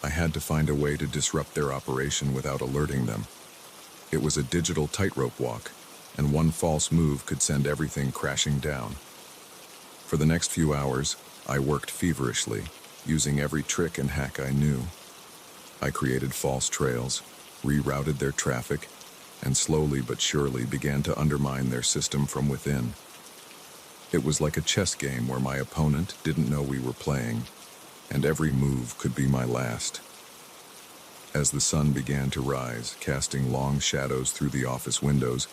I had to find a way to disrupt their operation without alerting them. It was a digital tightrope walk, and one false move could send everything crashing down. For the next few hours, I worked feverishly, using every trick and hack I knew. I created false trails, rerouted their traffic, and slowly but surely began to undermine their system from within. It was like a chess game where my opponent didn't know we were playing, and every move could be my last. As the sun began to rise, casting long shadows through the office windows,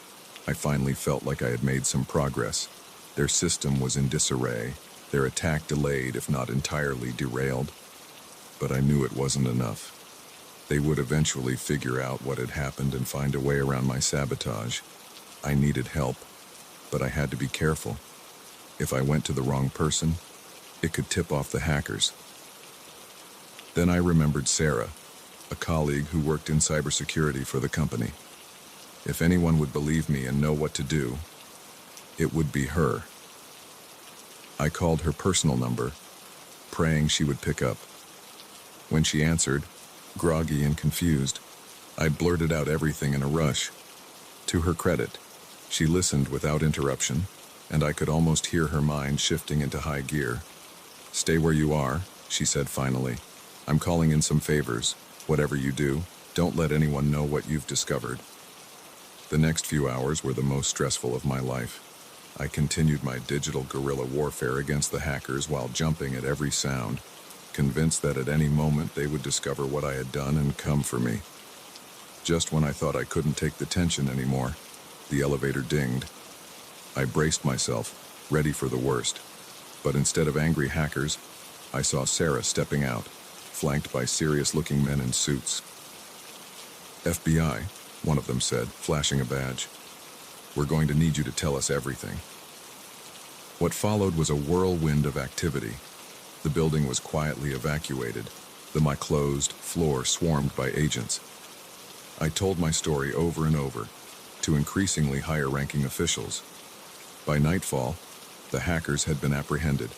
I finally felt like I had made some progress. Their system was in disarray, their attack delayed if not entirely derailed. But I knew it wasn't enough. They would eventually figure out what had happened and find a way around my sabotage. I needed help, but I had to be careful. If I went to the wrong person, it could tip off the hackers. Then I remembered Sarah, a colleague who worked in cybersecurity for the company. If anyone would believe me and know what to do, it would be her. I called her personal number, praying she would pick up. When she answered, groggy and confused, I blurted out everything in a rush. To her credit, she listened without interruption, and I could almost hear her mind shifting into high gear. "Stay where you are," she said finally. "I'm calling in some favors. Whatever you do, don't let anyone know what you've discovered." The next few hours were the most stressful of my life. I continued my digital guerrilla warfare against the hackers while jumping at every sound, convinced that at any moment they would discover what I had done and come for me. Just when I thought I couldn't take the tension anymore, the elevator dinged. I braced myself, ready for the worst. But instead of angry hackers, I saw Sarah stepping out, flanked by serious-looking men in suits. "FBI," one of them said, flashing a badge. "We're going to need you to tell us everything." What followed was a whirlwind of activity. The building was quietly evacuated, my closed floor swarmed by agents. I told my story over and over, to increasingly higher-ranking officials. By nightfall, the hackers had been apprehended,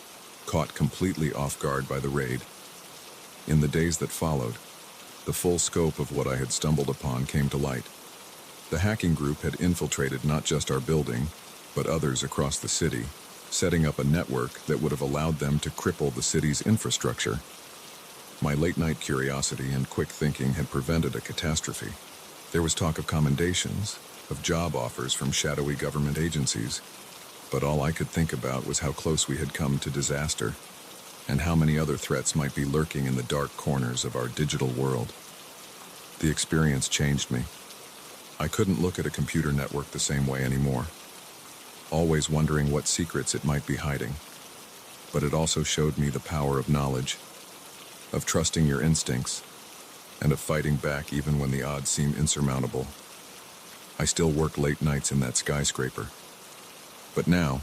caught completely off guard by the raid. In the days that followed, the full scope of what I had stumbled upon came to light. The hacking group had infiltrated not just our building, but others across the city, setting up a network that would have allowed them to cripple the city's infrastructure. My late-night curiosity and quick thinking had prevented a catastrophe. There was talk of commendations, of job offers from shadowy government agencies, but all I could think about was how close we had come to disaster, and how many other threats might be lurking in the dark corners of our digital world. The experience changed me. I couldn't look at a computer network the same way anymore, always wondering what secrets it might be hiding. But it also showed me the power of knowledge, of trusting your instincts, and of fighting back even when the odds seem insurmountable. I still work late nights in that skyscraper. But now,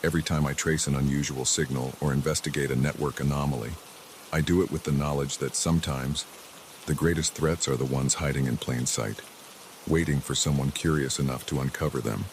every time I trace an unusual signal or investigate a network anomaly, I do it with the knowledge that sometimes the greatest threats are the ones hiding in plain sight, waiting for someone curious enough to uncover them.